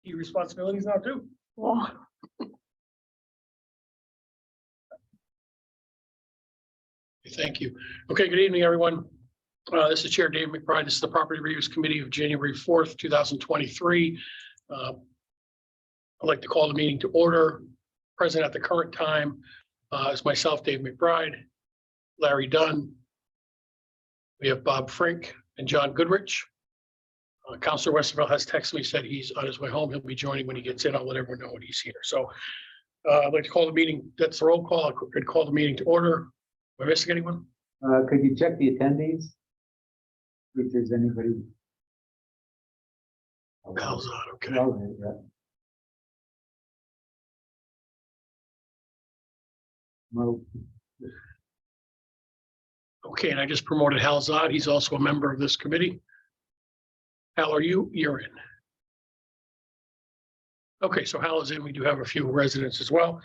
key responsibilities now too. Yeah. Thank you. Okay, good evening, everyone. This is Chair Dave McBride. This is the Property Reviews Committee of January 4th, 2023. I'd like to call the meeting to order. Present at the current time is myself, Dave McBride, Larry Dunn. We have Bob Frink and John Goodrich. Councilor Westervelt has texted me, said he's on his way home. He'll be joining when he gets in. I'll let everyone know when he's here. So I'd like to call the meeting. That's the roll call. I could call the meeting to order. Am I missing anyone? Could you check the attendees? If there's anybody. How's that? Okay. Oh, yeah. No. Okay, and I just promoted Hal Zod. He's also a member of this committee. Hal, are you? You're in. Okay, so Hal is in. We do have a few residents as well.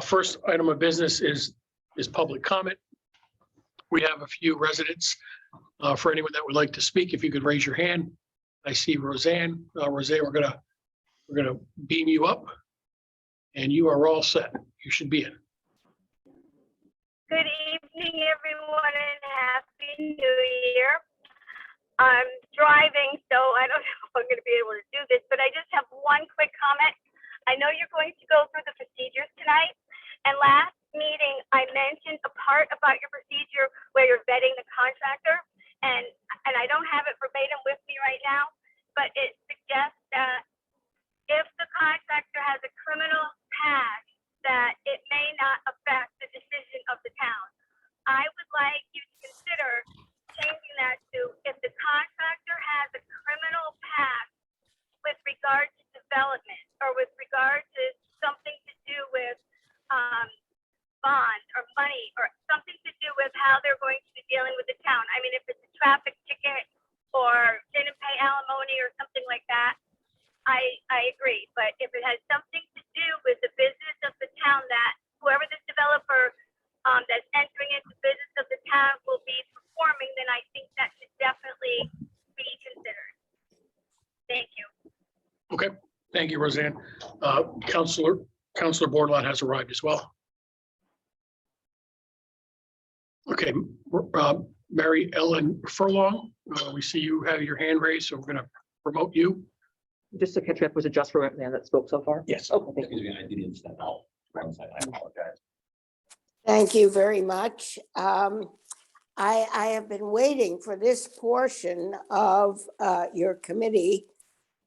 First item of business is public comment. We have a few residents. For anyone that would like to speak, if you could raise your hand. I see Roseanne. Roseanne, we're gonna beam you up, and you are all set. You should be in. Good evening, everyone, and Happy New Year. I'm driving, so I don't know if I'm going to be able to do this, but I just have one quick comment. I know you're going to go through the procedures tonight, and last meeting I mentioned a part about your procedure where you're vetting the contractor, and I don't have it verbatim with me right now, but it suggests that if the contractor has a criminal past, that it may not affect the decision of the town. I would like you to consider changing that to if the contractor has a criminal past with regard to development or with regard to something to do with bond or money or something to do with how they're going to be dealing with the town. I mean, if it's a traffic ticket or didn't pay alimony or something like that, I agree. But if it has something to do with the business of the town, that whoever this developer that's entering into business of the town will be performing, then I think that should definitely be considered. Thank you. Okay, thank you, Roseanne. Councilor Bordelon has arrived as well. Okay, Mary Ellen Furlong, we see you have your hand raised, so we're going to promote you. Just to catch up, was it just for man that spoke so far? Yes. Okay, thank you. Excuse me, I didn't step out. I apologize. Thank you very much. I have been waiting for this portion of your committee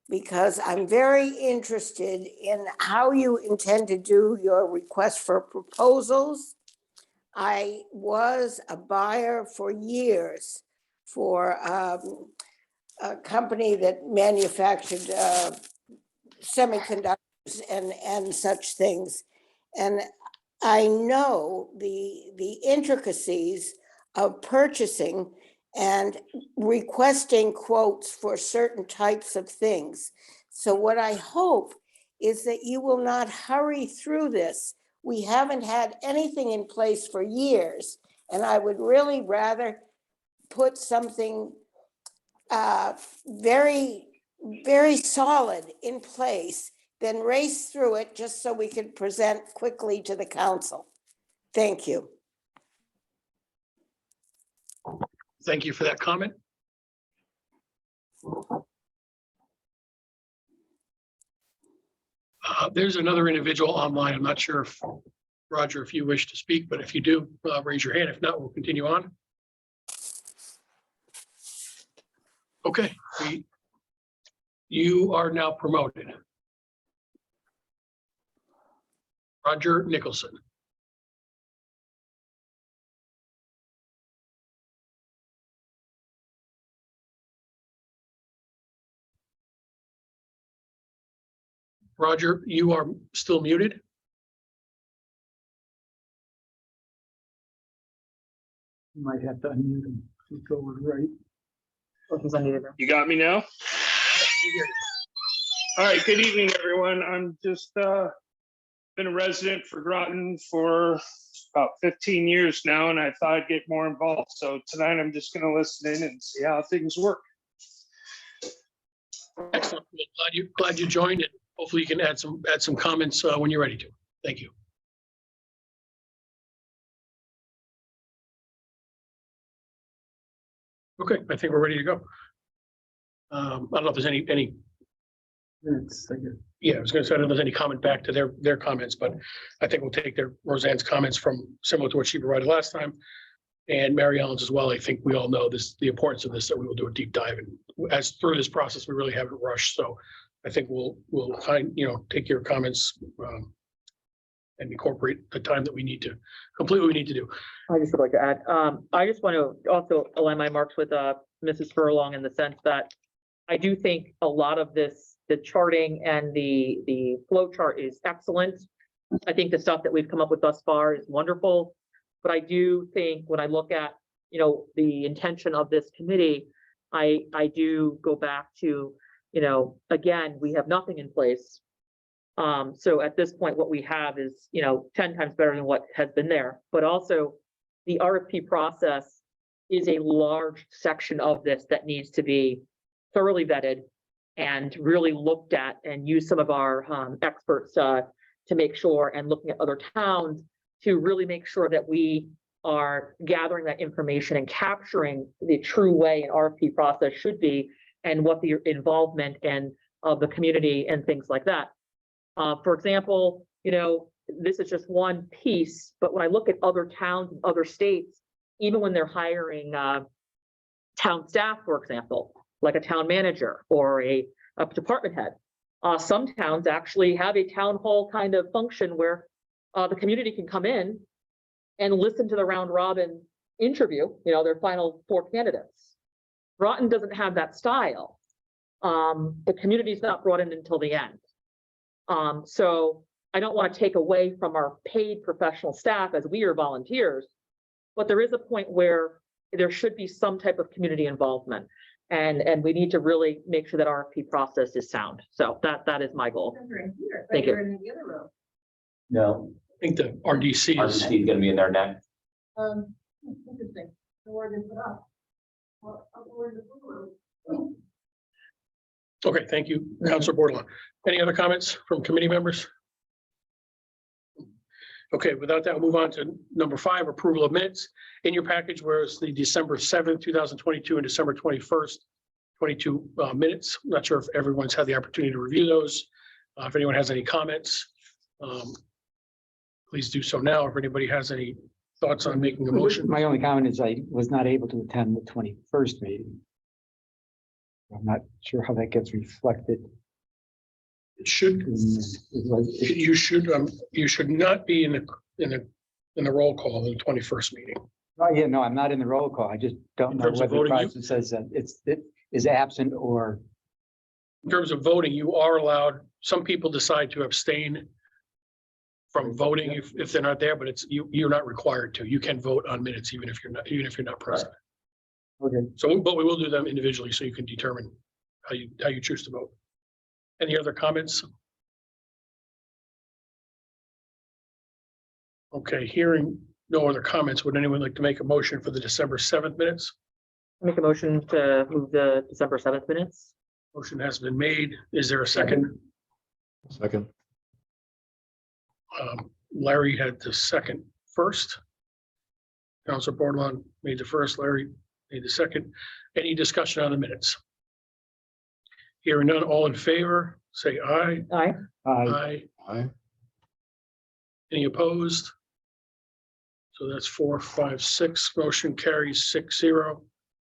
because I'm very interested in how you intend to do your request for proposals. I was a buyer for years for a company that manufactured semiconductors and such things. And I know the intricacies of purchasing and requesting quotes for certain types of things. So what I hope is that you will not hurry through this. We haven't had anything in place for years, and I would really rather put something very, very solid in place than race through it just so we could present quickly to the council. Thank you. Thank you for that comment. There's another individual online. I'm not sure if, Roger, if you wish to speak, but if you do, raise your hand. If not, we'll continue on. Okay, you are now promoted. Roger Nicholson. Roger, you are still muted. You might have to unmute him. Just go over right. You got me now? All right, good evening, everyone. I'm just been a resident for Groton for about 15 years now, and I thought I'd get more involved. So tonight I'm just going to listen in and see how things work. Excellent. Well, glad you joined, and hopefully you can add some comments when you're ready to. Thank you. Okay, I think we're ready to go. I don't know if there's any, yeah, I was gonna say, I don't know if there's any comment back to their comments, but I think we'll take Roseanne's comments from similar to what she provided last time. And Mary Ellen's as well. I think we all know this, the importance of this, that we will do a deep dive. And as through this process, we really haven't rushed. So I think we'll take your comments and incorporate the time that we need to complete what we need to do. I just would like to add, I just want to also align my marks with Mrs. Furlong in the sense that I do think a lot of this, the charting and the flow chart is excellent. I think the stuff that we've come up with thus far is wonderful. But I do think when I look at, the intention of this committee, I do go back to, again, we have nothing in place. So at this point, what we have is, 10 times better than what has been there. But also the RFP process is a large section of this that needs to be thoroughly vetted and really looked at, and use some of our experts to make sure, and looking at other towns to really make sure that we are gathering that information and capturing the true way an RFP process should be, and what the involvement and of the community and things like that. For example, this is just one piece, but when I look at other towns and other states, even when they're hiring town staff, for example, like a town manager or a department head, some towns actually have a town hall kind of function where the community can come in and listen to the round robin interview, their final 4 candidates. Groton doesn't have that style. The community's not brought in until the end. So I don't want to take away from our paid professional staff as we are volunteers, but there is a point where there should be some type of community involvement. And we need to really make sure that RFP process is sound. So that is my goal. Thank you. No. I think the RDC is, RDC is gonna be in there next. Interesting. Where they put up. okay, thank you, Councilor Bordelon. Any other comments from committee members? Okay, without that, we'll move on to number 5, approval of minutes. In your package, whereas the December 7th, 2022 and December 21st, 22 minutes. I'm not sure if everyone's had the opportunity to review those. If anyone has any comments, please do so now. If anybody has any thoughts on making a motion. My only comment is I was not able to attend the 21st meeting. I'm not sure how that gets reflected. It should, you should not be in the roll call in the 21st meeting. Oh, yeah, no, I'm not in the roll call. I just don't In know terms of whether the voting, process says that it is absent or. In terms of voting, you are allowed, some people decide to abstain from voting if they're not there, but you're not required to. You can vote on minutes even if you're not present. Okay. So, but we will do them individually so you can determine how you choose to vote. Any other comments? Okay, hearing no other comments, would anyone like to make a motion for the December 7th minutes? Make a motion to move the December 7th minutes. Motion has been made. Is there a second? Second. Larry had the second first. Councilor Bordelon made the first, Larry made the second. Any discussion on the minutes? Hearing none, all in favor, say aye. Aye. Aye. Aye. Any opposed? So that's 4, 5, 6. Motion carries 6-0.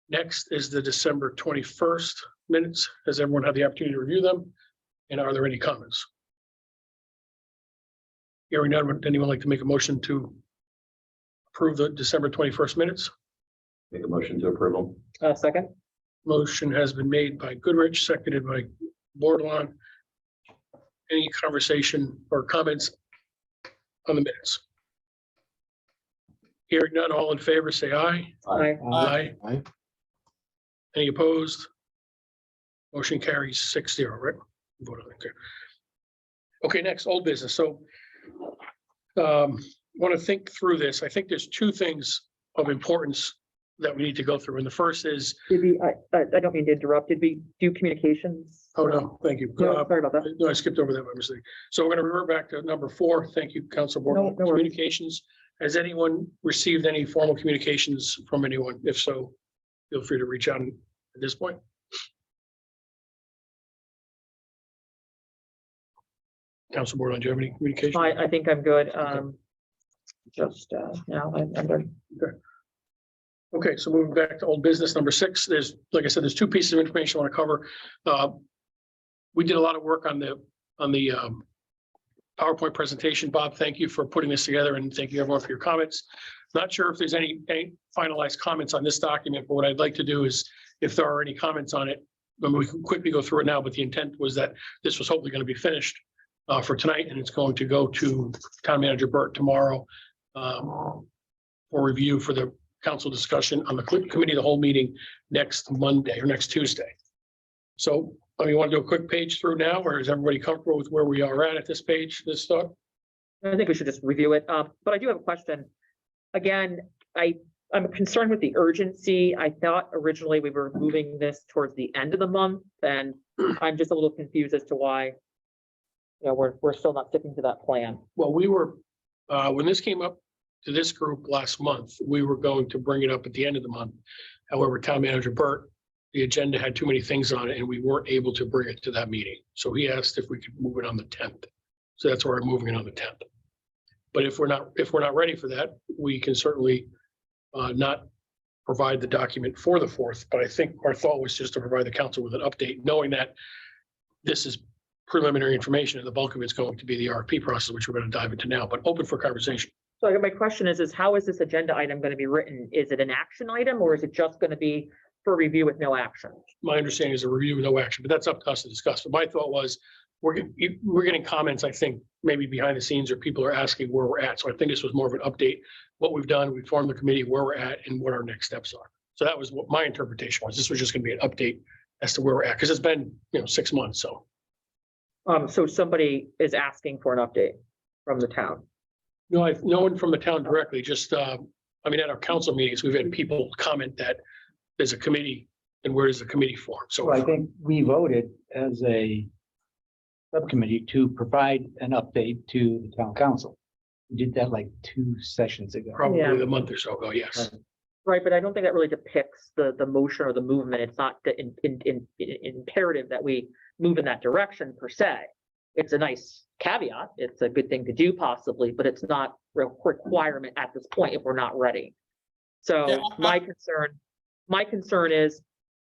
Next is the December 21st minutes. Has everyone had the opportunity to review them? And are there any comments? Hearing none, would anyone like to make a motion to approve the December 21st minutes? Make a motion to approve them. Second. Motion has been made by Goodrich, seconded by Bordelon. Any conversation or comments on the minutes? Hearing none, all in favor, say aye. Aye. Aye. Aye. Any opposed? Motion carries 6-0, right? Vote on it, okay. Okay, next, old business. So want to think through this. I think there's 2 things of importance that we need to go through. And the first is, Did we, I don't mean to interrupt. Did we do communications? oh, no, thank you. No, sorry about that. No, I skipped over that by mistake. So we're going to revert back to number 4. Thank you, Council Board. No worries. Communications. Has anyone received any formal communications from anyone? If so, feel free to reach out at this point. Council Board, do you have any communication? I think I'm good. I'm good. Okay, so moving back to old business, number 6, there's, like I said, there's 2 pieces of information I want to cover. We did a lot of work on the PowerPoint presentation. Bob, thank you for putting this together, and thank you everyone for your comments. Not sure if there's any finalized comments on this document, but what I'd like to do is, if there are any comments on it, then we can quickly go through it now, but the intent was that this was hopefully going to be finished for tonight, and it's going to go to Town Manager Burt tomorrow for review for the council discussion on the committee of the whole meeting next Monday or next Tuesday. So, you want to do a quick page through now, or is everybody comfortable with where we are at this page, this stuff? I think we should just review it. But I do have a question. Again, I'm concerned with the urgency. I thought originally we were moving this towards the end of the month, and I'm just a little confused as to why, we're still not sticking to that plan. Well, we were, when this came up to this group last month, we were going to bring it up at the end of the month. However, Town Manager Burt, the agenda had too many things on it and we weren't able to bring it to that meeting. So he asked if we could move it on the 10th. So that's why we're moving it on the 10th. But if we're not ready for that, we can certainly not provide the document for the 4th. But I think our thought was just to provide the council with an update, knowing that this is preliminary information and the bulk of it's going to be the RFP process, which we're going to dive into now, but open for conversation. So my question is how is this agenda item going to be written? Is it an action item, or is it just going to be for review with no action? My understanding is a review with no action, but that's up to us to discuss. But my thought was, we're getting comments, I think, maybe behind the scenes, or people are asking where we're at. So I think this was more of an update, what we've done, we formed the committee, where we're at, and what our next steps are. So that was what my interpretation was. This was just going to be an update as to where we're at, because it's been, 6 months, so. So somebody is asking for an update from the town. No, no one from the town directly, just, at our council meetings, we've had people comment that there's a committee, and where is the committee formed? So I think we voted as a subcommittee to provide an update to the town council. We did that like 2 sessions ago. probably Yeah. a month or so ago, yes. Right, but I don't think that really depicts the motion or the movement. It's not the imperative that we move in that direction per se. It's a nice caveat. It's a good thing to do possibly, but it's not a requirement at this point if we're not ready. So Yeah. my concern is,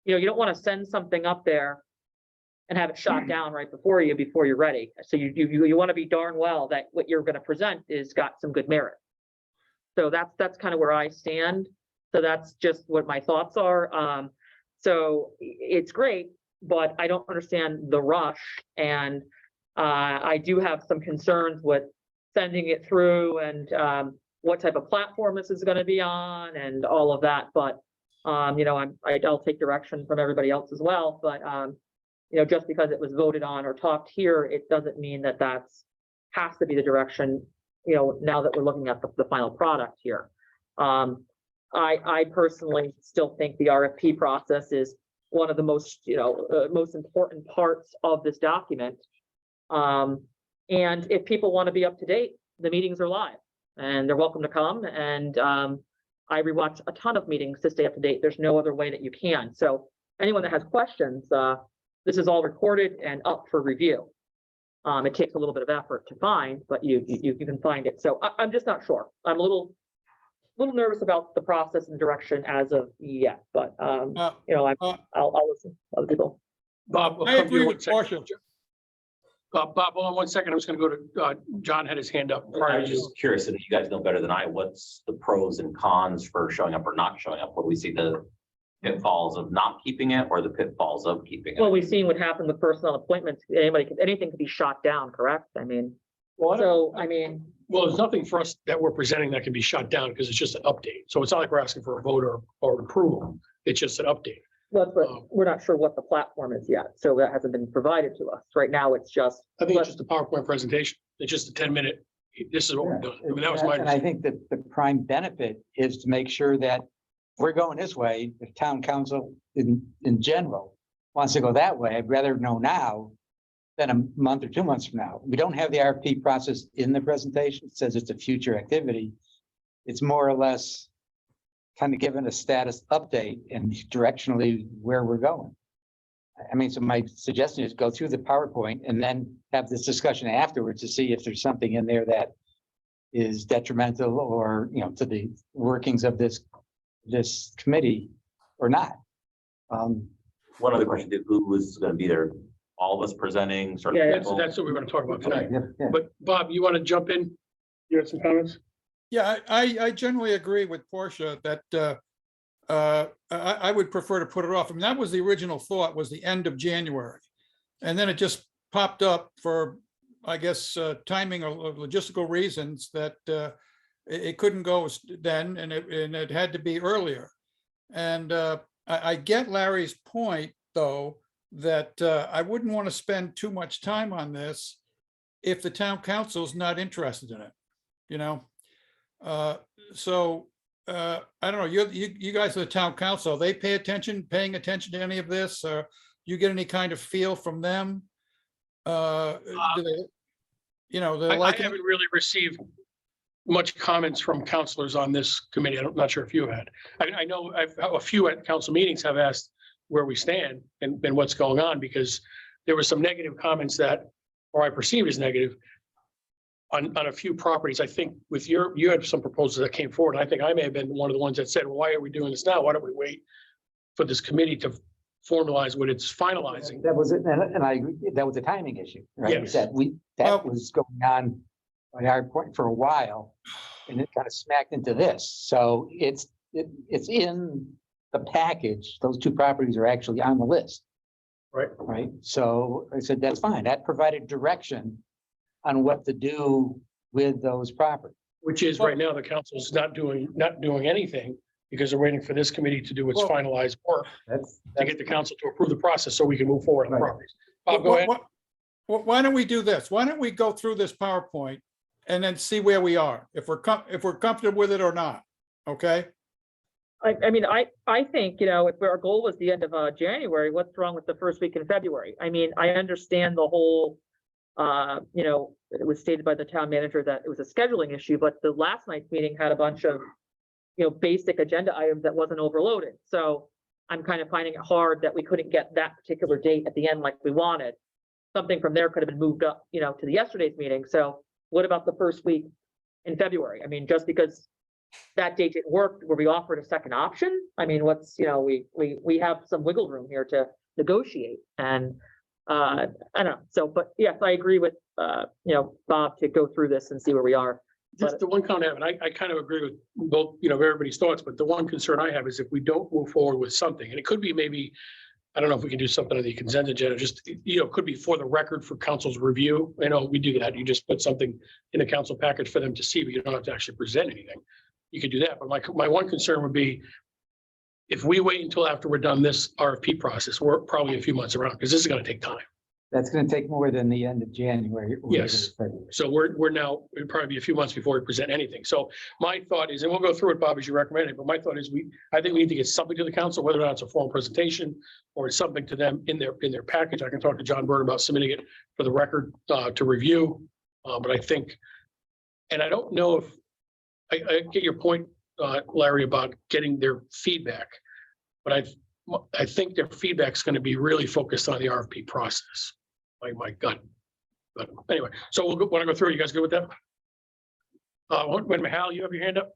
you don't want to send something up there and have it shot down right before you're ready. So you want to be darn well that what you're going to present is got some good merit. So that's kind of where I stand. So that's just what my thoughts are. So it's great, but I don't understand the rush. And I do have some concerns with sending it through and what type of platform this is going to be on and all of that. But, I'll take direction from everybody else as well. But, just because it was voted on or talked here, it doesn't mean that has to be the direction, now that we're looking at the final product here. I personally still think the RFP process is one of the most important parts of this document. And if people want to be up to date, the meetings are live and they're welcome to come. And I rewatch a ton of meetings to stay up to date. There's no other way that you can. So anyone that has questions, this is all recorded and up for review. It takes a little bit of effort to find, but you can find it. So I'm just not sure. I'm a little nervous about the process and direction as of yet, but I'll listen to other people. Bob, I'll I come to you agree in with 1 second. caution. Bob, hold on 1 second. I'm just going to go to, John had his hand up. I prior was to just curious, and you guys know better than I, what's the pros and cons for showing up or not showing up? Will we see the pitfalls of not keeping it or the pitfalls of keeping it? Well, we've seen what happened with personnel appointments. Anything could be shot down, correct? Well, there's nothing for us that we're presenting that can be shut down because it's just an update. So it's not like we're asking for a vote or approval. It's just an update. but we're not sure what the platform is yet. So that hasn't been provided to us. Right now, it's just. I think it's just a PowerPoint presentation. It's just a 10-minute. This is what we're doing. That was my And I think that the prime benefit is to make sure that we're going this way, the town council in general wants to go that way, I'd rather know now than a month or 2 months from now. We don't have the RFP process in the presentation. It says it's a future activity. It's more or less kind of given a status update and directionally where we're going. I mean, so my suggestion is go through the PowerPoint and then have this discussion afterwards to see if there's something in there that is detrimental or, you know, to the workings of this committee or not. One other question, who was going to be there? All of us presenting? Sort of Yeah, That's, that's what we're going to talk about tonight. Yeah. But Bob, you want to jump in? You had some comments? Yeah, I generally agree with Portia that I would prefer to put it off. I mean, that was the original thought, was the end of January. And then it just popped up for, I guess, timing or logistical reasons that it couldn't go then, and it had to be earlier. And I get Larry's point, though, that I wouldn't want to spend too much time on this if the town council's not interested in it, you know? So I don't know, you guys are the town council, they paying attention to any of this? Or you get any kind of feel from them? Do they, you know, they're I like, haven't really received much comments from counselors on this committee. I'm not sure if you had. I know a few at council meetings have asked where we stand and what's going on, because there were some negative comments that, or I perceive as negative, on a few properties. I think with you had some proposals that came forward. And I think I may have been one of the ones that said, well, why are we doing this now? Why don't we wait for this committee to formalize what it's finalizing? That was it, and I agree, that was a timing issue, right? Yes. That Well- was going on our point for a while, and it kind of smacked into this. So it's in the package. Those two properties are actually on the list. Right. Right. So I said, that's fine. That provided direction on what to do with those properties. Which is right now, the council's not doing anything because they're waiting for this committee to do its Well- finalized work That's to get the council to approve the process so we can move forward on the Right. properties. Bob, go ahead. Why don't we do this? Why don't we go through this PowerPoint and then see where we are, if we're comfortable with it or not, okay? I mean, I think, you know, if our goal was the end of January, what's wrong with the first week in February? I mean, I understand the whole, you know, it was stated by the town manager that it was a scheduling issue, but the last night's meeting had a bunch of, you know, basic agenda items that wasn't overloaded. So I'm kind of finding it hard that we couldn't get that particular date at the end like we wanted. Something from there could have been moved up, you know, to the yesterday's meeting. So what about the first week in February? I mean, just because that date didn't work, were we offered a second option? I mean, what's, you know, we have some wiggle room here to negotiate, and I don't know. So, but yes, I agree with, you know, Bob, to go through this and see where we are. Just the one comment, and I kind of agree with both, you know, everybody's thoughts, but the one concern I have is if we don't move forward with something, and it could be maybe, I don't know if we can do something on the consent agenda, just, you know, could be for the record for council's review. I know we do that. You just put something in the council package for them to see, but you don't have to actually present anything. You could do that. But my one concern would be if we wait until after we're done this RFP process, we're probably a few months around, because this is going to take time. That's going to take more than the end of January. or Yes. February. So we're now, it'd probably be a few months before we present anything. So my thought is, and we'll go through it, Bob, as you recommended, but my thought is I think we need to get something to the council, whether or not it's a formal presentation or it's something to them in their package. I can talk to John Bird about submitting it for the record to review. But I think, and I don't know if, I get your point, Larry, about getting their feedback. But I think their feedback is going to be really focused on the RFP process. My gut. But anyway, so we'll want to go through. You guys good with that? Wait a minute, Hal, you have your hand up?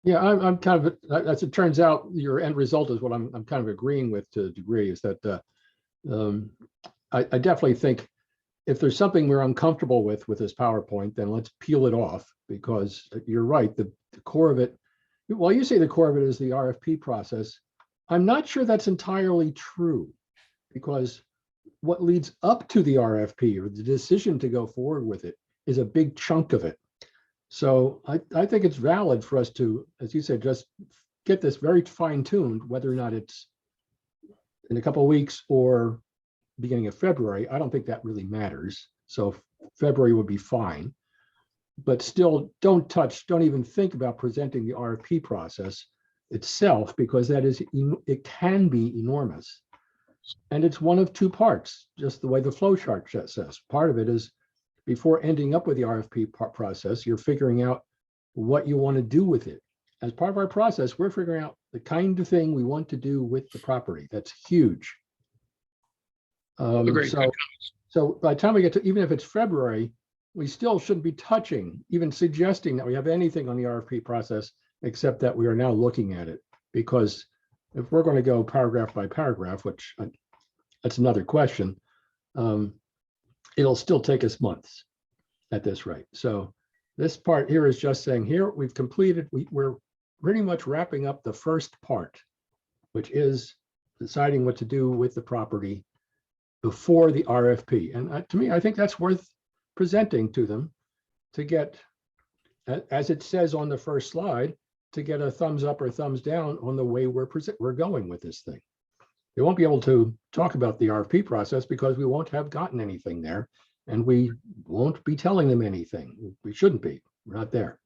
Yeah, I'm kind of, as it turns out, your end result is what I'm kind of agreeing with to a degree, is that I definitely think if there's something we're uncomfortable with this PowerPoint, then let's peel it off, because you're right, the core of it, well, you say the core of it is the RFP process. I'm not sure that's entirely true, because what leads up to the RFP or the decision to go forward with it is a big chunk of it. So I think it's valid for us to, as you said, just get this very fine tuned, whether or not it's in a couple of weeks or beginning of February. I don't think that really matters. So February would be fine, but still don't even think about presenting the RFP process itself, because that is, it can be enormous. And it's one of two parts, just the way the flow chart says. Part of it is before ending up with the RFP process, you're figuring out what you want to do with it. As part of our process, we're figuring out the kind of thing we want to do with the property. That's huge. Agreed. So by the time we get to, even if it's February, we still shouldn't be touching, even suggesting that we have anything on the RFP process, except that we are now looking at it. Because if we're going to go paragraph by paragraph, which that's another question, it'll still take us months at this rate. So this part here is just saying, here we've completed, we're pretty much wrapping up the first part, which is deciding what to do with the property before the RFP. And to me, I think that's worth presenting to them to get, as it says on the first slide, to get a thumbs up or thumbs down on the way we're going with this thing. They won't be able to talk about the RFP process because we won't have gotten anything there, and we won't be telling them anything. We shouldn't be, we're not there.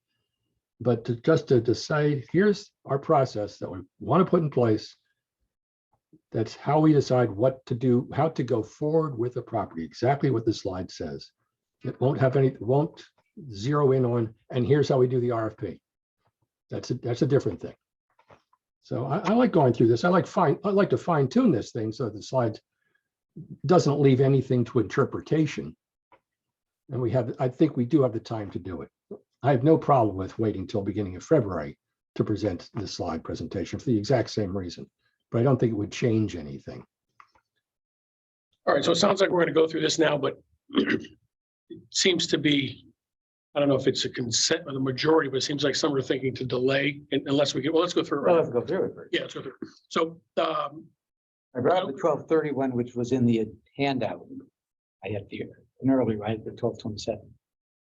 But just to decide, here's our process that we want to put in place. That's how we decide what to do, how to go forward with the property, exactly what the slide says. It won't have any, won't zero in on, and here's how we do the RFP. That's a different thing. So I like going through this. I like to fine tune this thing so the slide doesn't leave anything to interpretation. And I think we do have the time to do it. I have no problem with waiting till beginning of February to present the slide presentation for the exact same reason, but I don't think it would change anything. All right, so it sounds like we're going to go through this now, but it seems to be, I don't know if it's a consent or the majority, but it seems like some are thinking to delay unless we get, well, let's go through it. Well, Right let's now. go through it first. Yeah, let's go through. So, I brought the 12:30 one, which was in the handout. I had an early, right, the 12:27.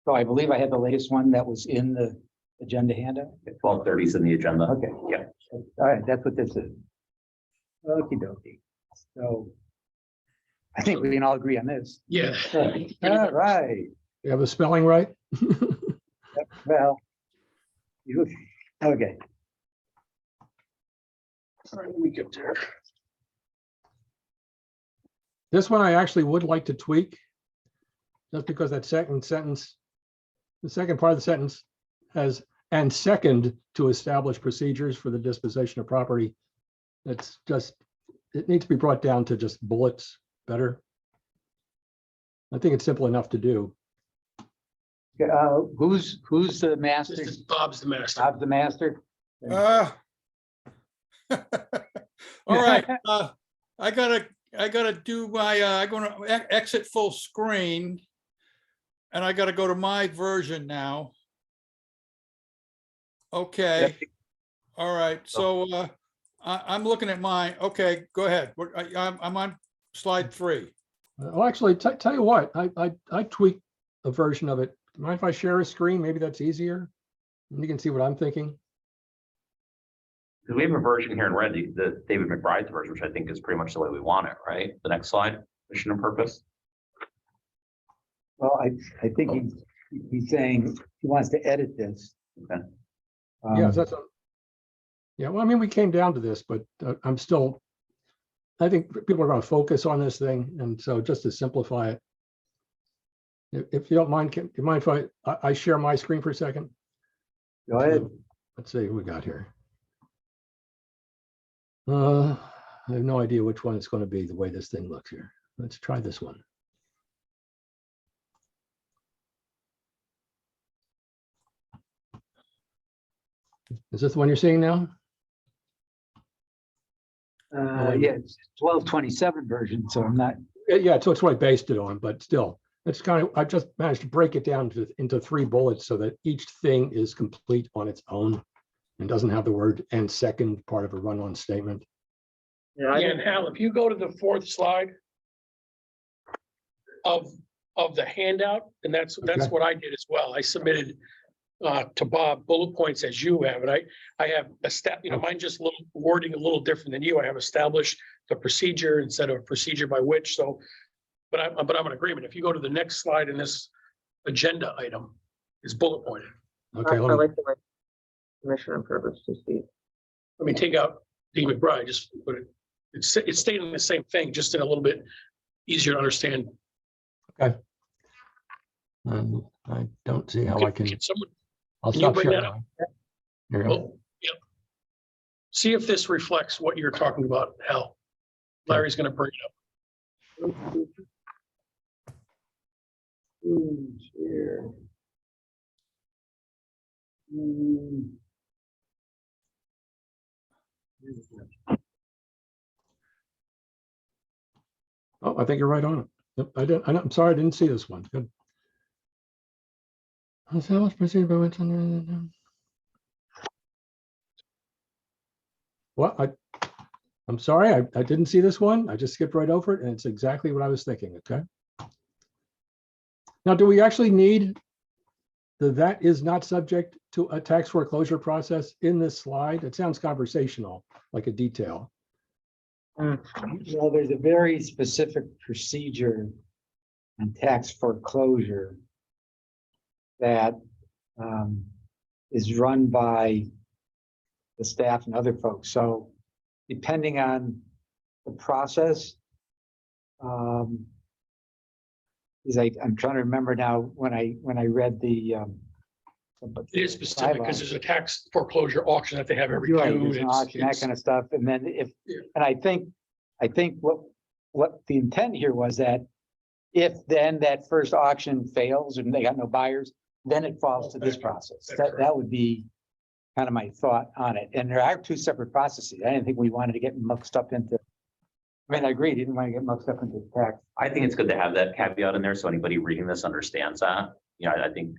So I believe I had the latest one that was in the agenda handout. 12:30 is in the agenda. Okay. Yeah. All right, that's what this is. Okie dokie. So I think we can all agree on this. yeah. All right. You have the spelling right? Well, okay. All right, let me get there. This one I actually would like to tweak, just because that second sentence, the second part of the sentence has, and second, to establish procedures for the disposition of property. It's just, it needs to be brought down to just bullets better. I think it's simple enough to do. Who's the master? This is Bob's the master. Bob's the master. All right, I gotta do my, I'm gonna exit full screen. And I gotta go to my version now. Okay. All right, so I'm looking at mine. Okay, go ahead. I'm on slide 3. Well, actually, tell you what, I tweaked a version of it. Mind if I share a screen? Maybe that's easier. You can see what I'm thinking. Because we have a version here in red, the David McBride's version, which I think is pretty much the way we want it, right? The next slide, mission and purpose. Well, I think he's saying he wants to edit this. Okay. Yeah, that's yeah. Well, I mean, we came down to this, but I'm still. I think people are going to focus on this thing, and so just to simplify it, if you don't mind, do you mind if I share my screen for a second? Go ahead. Let's see who we got here. I have no idea which one it's going to be. The way this thing looks here. Let's try this one. Is this the one you're seeing now? Yeah, it's 12:27 version, so I'm not. Yeah, so it's what I based it on, but still, it's kind of, I just managed to break it down into 3 bullets so that each thing is complete on its own and doesn't have the word "and second" part of a run-on statement. Yeah, Yeah, and Hal, if you go to the 4th slide of the handout, and that's Okay. what I did as well. I submitted to Bob bullet points as you have, and I have mine just a little wording a little different than you. I have established the procedure instead of procedure by which. So, but I'm in agreement. If you go to the next slide in this agenda item, is bullet pointed. Okay, I let me, like the way mission and purpose to see. I mean, take out D. McBride, just put it, it's stating the same thing, just in a little bit easier to understand. I don't see how I can, Can someone, I'll can you stop bring that sharing. up? Here we go. Well, yeah. See if this reflects what you're talking about, Hal. Larry's gonna bring it up. Here. Oh, I think you're right on it. Yep, I'm sorry, I didn't see this one. Good. Well, I'm sorry, I didn't see this one. I just skipped right over it and it's exactly what I was thinking, okay? Now, do we actually need that is not subject to a tax foreclosure process in this slide? It sounds conversational, like a detail. Well, there's a very specific procedure on tax foreclosure that is run by the staff and other folks. So depending on the process, I'm trying to remember now when I read the It is specific because there's a tax foreclosure auction that they have every right, June. there's an auction, that kind of stuff. And then and I think what the intent here was that if then that first auction fails and they got no buyers, then it falls to this process. That would be kind of my thought on it. And there are two separate processes. I didn't think we wanted to get mixed up into. I mean, I agree, didn't want to get mixed up into the tax. I think it's good to have that caveat in there so anybody reading this understands that. You know, I think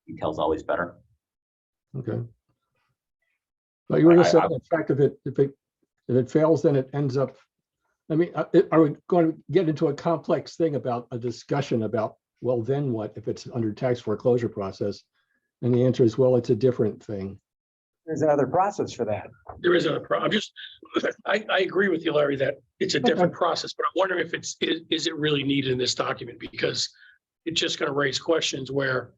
detail's always better. Okay. But you were just saying the fact of it, if it fails, then it ends up. I mean, are we going to get into a complex thing about a discussion about, well, then what if it's under tax foreclosure process? And the answer is, well, it's a different thing. There's another process for that. There is a problem. I agree with you, Larry, that it's a different process, but I'm wondering if is it really needed in this document? Because it's just going to raise questions where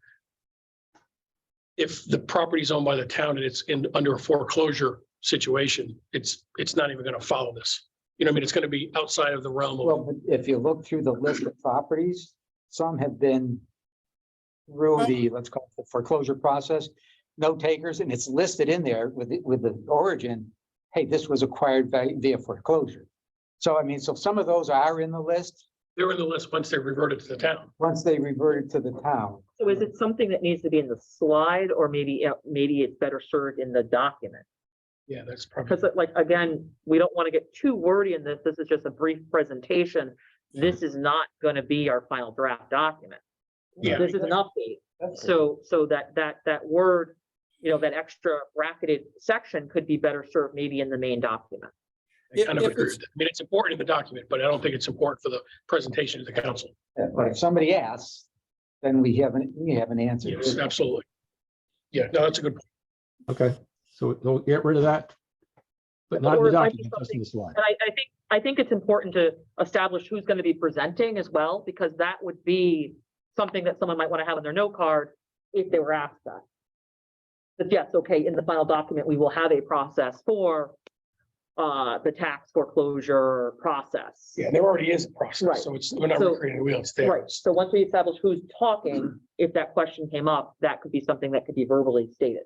if the property is owned by the town and it's under a foreclosure situation, it's not even going to follow this. You know what I mean? It's going to be outside of the realm Well, of. but if you look through the list of properties, some have been through the, let's call it the foreclosure process, no takers, and it's listed in there with the origin. Hey, this was acquired via foreclosure. So, I mean, so some of those are in the list. They're in the list once they reverted to the town. Once they reverted to the town. So is it something that needs to be in the slide, or maybe it's better served in the document? Yeah, that's probably. Because like, again, we don't want to get too wordy in this. This is just a brief presentation. This is not going to be our final draft document. Yeah. This is an update. That's So that word, you know, that extra bracketed section could be better served maybe in the main document. I kind of If agree it's- with that. I mean, it's important in the document, but I don't think it's important for the presentation to the council. But if somebody asks, then we have an answer. Yes, absolutely. Yeah, no, that's a good point. Okay, so we'll get rid of that. But not in Or the it might be document, just in the slide. And I think it's important to establish who's going to be presenting as well, because that would be something that someone might want to have on their note card if they were asked that. But yes, okay, in the final document, we will have a process for the tax foreclosure process. Yeah, there already is a process, Right. so we're not So- recreating the wheel, it's there. Right, so once we establish who's talking, if that question came up, that could be something that could be verbally stated.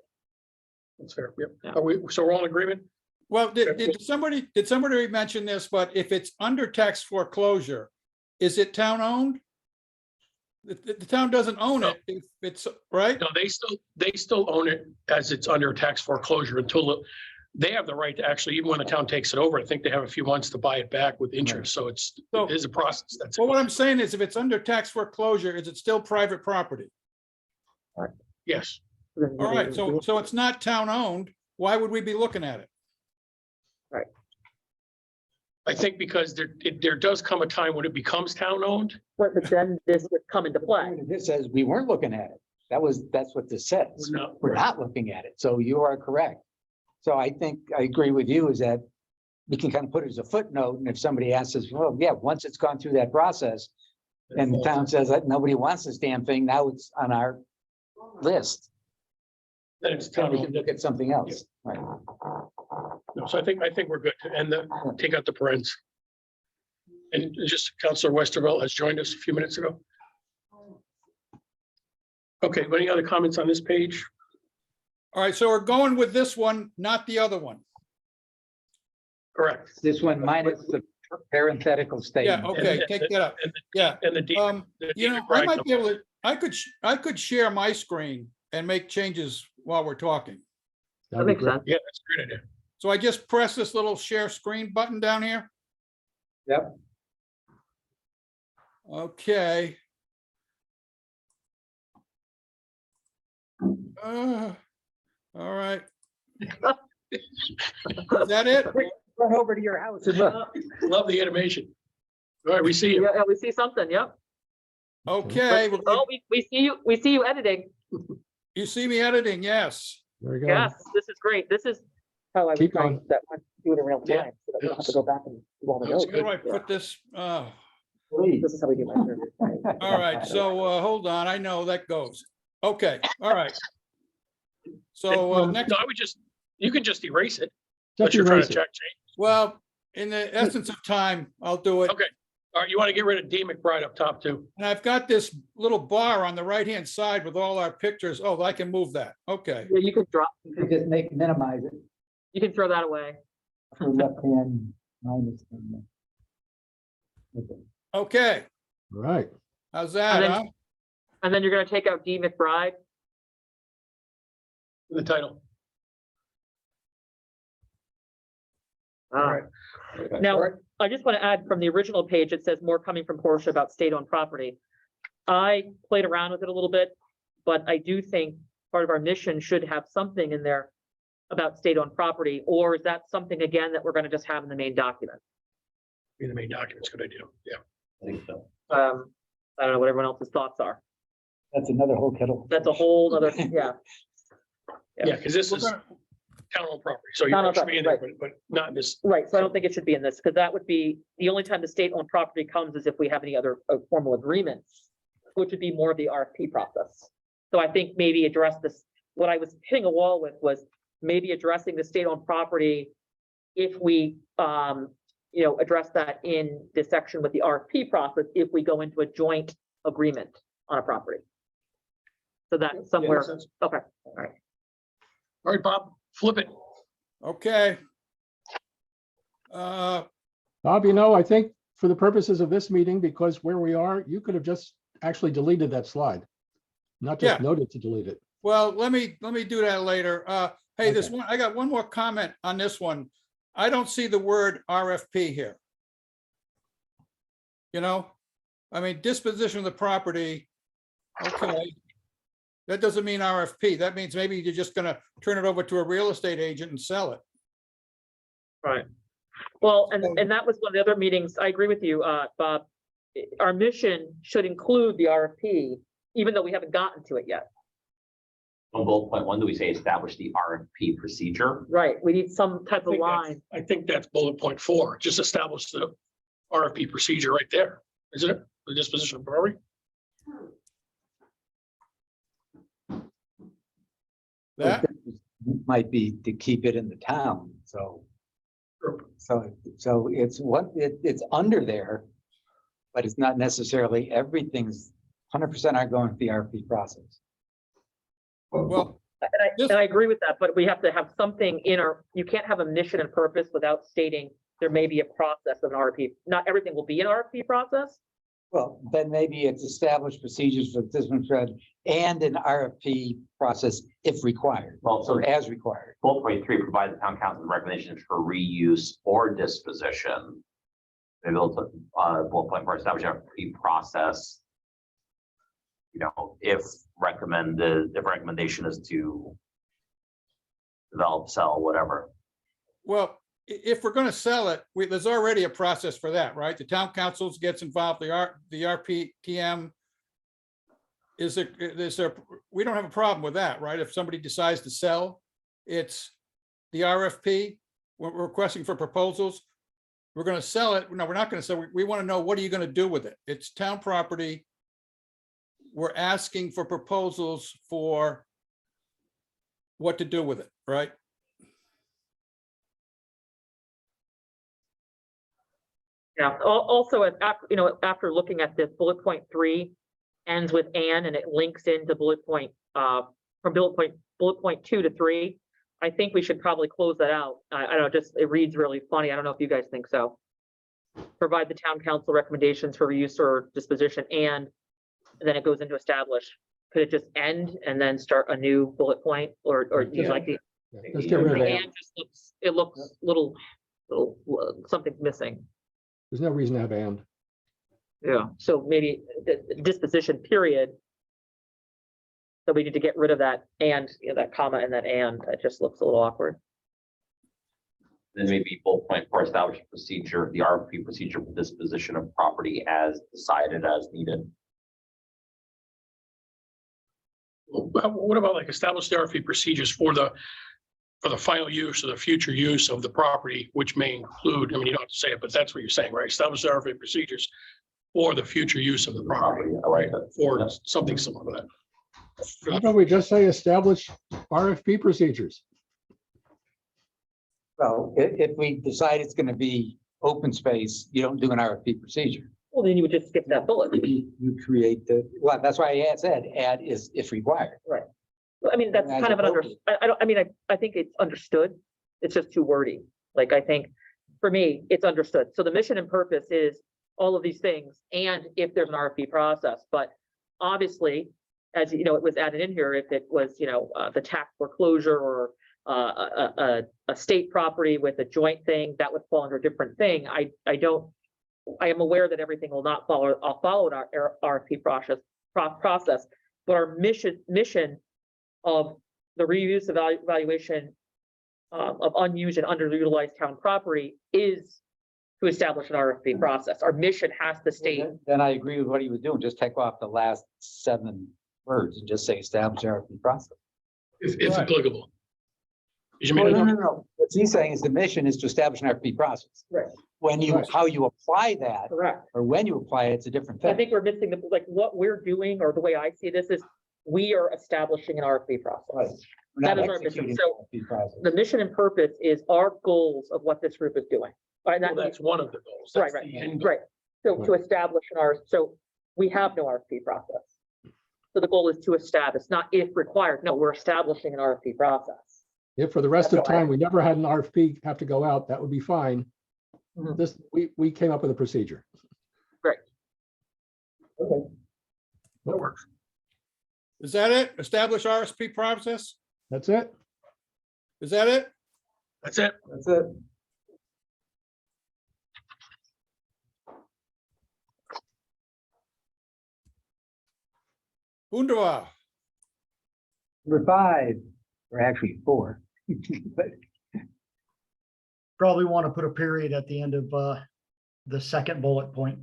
That's fair, yep. Yeah. So we're all in agreement? Well, did somebody mention this, but if it's under tax foreclosure, is it town owned? The town doesn't own it if it's, right? No, they still own it as it's under tax foreclosure until they have the right to actually, even when the town takes it over, I think they have a few months to buy it back with interest. So it is a process. That's. Well, what I'm saying is if it's under tax foreclosure, is it still private property? Yes, All right, so it's not town owned. Why would we be looking at it? I think because there does come a time when it becomes town owned. Right, but then this would come into play. This says we weren't looking at it. That's what this says. We're not looking at it. So you are correct. So I think I agree with you is that we can kind of put it as a footnote. And if somebody asks us, well, yeah, once it's gone through that process and the town says that nobody wants this damn thing, now it's on our list. Then it's Then town we can owned. look at something else. Right. No, so I think we're good. And take out the parens. And just Counselor Westervelt has joined us a few minutes ago. Okay, any other comments on this page? All right, so we're going with this one, not the other one. Correct. This one minus the parenthetical Yeah, statement. okay, take that up. Yeah. And the You know, I might be able to, I could share my screen and make changes while we're talking. That That'd be makes great. sense. Yeah, that's a great idea. So I just press this little share screen button down here. Yep. Okay. All right. Is that it? Run over to your house and look. Love the animation. All right, we see you. Yeah, we see something, yep. Okay. we're Oh, good. we see you editing. You see me editing, yes. There you go. Yes, this is great. This is how I was Keep trying going. that one, do it in real Yeah, time, so that we don't have to go back and do all the That's notes. Where do I Yeah. put this? This is how we do my survey. All right, so hold on, I know that goes. Okay, all right. So next, No, I would just, you can just erase it. Just Unless you're trying erase to it. check change. well, in the essence of time, I'll do it. Okay. All right, you want to get rid of D. McBride up top too. And I've got this little bar on the right-hand side with all our pictures. Oh, I can move that. Okay. Yeah, you can drop, Just minimize it you can throw that away. for left hand minus. Okay. Okay, Right. how's that, And then- huh? And then you're gonna take out D. McBride. The title. Ah. right. Now, I just want to add from the original page, it says more coming from Portia about state-owned property. I played around with it a little bit, but I do think part of our mission should have something in there about state-owned property, or is that something again that we're going to just have in the main document? Be the main document's a good idea. Yeah. I think so. I don't know what everyone else's thoughts are. That's another whole kettle. That's a whole other, yeah. Yeah, because this We're is gonna- town-owned property. So you Town-owned should be in there, property, but not in this. Right, so I don't think it should be in this, because that would be, the only time the state-owned property comes is if we have any other formal agreements, which would be more of the RFP process. So I think maybe address this, what I was hitting a wall with was maybe addressing the state-owned property if we, address that in this section with the RFP process, if we go into a joint agreement on a property. So that somewhere, makes sense. okay, All right, Bob, flip it. Okay. Bob, I think for the purposes of this meeting, because where we are, you could have just actually deleted that slide. Not just Yeah. noted to delete it. Well, let me do that later. Hey, this Okay. one, I got one more comment on this one. I don't see the word RFP here. You know, I mean, disposition of the property. Okay. That doesn't mean RFP. That means maybe you're just gonna turn it over to a real estate agent and sell it. right. Well, and that was one of the other meetings, I agree with you, Bob. Our mission should include the RFP, even though we haven't gotten to it yet. On bullet point one, do we say establish the RFP procedure? Right, we need some type of line. I think that's bullet point 4. Just establish the RFP procedure right there, isn't it? The disposition of property. That, Might be to keep it in the town, so. So it's it's under there, but it's not necessarily everything's 100% aren't going through the RFP process. well, And I agree with that, but we have to have something in our, you can't have a mission and purpose without stating there may be a process of an RFP. Not everything will be an RFP process. Well, then maybe it's established procedures for this one, Fred, and an RFP process if required, Well, so or as required. bullet point 3, provide the town council with recommendations for reuse or disposition. Maybe we'll put, bullet point 4, establish a process. You know, if recommendation is to develop, sell, whatever. well, if we're gonna sell it, there's already a process for that, right? The town council gets involved, the RPTM. Is there, we don't have a problem with that, right? If somebody decides to sell, it's the RFP, we're requesting for proposals. We're gonna sell it. No, we're not gonna sell. We want to know, what are you gonna do with it? It's town property. We're asking for proposals for what to do with it, right? Yeah, also, after looking at this, bullet point 3 ends with and it links into bullet point, from bullet point 2 to 3. I think we should probably close that out. I don't know, just, it reads really funny. I don't know if you guys think so. Provide the town council recommendations for reuse or disposition, and then it goes into establish. Could it just end and then start a new bullet point, or do you like the? Yeah, let's get rid of The that. and just looks, it looks little, something's missing. There's no reason to have and. Yeah, so maybe the disposition period. So we need to get rid of that and, that comma and that and, it just looks a little awkward. Then maybe bullet point 4, establish a procedure, the RFP procedure for disposition of property as decided as needed. What about like establish the RFP procedures for the final use or the future use of the property, which may include, I mean, you don't have to say it, but that's what you're saying, right? Establish the RFP procedures for the future use of the property, I like that. or something similar to that. Why don't we just say establish RFP procedures? Well, if we decide it's gonna be open space, you don't do an RFP procedure. Well, then you would just skip that bullet. You create well, that's why I said add is if required. I mean, that's As kind of an appropriate. I think it's understood. It's just too wordy. Like, I think, for me, it's understood. So the mission and purpose is all of these things, and if there's an RFP process, but obviously, as you know, it was added in here, if it was, the tax foreclosure or a state property with a joint thing, that would fall under a different thing. I am aware that everything will not follow, I'll follow our RFP process, but our mission of the reuse evaluation of unused and underutilized town property is to establish an RFP process. Our mission has to state. Then I agree with what he was doing. Just take off the last 7 words and just say establish RFP process. If applicable. You No, mean, no. What he's saying is the mission is to establish an RFP process. Right. When you, Right. how you apply that, Correct. or when you apply it, it's a different I thing. think we're missing what we're doing, or the way I see this is, we are establishing an RFP process. Right. We're not That is our mission. executing So the RFP process. the mission and purpose is our goals of what this group is doing. Right, well, that's one of the goals. That's Right, the end goal. right. So to establish so we have no RFP process. So the goal is to establish, not if required. No, we're establishing an RFP process. If for the rest of That's all right. time, we never had an RFP have to go out, that would be fine. Mhm. This, we came up with a procedure. Okay. That works. Is that it? Establish RSP process? That's it. Is that it? That's it. That's it. Wunderbar. Number 5, or actually 4. But Probably want to put a period at the end of the second bullet point.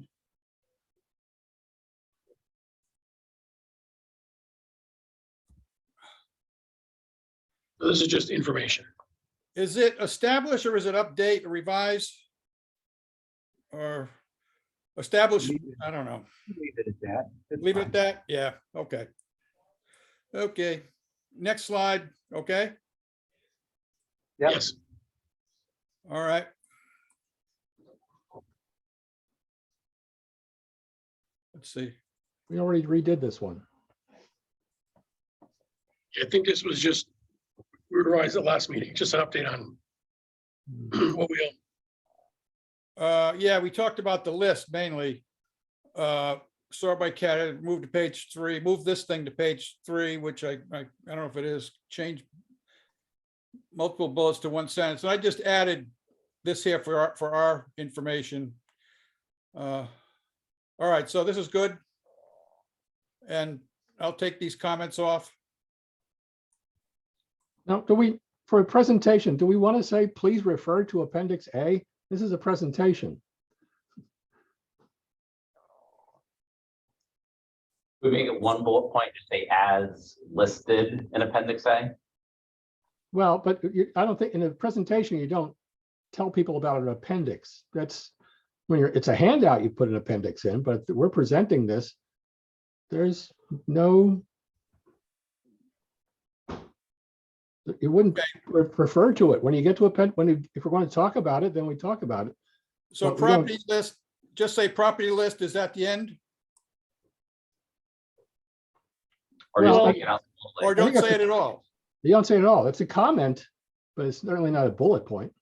This is just information. Is it establish or is it update or revise? Or establish, I don't know. leave it at that. It's Leave it fine. at that? Yeah, okay. Okay, next slide, okay? Yep. Yes. All right. Let's see. We already redid this one. I think this was just, we revised the last meeting, just an update on what we own. Yeah, we talked about the list mainly. Sort by category, move to page 3, move this thing to page 3, which I don't know if it is, change multiple bullets to one sentence. And I just added this here for our information. All right, so this is good. And I'll take these comments off. Now, for a presentation, do we want to say, please refer to Appendix A? This is a presentation. We make it one bullet point, just say as listed in appendix A. Well, but I don't think in a presentation, you don't tell people about an appendix. That's when it's a handout, you put an appendix in, but if we're presenting this, there's no. You wouldn't refer to it when you get to if we're going to talk about it, then we talk about it. So Well, we don't- property list, just say property list is at the end, Or just Well- take it out. or don't say it at all? You don't say it at all. It's a comment, but it's certainly not a bullet point.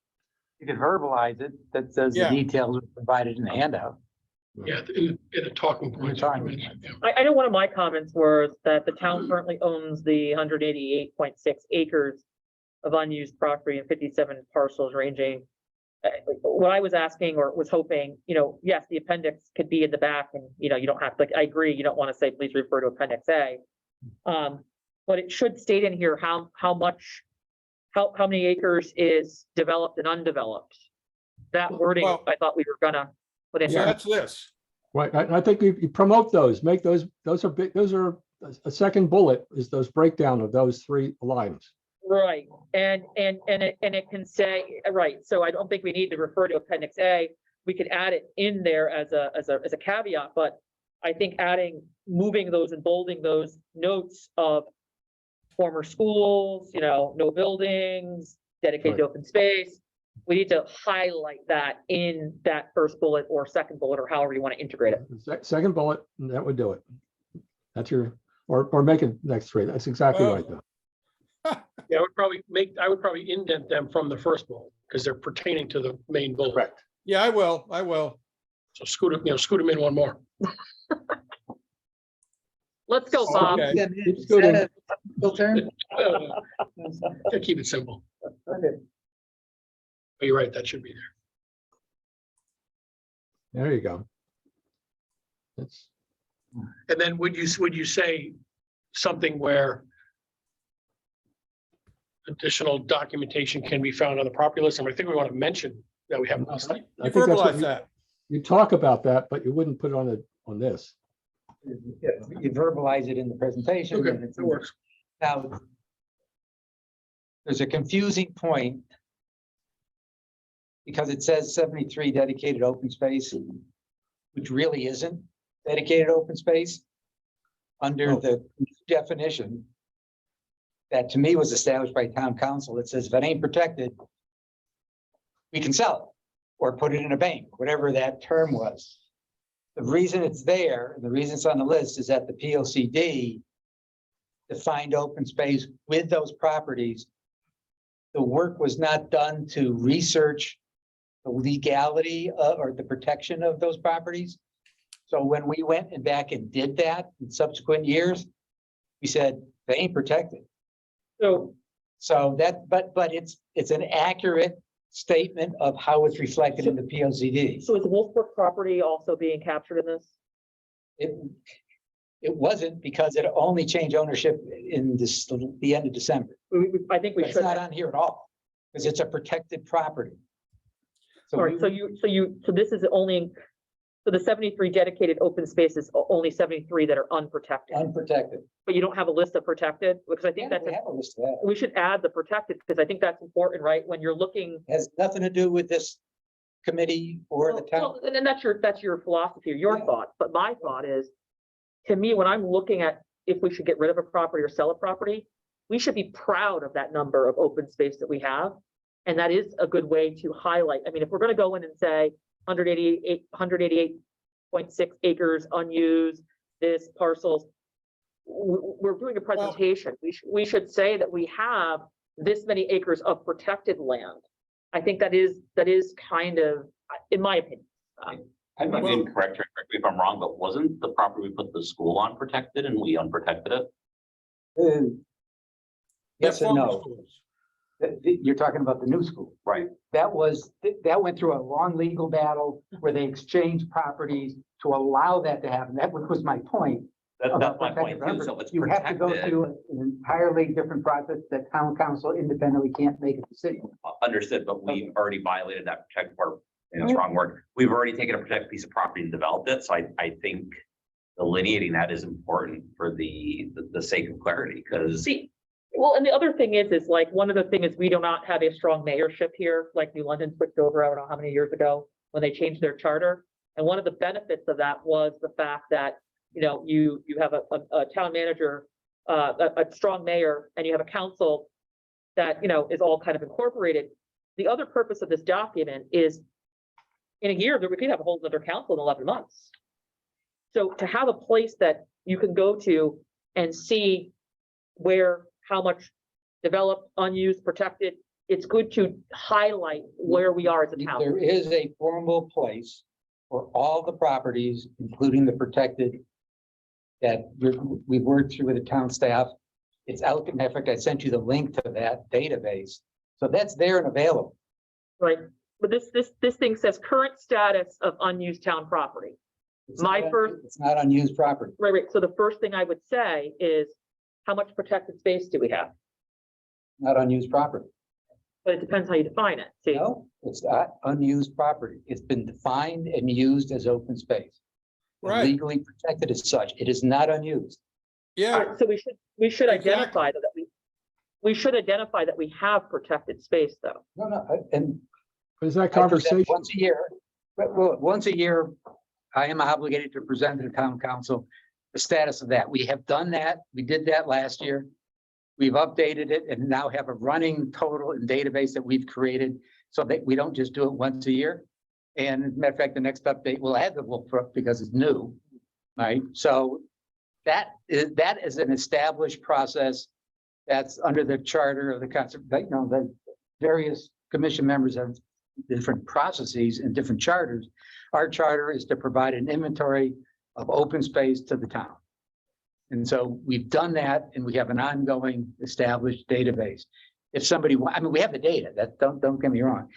You could verbalize it, that says the Yeah. details are provided in the handout. Yeah, in the talking points. Talking. Yeah. I know one of my comments was that the town currently owns the 188.6 acres of unused property and 57 parcels ranging. What I was asking or was hoping, yes, the appendix could be in the back and, you don't have, like, I agree, you don't want to say, please refer to Appendix A. But it should state in here how many acres is developed and undeveloped. That wording, Well- I thought we were gonna put in So there. that's this. Right, I think you promote those, make those are big, those are, a second bullet is those breakdown of those three lines. Right, and it can say, right, so I don't think we need to refer to Appendix A. We could add it in there as a caveat, but I think moving those and bolding those notes of former schools, no buildings, dedicated Right. open space. We need to highlight that in that first bullet or second bullet, or however you want to integrate it. Second bullet, that would do it. That's or make it next three. That's exactly Well- right, though. Yeah, I would probably indent them from the first bullet because they're pertaining to the main bullet. Correct. Yeah, I will. So scoot them in one more. Let's go, Bob. Okay. Keep scooting. To keep it simple. But you're right, that should be there. There you go. That's, And then would you say something where additional documentation can be found on the property list? And I think we want to mention that we have. I You think that's what verbalize that. you talk about that, but you wouldn't put it on this. You verbalize it in the presentation. Okay, and it's that works. Now, there's a confusing point because it says 73 dedicated open space, which really isn't dedicated open space under the definition that to me was established by town council. It says if it ain't protected, we can sell it or put it in a bank, whatever that term was. The reason it's there, the reason it's on the list is that the PLCD defined open space with those properties. The work was not done to research the legality or the protection of those properties. So when we went and back and did that in subsequent years, we said they ain't protected. So That, but it's an accurate statement of how it's reflected in the PLCD. is Wolfbrook property also being captured in this? It wasn't because it only changed ownership in the end of December. I think we It's should. not on here at all because it's a protected property. All right, so this is only, so the 73 dedicated open spaces, only 73 that are unprotected, Unprotected. but you don't have a list of protected, because I think Yeah, that's, we have a list of that. we should add the protected, because I think that's important, right? When you're looking. Has nothing to do with this committee or the town. Well, and that's your philosophy or your Yeah. thought, but my thought is, to me, when I'm looking at if we should get rid of a property or sell a property, we should be proud of that number of open space that we have. And that is a good way to highlight. I mean, if we're gonna go in and say 188.6 acres unused, this parcels, we're doing a presentation. We should say that we have this many acres of protected land. I think that is kind of, in my opinion. I might be incorrect, correct me if I'm wrong, but wasn't the property we put the school on protected and we unprotected it? Yes and no. Schools. You're talking about the new school. Right. That went through a long legal battle where they exchanged properties to allow that to happen. That was my point. That's about my point protected too, so if it's You have to go protected, through an entirely different process that town council independently can't make a decision. understood, but we've already violated that protected part, it's wrong word. We've already taken a protected piece of property and developed it, so I think delineating that is important for the sake of clarity, because See, well, and the other thing is like, one of the things is we do not have a strong mayorship here, like New London switched over, I don't know how many years ago, when they changed their charter. And one of the benefits of that was the fact that, you have a town manager, a strong mayor, and you have a council that, is all kind of incorporated. The other purpose of this document is in a year, we could have a whole other council in 11 months. So to have a place that you can go to and see where, how much developed, unused, protected, it's good to highlight where we are as a town. There is a formal place for all the properties, including the protected, that we've worked through with the town staff. It's out, in fact, I sent you the link to that database. So that's there and available. Right, but this thing says current status of unused town property. It's My not- first- It's not unused property. Right, so the first thing I would say is, how much protected space do we have? Not unused property. But it depends how you define it, see? No, it's not unused property. It's been defined and used as open space. Right. Legally protected as such. It is not unused. Yeah, Alright, so we should Exactly. identify that we should identify that we have protected space, though. No, and Is that I do that conversation? once a year, well, once a year, I am obligated to present to the town council the status of that. We have done that. We did that last year. We've updated it and now have a running total and database that we've created so that we don't just do it once a year. And as a matter of fact, the next update will add the wolf because it's new, right? So that is an established process that's under the charter of the concept, you know, the various commission members have different processes and different charters. Our charter is to provide an inventory of open space to the town. And so we've done that and we have an ongoing established database. If somebody, I mean, we have the data, that don't get me wrong.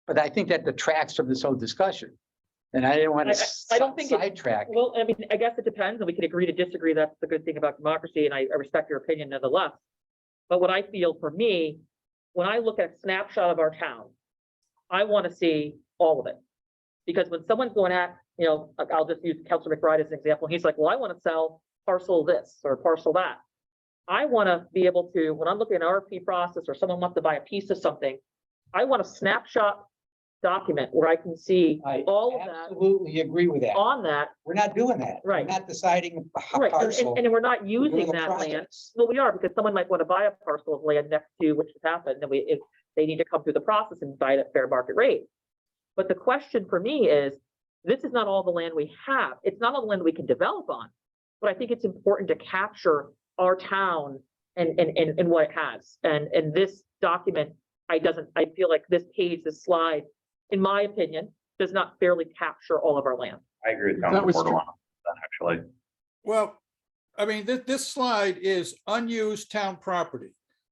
But I think that detracts from this whole discussion. And I didn't want to I don't think it- sidetrack. Well, I mean, I guess it depends, and we can agree to disagree. That's the good thing about democracy, and I respect your opinion nonetheless. But what I feel for me, when I look at a snapshot of our town, I want to see all of it. Because when someone's going at, you know, I'll just use Councilor McBride as an example. He's like, well, I want to sell parcel this or parcel that. I want to be able to, when I'm looking at an RFP process or someone wants to buy a piece of something, I want a snapshot document where I can see I all of that absolutely agree with that. on that. We're not doing that. Right. We're not deciding a Right, parcel. and we're not We're using doing a that land. process. Well, we are, because someone might want to buy a parcel of land next to which has happened, and if they need to come through the process and buy it at fair market rate. But the question for me is, this is not all the land we have. It's not all the land we can develop on. But I think it's important to capture our town and what it has. And this document, I feel like this page, this slide, in my opinion, does not fairly capture all of our land. I agree with That Councilor was Portala true. on that, actually. well, I mean, this slide is unused town property.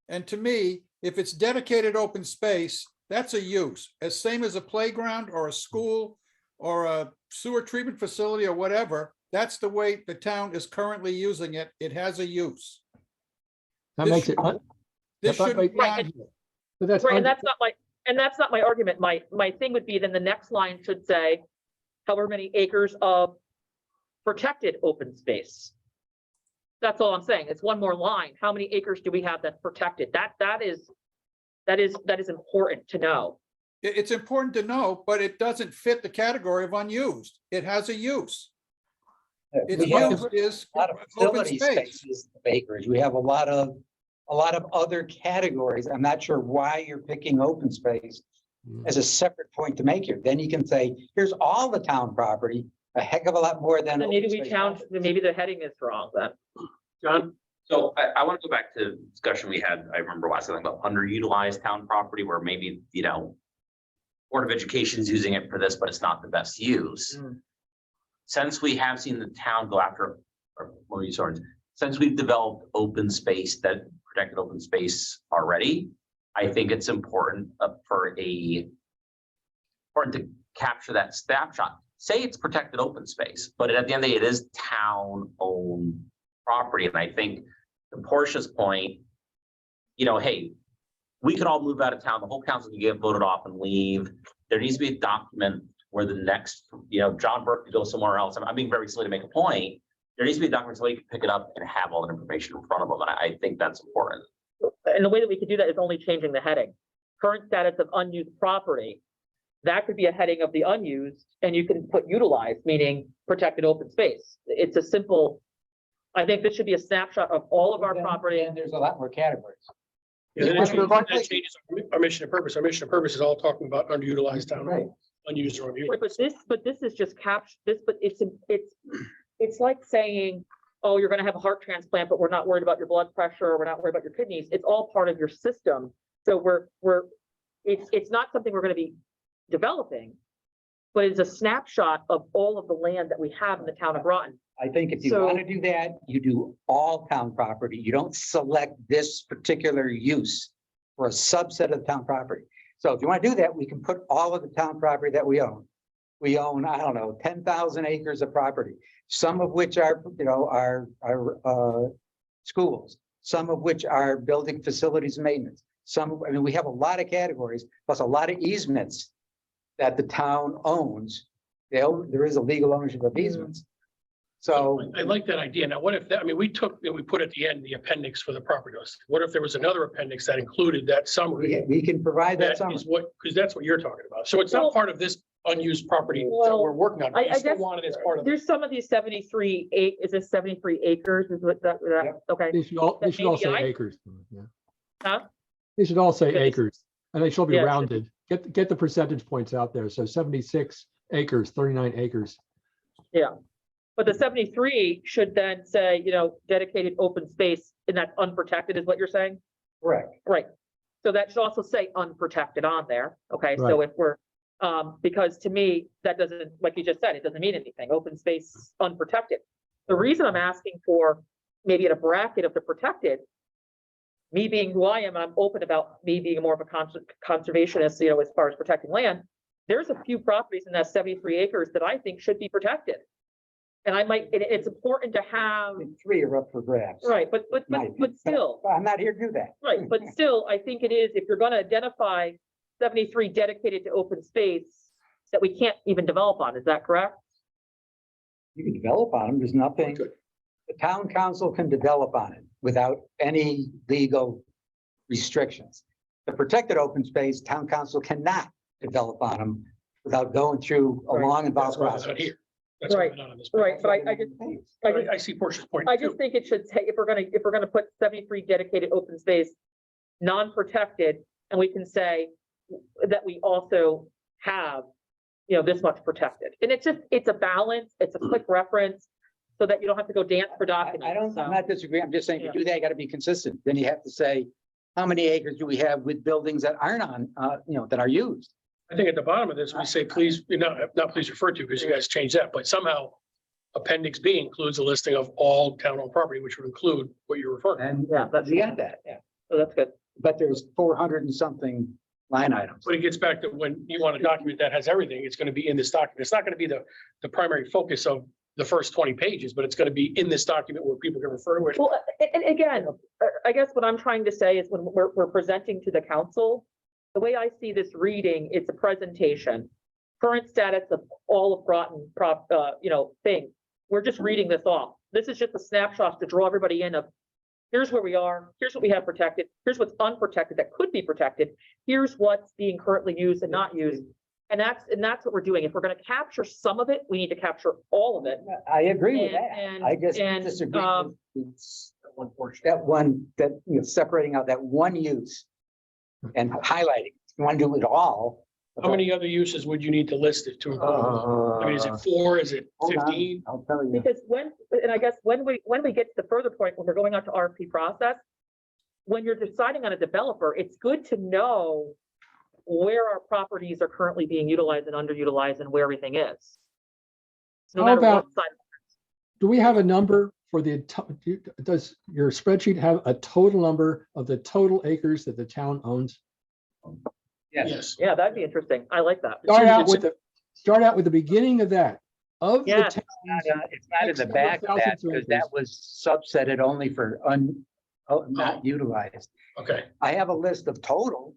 And to me, if it's dedicated open space, that's a use, as same as a playground or a school or a sewer treatment facility or whatever. That's the way the town is currently using it. It has a use. That This makes it, should- This but- shouldn't be Right, on here. but that's, Right, and that's not my argument. My thing would be, then the next line should say, however many acres of protected open space. That's all I'm saying. It's one more line. How many acres do we have that's protected? That is important to know. It's important to know, but it doesn't fit the category of unused. It has a use. Its We have use is a lot of open facility space. spaces, acreage. We have a lot of other categories. I'm not sure why you're picking open space as a separate point to make here. Then you can say, here's all the town property, a heck of a lot more than. Then maybe open we space challenge, property. maybe the heading is wrong then. John? So I want to go back to discussion we had, I remember last time about underutilized town property where maybe, you know, Board of Education is using it for this, but it's not the best use. Mm. Since we have seen the town go after, or more resources, since we've developed open space, that protected open space already, I think it's important to capture that snapshot. Say it's protected open space, but at the end of the day, it is town-owned property. And I think to Portia's point, you know, hey, we could all move out of town. The whole council can get voted off and leave. There needs to be a document where the next, you know, John Burke could go somewhere else. I'm being very silly to make a point. There needs to be a document so he can pick it up and have all the information in front of him. And I think that's important. And the way that we could do that is only changing the heading. Current status of unused property. That could be a heading of the unused, and you can put utilized, meaning protected open space. It's a simple, I think this should be a snapshot of all of our Then- property. then there's a lot more categories. Yeah, Mr. Buckley? that changes our mission and purpose. Our mission and purpose is all talking about underutilized town. Right. unused or unused. Right, but this is just but it's like saying, oh, you're gonna have a heart transplant, but we're not worried about your blood pressure, or we're not worried about your kidneys. It's all part of your system. So it's not something we're gonna be developing, but it's a snapshot of all of the land that we have in the town of Groton. I think if you So- want to do that, you do all town property. You don't select this particular use for a subset of town property. So if you want to do that, we can put all of the town property that we own. We own, I don't know, 10,000 acres of property, some of which are, schools, some of which are building facilities maintenance. We have a lot of categories, plus a lot of easements that the town owns. There is a legal ownership of easements. So I like that idea. Now, what if that, we we put at the end the appendix for the property owners. What if there was another appendix that included that summary? we can provide that That summary. is what, because that's what you're talking about. So it's not Well- part of this unused property that Well, we're working on. but I You still guess want it as part of. There's some of these 73 is this 73 acres? Is what that, okay, They should all That say maybe I- acres. Yeah. huh? They should all say Okay. acres, and they should be Yeah, it should rounded. Get the percentage points out there. So 76 acres, 39 acres. But the 73 should then say, dedicated open space, and that's unprotected is what you're saying? Correct. Right. So that should also say unprotected on there. Okay, so if we're, because to me, that doesn't, like you just said, it doesn't mean anything. Open space, unprotected. The reason I'm asking for maybe in a bracket of the protected, me being who I am, I'm open about me being more of a conservationist, as far as protecting land. There's a few properties in that 73 acres that I think should be protected. And it's important to have, 3 are up for grabs. right, but still. I'm not here to do that. Right, but still, I think it is, if you're gonna identify 73 dedicated to open space that we can't even develop on, is that correct? You can develop on them. There's nothing. Good. The town council can develop on it without any legal restrictions. The protected open space, town council cannot develop on them without going through a Right. long involved That's why it's process. not here. That's why Right, it's not on this. Right, but I see Portia's point. I too. just think it should say, if we're gonna put 73 dedicated open space, non-protected, and we can say that we also have, this much protected. And it's a balance, it's a quick reference, so that you don't have to go dance for documents. I'm not disagreeing. I'm just saying, Yeah. to do that, you gotta be consistent. Then you have to say, how many acres do we have with buildings that aren't on, that are used? I think at the bottom of this, we say, please, not please refer to, because you guys changed that, but somehow appendix B includes a listing of all town-owned property, which would include what you're referring to. And Yeah, that's- we got that, yeah. So that's good. But there's 400 and something line items. But it gets back to when you want a document that has everything, it's gonna be in this document. It's not gonna be the primary focus of the first 20 pages, but it's gonna be in this document where people can refer to it. Well, and again, I guess what I'm trying to say is when we're presenting to the council, the way I see this reading, it's a presentation. Current status of all of Groton thing. We're just reading this off. This is just a snapshot to draw everybody in of, here's where we are, here's what we have protected, here's what's unprotected that could be protected, here's what's being currently used and not used. And that's what we're doing. If we're gonna capture some of it, we need to capture all of it. I agree with And- that. I just and, disagree um, with one portion. Separating out that one use and highlighting. If you want to do it all. How many other uses would you need to list it to include? Is it 4? Is it Hold on, 15? I'll tell you. Because when we get to the further point, when we're going out to RFP process, when you're deciding on a developer, it's good to know where our properties are currently being utilized and underutilized and where everything is. No How matter about- what side. Do we have a number for does your spreadsheet have a total number of the total acres that the town owns? Yes. Yeah, that'd be interesting. I like that. Start out with the beginning of that. Of the Yes. town. It's not in the back of that, because that was subsetted only for not utilized. Okay. I have a list of total.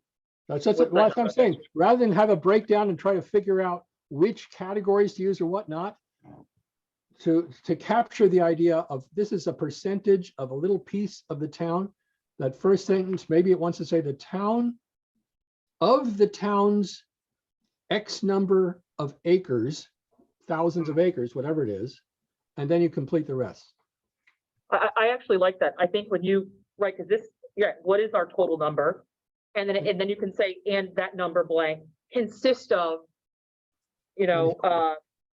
That's what I'm saying. Rather than have a breakdown and try to figure out which categories to use or whatnot, to capture the idea of this is a percentage of a little piece of the town. That first sentence, maybe it wants to say the town of the town's X number of acres, thousands of acres, whatever it is, and then you complete the rest. I actually like that. I think when you, right, because what is our total number? And then you can say, and that number blank consists of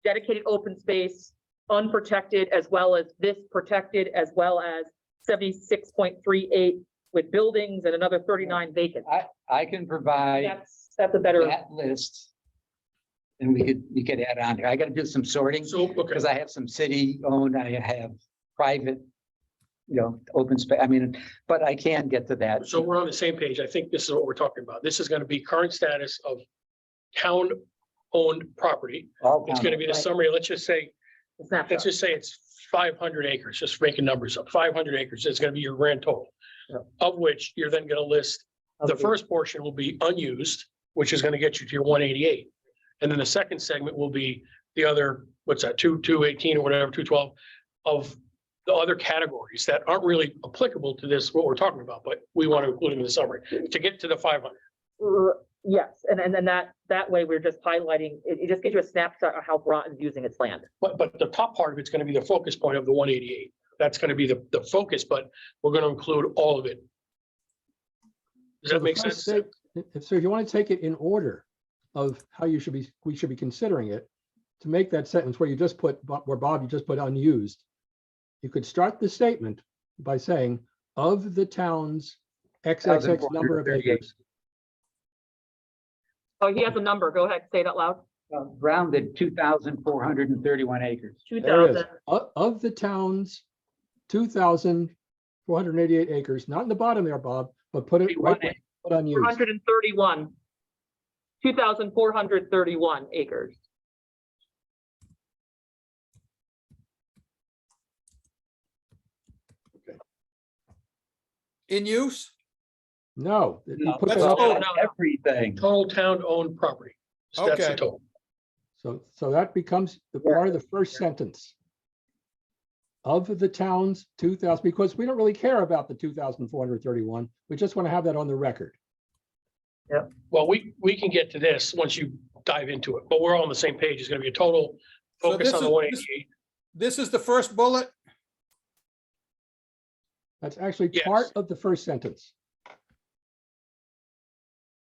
dedicated open space, unprotected, as well as this protected, as well as 76.38 with buildings and another 39 vacant. I can provide That's a better, that list. And we could add on here. I gotta do some sorting So, okay, because I have some city owned, I have private, open space. I mean, but I can get to that. so we're on the same page. I think this is what we're talking about. This is gonna be current status of town-owned property. All It's gonna be the right. summary. Let's just say snapshot. it's 500 acres, just making numbers up, 500 acres. It's gonna be your grand total. Yeah. Of which you're then gonna list, the first portion will be unused, which is gonna get you to your 188. And then the second segment will be the other, what's that, 218 or whatever, 212 of the other categories that aren't really applicable to this, what we're talking about, but we want to include in the summary to get to the 500. Yes, and then that way we're just highlighting, it just gives you a snapshot of how Groton's using its land. But the top part of it's going to be the focus point of the 188. That's going to be the focus, but we're going to include all of it. Does that make sense? So if you want to take it in order of how we should be considering it, to make that sentence where you just put, where Bob, you just put unused, you could start the statement by saying, of the town's XXX number of acres. Oh, he has a number. Go ahead, say it out loud. Rounded 2,431 acres. There it is. 2,000. Of the town's 2,488 acres, not in the bottom there, Bob, but put it right where you put unused. 431. 2,431 acres. In use? No, you put That's that up. all. no. Everything. Total town-owned property. So that's the Okay. total. So that becomes the part of the first sentence. Of the town's 2,000, because we don't really care about the 2,431. We just want to have that on the record. Well, we can get to this once you dive into it, but we're all on the same page. It's going to be a total So focus this on the is- 188. This is the first bullet? That's actually Yes. part of the first sentence.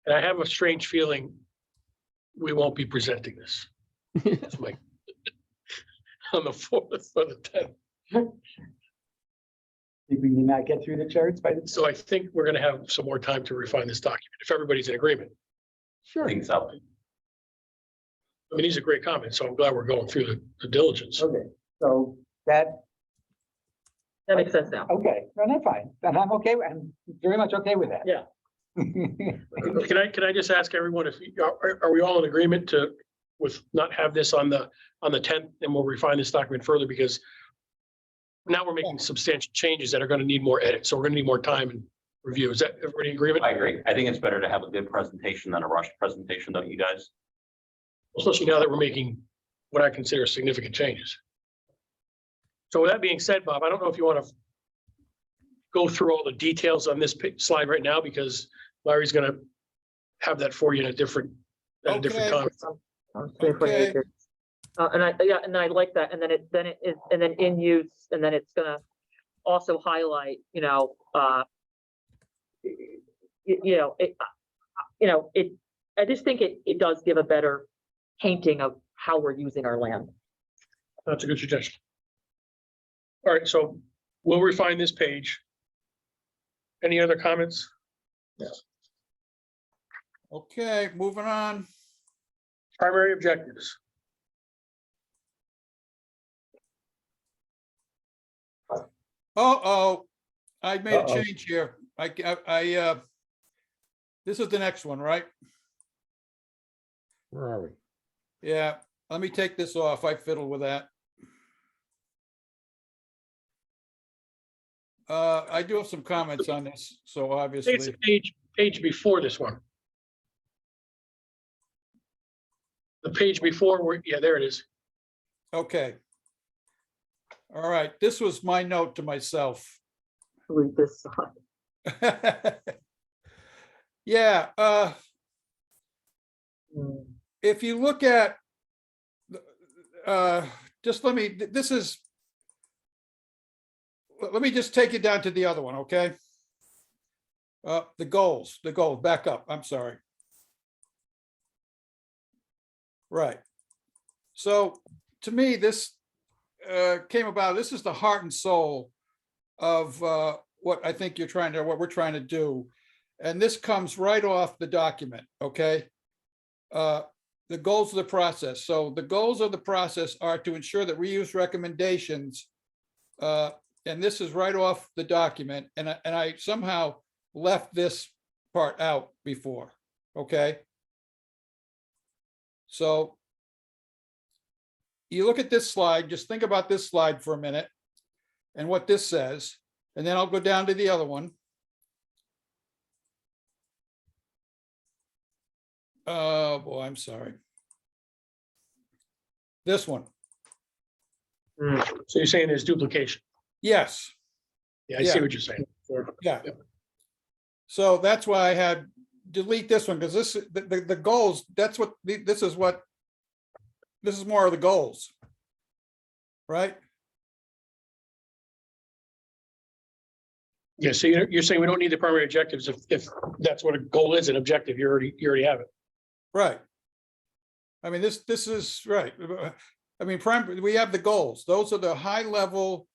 And I have a strange feeling we won't be presenting this. That's my on the 4th or the 10th. Did we not get through the charts by the? So I think we're going to have some more time to refine this document, if everybody's in agreement. I Sure. think so. I mean, these are great comments, so I'm glad we're going through the diligence. Okay, so that, That makes sense now. okay, no, that's fine. And I'm okay, I'm very much okay with that. Yeah. Can I just ask everyone if, are we all in agreement with not have this on the 10th, and we'll refine this document further, because now we're making substantial changes that are going to need more edits, so we're going to need more time and review. Is that everybody in agreement? I agree. I think it's better to have a good presentation than a rushed presentation, don't you guys? Especially now that we're making what I consider significant changes. So with that being said, Bob, I don't know if you want to go through all the details on this slide right now, because Larry's going to have that for you at a different Okay. time. Okay. And I like that. And then in use, and then it's gonna also highlight, I just think it does give a better painting of how we're using our land. That's a good suggestion. All right, so we'll refine this page. Any other comments? Okay, moving on. Primary objectives. Uh-oh, I made a Uh-oh. change here. This is the next one, right? Where are we? Yeah, let me take this off. I fiddled with that. I do have some comments on this, so I think it's obviously, the page before this one. The page before, yeah, there it is. okay. All right, this was my note to myself. Read this side. Yeah, if you look at, just let me just take it down to the other one, okay? The goals, back up, I'm sorry. Right, So to me, this came about, this is the heart and soul of what I think what we're trying to do. And this comes right off the document, okay? The goals of the process. So the goals of the process are to ensure that reuse recommendations, and this is right off the document, and I somehow left this part out before, okay? So you look at this slide, just think about this slide for a minute and what this says, and then I'll go down to the other one. Oh, boy, I'm sorry. This one. So you're saying there's duplication? Yes, Yeah, I see Yeah. what you're saying. yeah. Yep. So that's why I had delete this one, because this, the goals, this is more of the goals. Right? Yeah, so you're saying we don't need the primary objectives if that's what a goal is, an objective, you already have it. Right. I mean, this is right. I mean, we have the goals. Those are the high level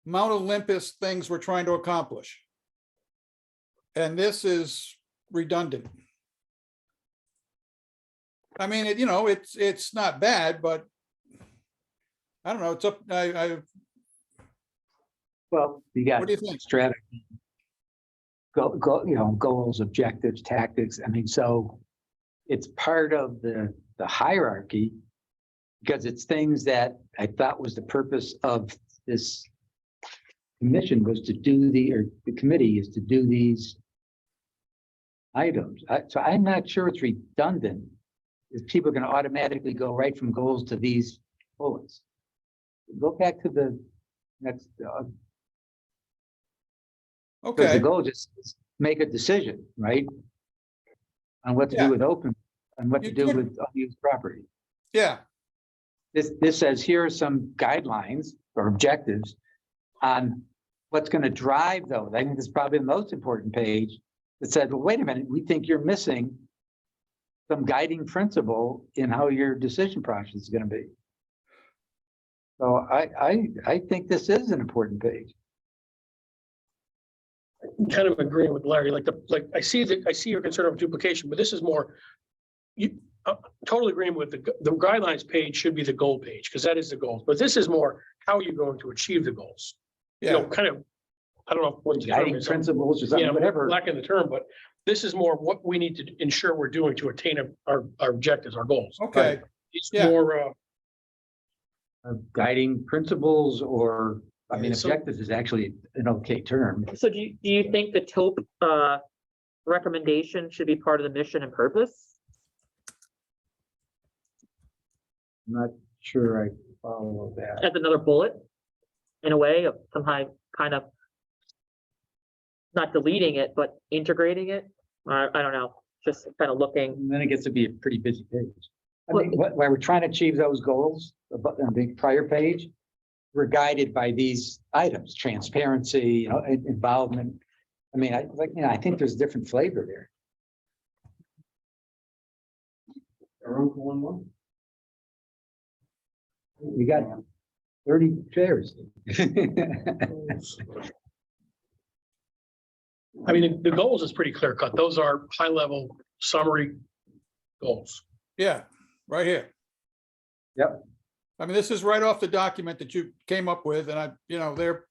Mount Olympus things we're trying to accomplish. And this is redundant. I mean, it's not bad, but I don't know. It's up. Well, you got What do you think? strategy. Goals, objectives, tactics. I mean, so it's part of the hierarchy because it's things that I thought was the purpose of this commission was to do the committee is to do these items. So I'm not sure it's redundant. If people are going to automatically go right from goals to these bullets. Go back to the next. Because the Okay. goal just is make a decision, right? On what to Yeah. do with open, and what to You do could- with unused property. Yeah. This says here are some guidelines or objectives on what's going to drive those. I think this is probably the most important page that said, well, wait a minute, we think you're missing some guiding principle in how your decision process is going to be. So I think this is an important page. Kind of agreeing with Larry, like I see your concern of duplication, but this is more. Totally agreeing with the guidelines page should be the goal page, because that is the goals, but this is more, how are you going to achieve the goals? You know, Yeah. kind of, I don't know what the term Guiding is. principles or Yeah, something, whatever. lacking the term, but this is more what we need to ensure we're doing to attain our objectives, our goals. Okay. It's Yeah. more, Guiding principles or, I mean, Yeah, so- objectives is actually an okay term. So do you think the taupe recommendation should be part of the mission and purpose? I'm not sure I follow that. As another bullet, in a way of somehow kind of not deleting it, but integrating it? I don't know, just kind of looking. And then it gets to be a pretty busy page. I mean, while we're trying to achieve those goals, on the prior page, we're guided by these items, transparency, involvement. I mean, I think there's different flavor there. We got 30 chairs. I mean, the goals is pretty clear cut. Those are high level summary goals. Yeah, right here. Yep. I mean, this is right off the document that you came up with, and they're,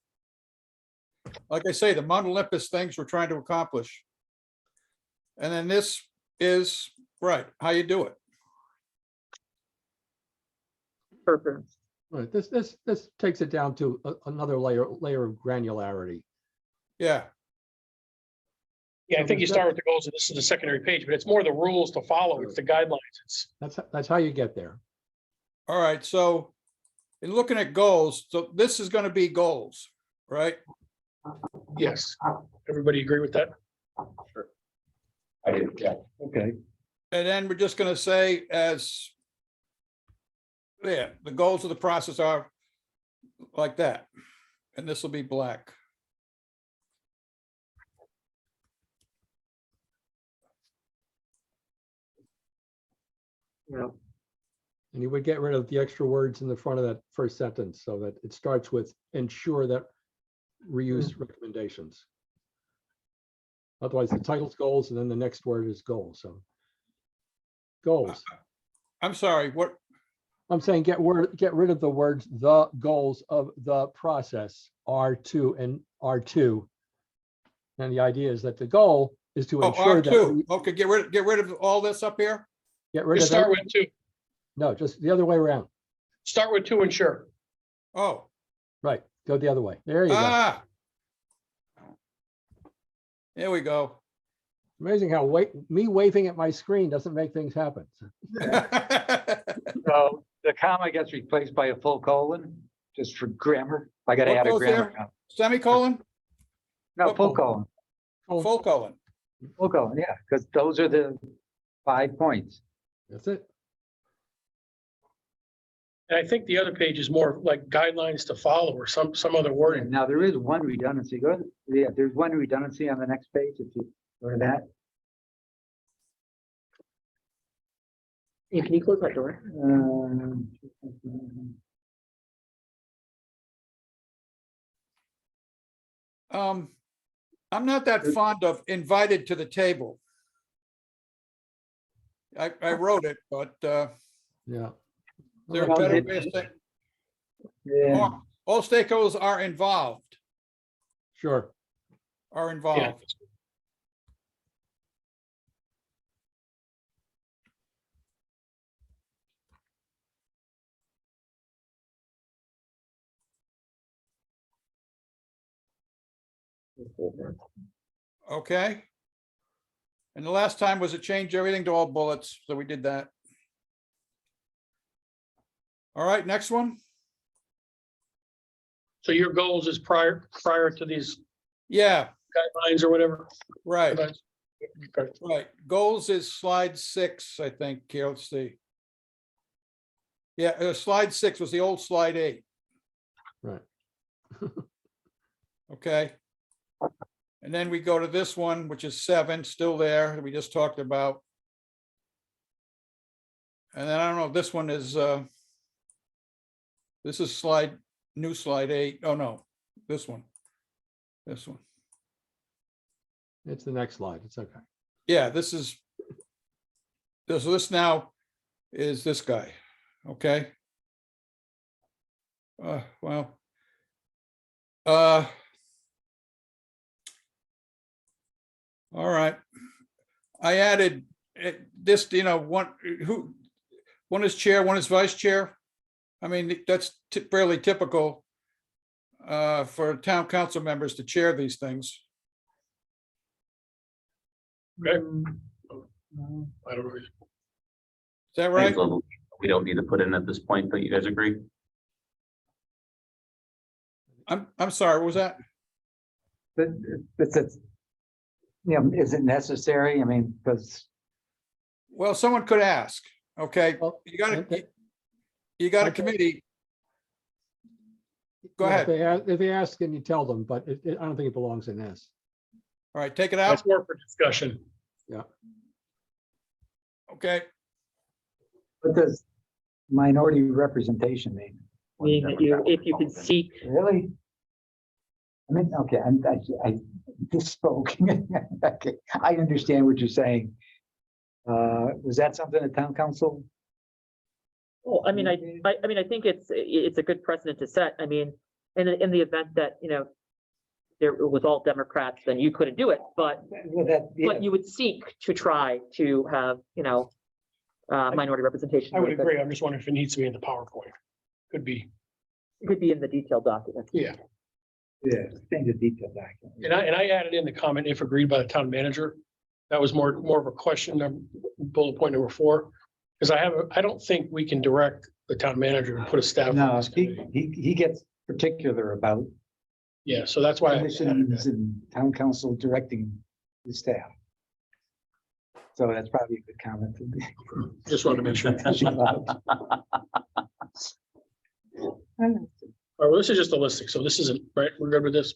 like I say, the Mount Olympus things we're trying to accomplish. And then this is, right, how you do it. Purpose. Right, this takes it down to another layer of granularity. Yeah, Yeah, I think you start with the goals, and this is the secondary page, but it's more the rules to follow. It's the guidelines. It's, That's how you get there. all right, so in looking at goals, so this is gonna be goals, right? yes. Everybody agree with that? I do, yeah. Okay. And then we're just gonna say as, yeah, the goals of the process are like that. And this will be black. Yeah. And you would get rid of the extra words in the front of that first sentence so that it starts with ensure that reuse recommendations. Otherwise, the title's goals and then the next word is goals, so. Goals. I'm sorry, what? I'm saying get rid of the words, the goals of the process are to and are to. And the idea is that the goal is to Oh, ensure that. R2. Okay, get rid of all this up here? Get rid Just of start it. with two. No, just the other way around. Start with to ensure. Oh, Right, go the other way. There you go. ah. There we go. Amazing how me waving at my screen doesn't make things happen. So the comma gets replaced by a full colon, just for grammar. I gotta What add a goes grammar. there? now. Semicolon, No, full colon, full colon. full colon, yeah, because those are the 5 points. That's it. And I think the other page is more like guidelines to follow or some other wording. Now, there is one redundancy. Yeah, there's one redundancy on the next page, if you go to that. Can you close that door? I'm not that fond of invited to the table. I wrote it, but Yeah. there a Well, better it- way of saying, Yeah, all stakeholders are involved, Sure. are involved. Okay. And the last time was to change everything to all bullets, so we did that. All right, next one. So your goals is prior to these Yeah, guidelines or whatever. right, Okay. right. Goals is slide 6, I think. Here, let's see. Yeah, slide 6 was the old slide 8. Right. Okay. And then we go to this one, which is 7, still there, that we just talked about. And then I don't know, this one is, this is new slide 8. Oh, no, this one. This one. It's the next slide. It's okay. Yeah, this now is this guy, okay? Well. All right. I added this, one is chair, one is vice chair. I mean, that's fairly typical for town council members to chair these things. Okay. I don't know. Is that right? We don't need to put in at this point, but you guys agree? I'm sorry, what was that? but it's, is it necessary? I mean, because Well, someone could ask, okay, Well, you got okay. you got a Okay. committee. Go Yeah, ahead. If they ask, then you tell them, but I don't think it belongs in this. All right, take it out. That's more for discussion. Okay, what does minority representation mean? Meaning that if you can seek, Really? I mean, okay, I misspoke. Okay, I understand what you're saying. Was that something the town council? well, I mean, I think it's a good precedent to set. I mean, in the event that, there was all Democrats, then you couldn't do it, but Well, that, yeah, you would seek to try to have, minority representation. I would It agree. I'm just wondering if it needs to be in the PowerPoint. Could be. could be in the detailed document. Yeah. yeah, change the detail back. And I added in the comment, if agreed by the town manager. That was more of a question, bullet point number 4. Because I don't think we can direct the town manager to put a staff. on No, this committee. he gets particular about Yeah, so that's why I added commissions that. and town council directing the staff. So that's probably a good comment. Just wanted to make sure. All right, well, this is just a listing, so this isn't, right? We're good with this?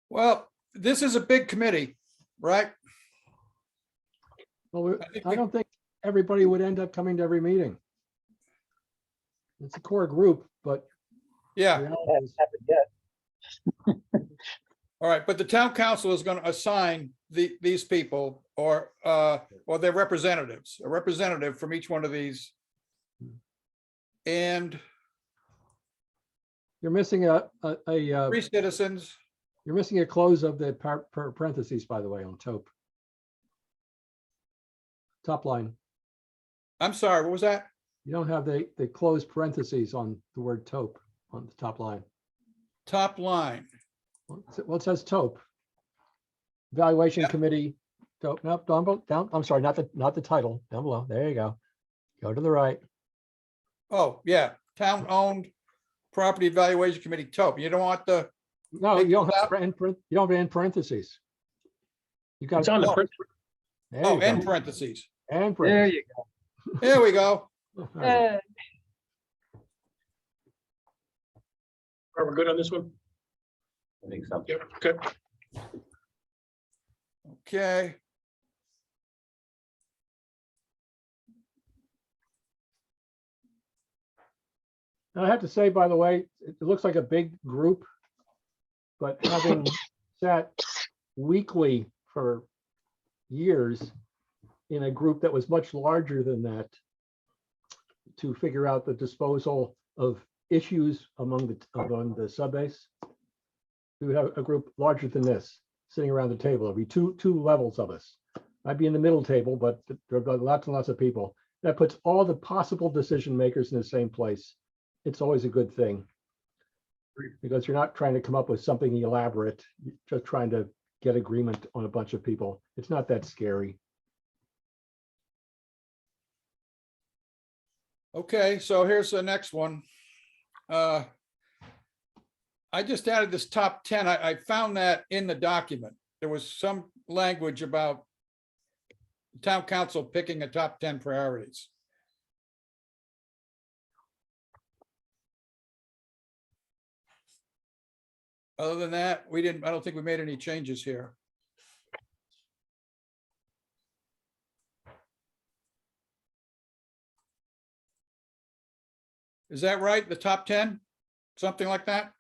well, this is a big committee, right? Well, I think I we- don't think everybody would end up coming to every meeting. It's a core group, but. Yeah, reality is- all right, but the town council is gonna assign these people or their representatives, a representative from each one of these. And You're missing three citizens. you're missing a close of the parentheses, by the way, on taupe. Top line. I'm sorry, what was that? You don't have the closed parentheses on the word taupe on the top line. Top line. Well, it says taupe. Evaluation Yeah. Committee, taupe, nope, down, I'm sorry, not the title, down below. There you go. Go to the right. Oh, yeah, town-owned property evaluation committee, TOP. You don't want the, No, Take you don't those have, you don't have in parentheses. You got. It's on the Oh. print. There oh, you end go. parentheses. And There parentheses. you go. There we go. All right. Are we good on this one? I think so. Yep, okay. Okay. And I have to say, by the way, it looks like a big group. But having sat weekly for years in a group that was much larger than that to figure out the disposal of issues among the subbase, we would have a group larger than this sitting around the table. There'd be two levels of us. I'd be in the middle table, but there are lots and lots of people. That puts all the possible decision makers in the same place. It's always a good thing. Because you're not trying to come up with something elaborate, you're just trying to get agreement on a bunch of people. It's not that scary. Okay, so here's the next one. I just added this top 10. I found that in the document. There was some language about town council picking a top 10 priorities. Other than that, I don't think we made any changes here. Is that right? The top 10? Something like that?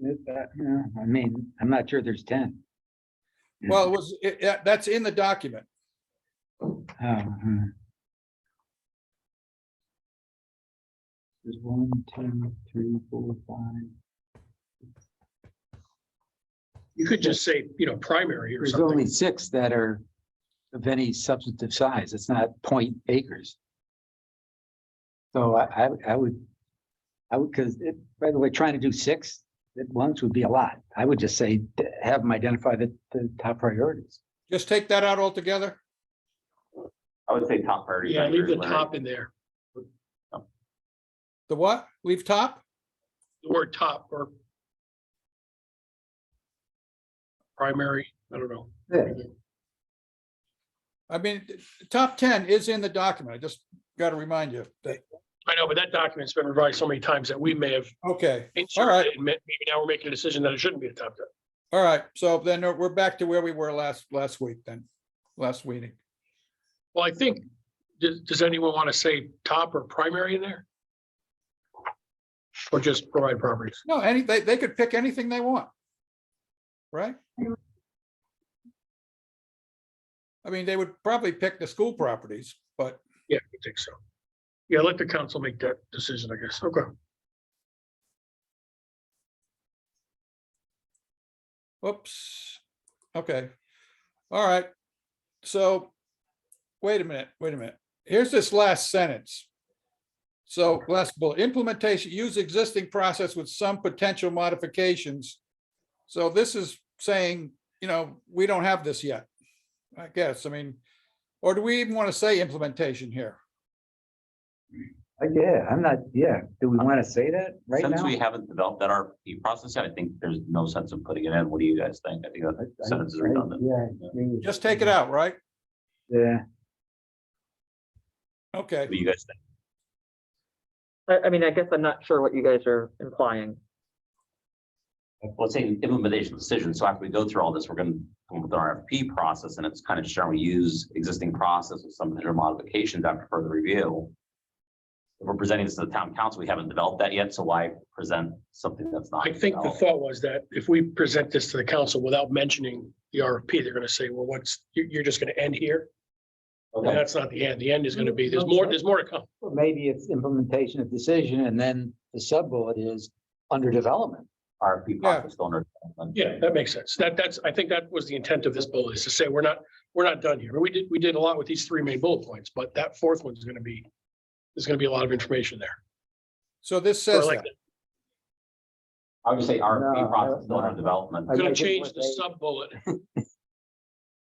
I mean, I'm not sure there's 10. Well, it was, that's in the document. There's 1, 2, 3, 4, 5. You could just say, primary or There's something. only 6 that are of any substantive size. It's not 0.8 acres. So I would, because by the way, trying to do 6 at once would be a lot. I would just say, have them identify the top priorities. Just take that out altogether? I would say top priority. Yeah, leave the measures, top in there, The what? Leave top? the word top or primary, I don't know. Yeah. I mean, top 10 is in the document. I just got to remind you that, I know, but that document's been revised so many times that we may have okay, inserted right. it, and maybe now we're making a decision that it shouldn't be a top 10. all right. So then we're back to where we were last week then, last meeting. Well, I think, does anyone want to say top or primary in there? Or just provide properties? No, they could pick anything they want. Right? I mean, they would probably pick the school properties, but Yeah, I think so. Yeah, let the council make that decision, I guess. Okay. whoops. Okay. All right. So wait a minute. Here's this last sentence. So last bullet, implementation, use existing process with some potential modifications. So this is saying, we don't have this yet, I guess. I mean, or do we even want to say implementation here? Yeah, do we want to say that right now? Since we haven't developed that RFP process yet, I think there's no sense in putting it in. What do you guys think? I think that sentence is redundant. Yeah. Just take it out, right? Yeah. Okay. What do you guys think? I mean, I guess I'm not sure what you guys are implying. let's say implementation decision. So after we go through all this, we're going to come up with an RFP process, and it's kind of showing we use existing process with some major modifications after further review. If we're presenting this to the town council, we haven't developed that yet, so why present something that's not? I think the developed? thought was that if we present this to the council without mentioning the RFP, they're gonna say, well, you're just gonna end here. And Okay. that's not the end. The end is gonna be, there's more to come. Or maybe it's implementation of decision and then the sub bullet is under development. RFP process still under. Yeah, that makes sense. I think that was the intent of this bullet, is to say, we're not done here. We did a lot with these three main bullet points, but that fourth one's gonna be, there's gonna be a lot of information there. So this So I says like that. that. I would say RFP No, process still no. under development. I I'm gonna like it change what the they- sub bullet.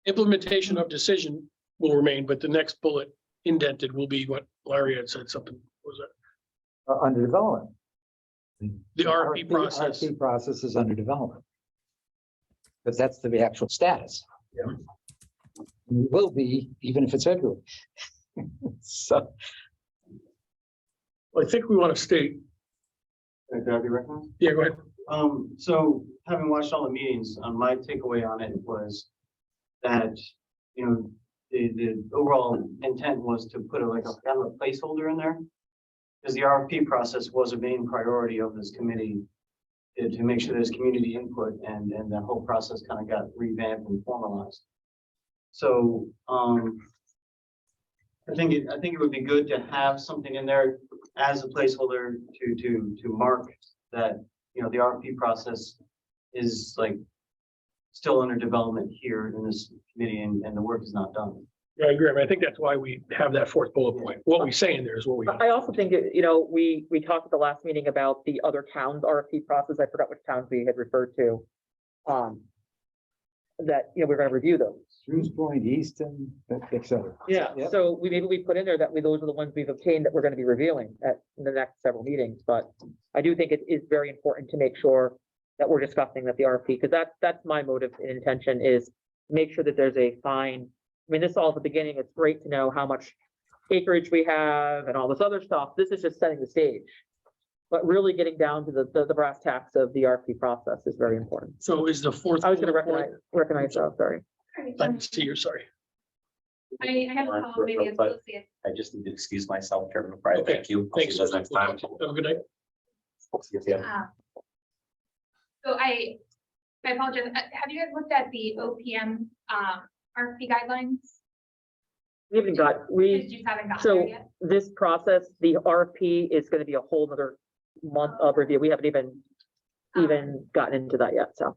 Implementation of decision will remain, but the next bullet indented will be what Larry had said, something, what was that? Under development. The RFP process. RFP process is under development. Because that's the actual status. Yeah. It will be, even if it's February. So, I think we want to state, Could I be recognized? yeah, go ahead. So having watched all the meetings, my takeaway on it was that, you know, the overall intent was to put like a kind of a placeholder in there. Because the RFP process was a main priority of this committee to make sure there's community input and the whole process kind of got revamped and formalized. So, I think it would be good to have something in there as a placeholder to mark that, you know, the RFP process is like still under development here in this committee and the work is not done. Yeah, I agree. I mean, I think that's why we have that fourth bullet point. What we say in there is what we. I also think, we talked at the last meeting about the other towns RFP process. I forgot which towns we had referred to. That, we're gonna review those. Drews Point, Easton, et cetera. Yeah, Yep. so maybe we put in there that those are the ones we've obtained that we're gonna be reviewing in the next several meetings, but I do think it is very important to make sure that we're discussing that the RFP, because that's my motive and intention is make sure that there's a fine. I mean, this all at the beginning, it's great to know how much acreage we have and all this other stuff. This is just setting the stage. But really getting down to the brass tacks of the RFP process is very important. So is the fourth. I was gonna bullet point- recognize, sorry. I didn't see you, sorry. I have a call, maybe it's Lucy. I just need to excuse myself, Chairman McBride. Okay. Thank you. I'll see Thanks. you guys next time. Have a good night. So I apologize. Have you guys looked at the OPM RFP guidelines? We haven't got, You just haven't gotten so there yet? this process, the RFP is gonna be a whole nother month of review. We haven't even gotten into that yet, so.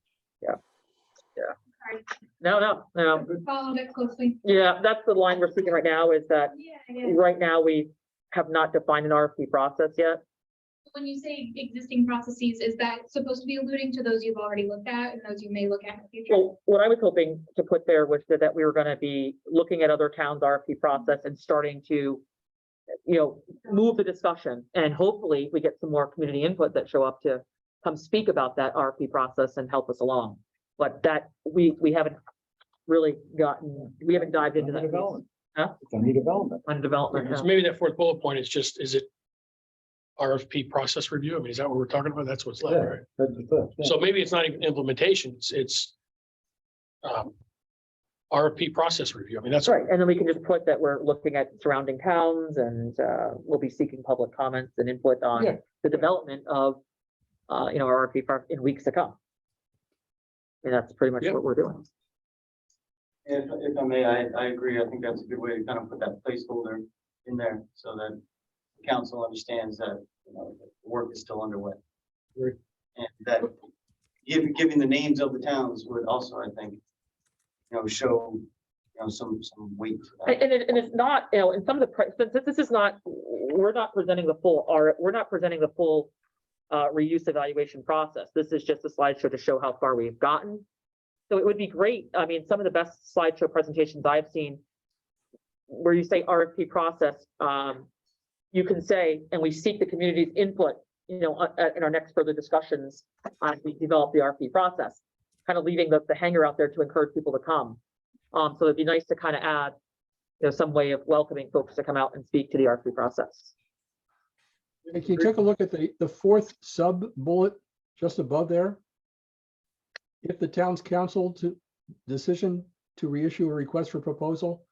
Sorry, No. followed it closely. Yeah, that's the line we're speaking right now is that Yeah. right now we have not defined an RFP process yet. When you say existing processes, is that supposed to be alluding to those you've already looked at and those you may look at in the future? So what I was hoping to put there was that we were gonna be looking at other towns' RFP process and starting to, move the discussion. And hopefully we get some more community input that show up to come speak about that RFP process and help us along. But that, we haven't really we haven't dived into that. piece. Development. Huh? It's under development. On development, So no. maybe that fourth bullet point is it RFP process review? I mean, is that what we're talking about? That's what's left, right? That's the first, yeah. So maybe it's not even implementation, it's RFP process review. I mean, that's That's right, and then we can just put that we're looking at surrounding towns and we'll be seeking public comments and input Yeah. on the development of our RFP in weeks to come. And that's pretty much Yeah. what we're doing. If I may, I agree. I think that's a good way to kind of put that placeholder in there so that the council understands that, the work is still underway. Right. And that giving the names of the towns would also, I think, show, some weight. to that. And it's not, in some of the, since this is not, we're not presenting the full, reuse evaluation process. This is just a slideshow to show how far we've gotten. So it would be great. I mean, some of the best slideshow presentations I've seen where you say RFP process, you can say, and we seek the community's input, in our next further discussions as we develop the RFP process, kind of leaving the hanger out there to encourage people to come. So it'd be nice to kind of add, some way of welcoming folks to come out and speak to the RFP process. Can you take a look at the fourth sub bullet just above there? if the town's council to decision to reissue a request for proposal,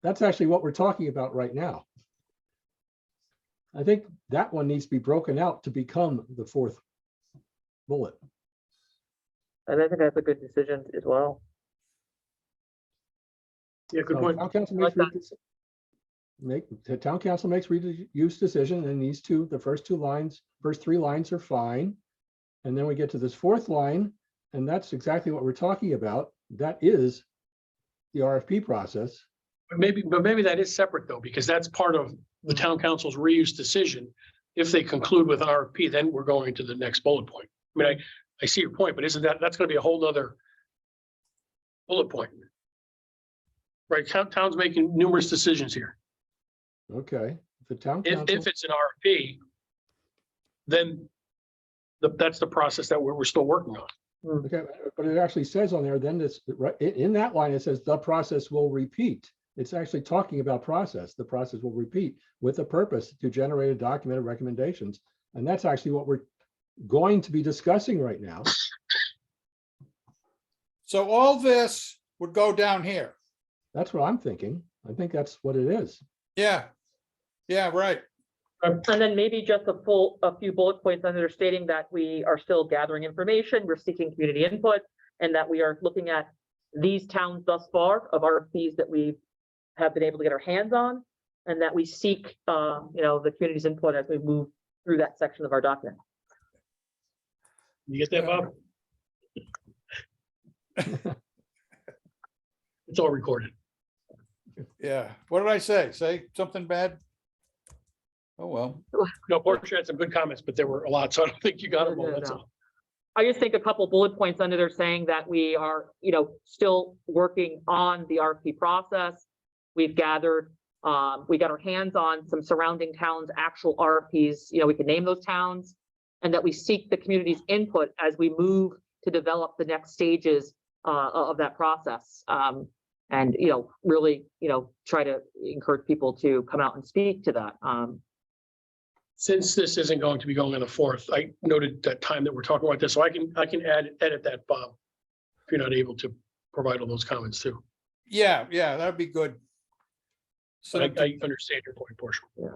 that's actually what we're talking about right now. I think that one needs to be broken out to become the fourth bullet. And I think that's a good decision as well. Yeah, good So point. town council Like makes the town council makes reuse decision, and these two, the first three lines are fine. And then we get to this fourth line, and that's exactly what we're talking about. That is the RFP process. But maybe that is separate though, because that's part of the town council's reuse decision. If they conclude with RFP, then we're going to the next bullet point. I mean, I see your point, but isn't that's gonna be a whole nother bullet point? Right, town's making numerous decisions here. Okay, the town If council, it's an RFP, then that's the process that we're still working on. okay, but it actually says on there, then this, right, in that line, it says the process will repeat. It's actually talking about process. The process will repeat with a purpose to generate a document of recommendations. And that's actually what we're going to be discussing right now. So all this would go down here. That's what I'm thinking. I think that's what it is. Yeah. Yeah, right. And then maybe just a few bullet points under stating that we are still gathering information, we're seeking community input, and that we are looking at these towns thus far of RFPs that we have been able to get our hands on, and that we seek, the community's input as we move through that section of our document. You get that, Bob? It's all recorded. Yeah. What did I say? Say something bad? Oh, well. No, Portia had some good comments, but there were a lot, so I don't think you got them all, No. that's all. I just think a couple bullet points under there saying that we are, still working on the RFP process. We've gathered, we got our hands on some surrounding towns, actual RFPs, we can name those towns, and that we seek the community's input as we move to develop the next stages of that process. And, really, try to encourage people to come out and speak to that. Since this isn't going to be going on the 4th, I noted that time that we're talking about this, so I can edit that, Bob, if you're not able to provide all those comments too. Yeah, that'd be good. So So I understand your point, Portia. Yeah.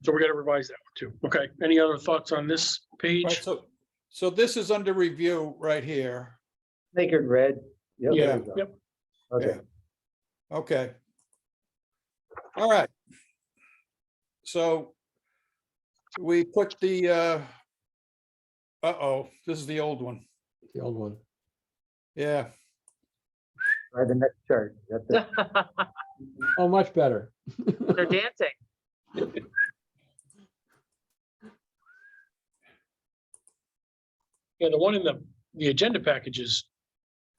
So we're gonna revise that one too. Okay, any other thoughts on this right, page? so this is under review right here. Make it red. Yep, Yeah, there we go. yep. Okay. Okay. All right. So we put the, this is the old one. The old one. Yeah. Try the next chart. That's it. Oh, much better. They're dancing. Yeah, the one in the agenda packages.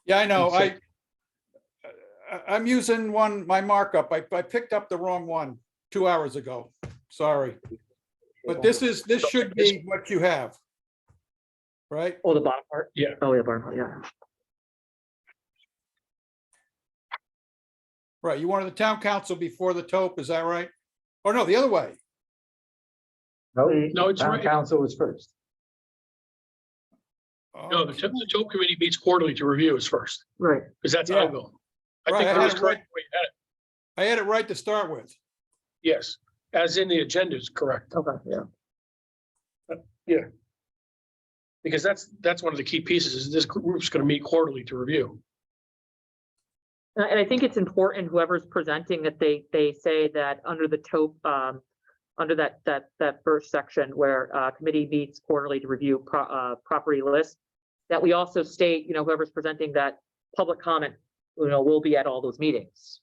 Yeah, I know. Let's I'm using my markup. I picked up the wrong one 2 hours ago. Sorry. But this should be what you have. Right? Oh, the bottom part? Yeah. Oh, yeah, bottom part, yeah. Right. You wanted the town council before the taupe, is that right? Or no, the other way. No, it's Town right. council was first. No, the TOP committee meets quarterly to review is first, Right. because that's Yeah. ongoing. I Right, think I that had was it correct. right. the way you had it. I had it right to start with. Yes, as in the agenda is correct, Okay, yeah. because that's one of the key pieces is this group's gonna meet quarterly to review. And I think it's important, whoever's presenting, that they say that under the taupe, under that first section where committee meets quarterly to review property list, that we also state, whoever's presenting, that public comment, will be at all those meetings.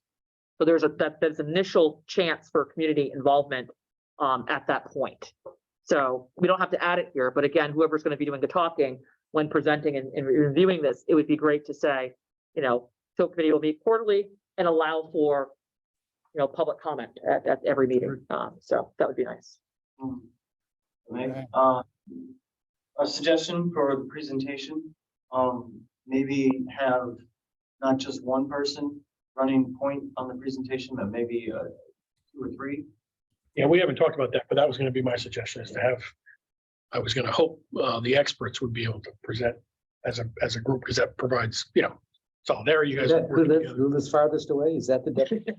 So there's an initial chance for community involvement at that point. So we don't have to add it here, but again, whoever's going to be doing the talking when presenting and reviewing this, it would be great to say, TOP committee will meet quarterly and allow for, public comment at every meeting. So that would be nice. Right. A suggestion for the presentation, maybe have not just one person running point on the presentation, but maybe 2 or 3. Yeah, we haven't talked about that, but that was gonna be my suggestion is to have, I was gonna hope the experts would be able to present as a group, because that provides, solidarity. You guys. Who working lives, together. who lives farthest away? Is that the deputy?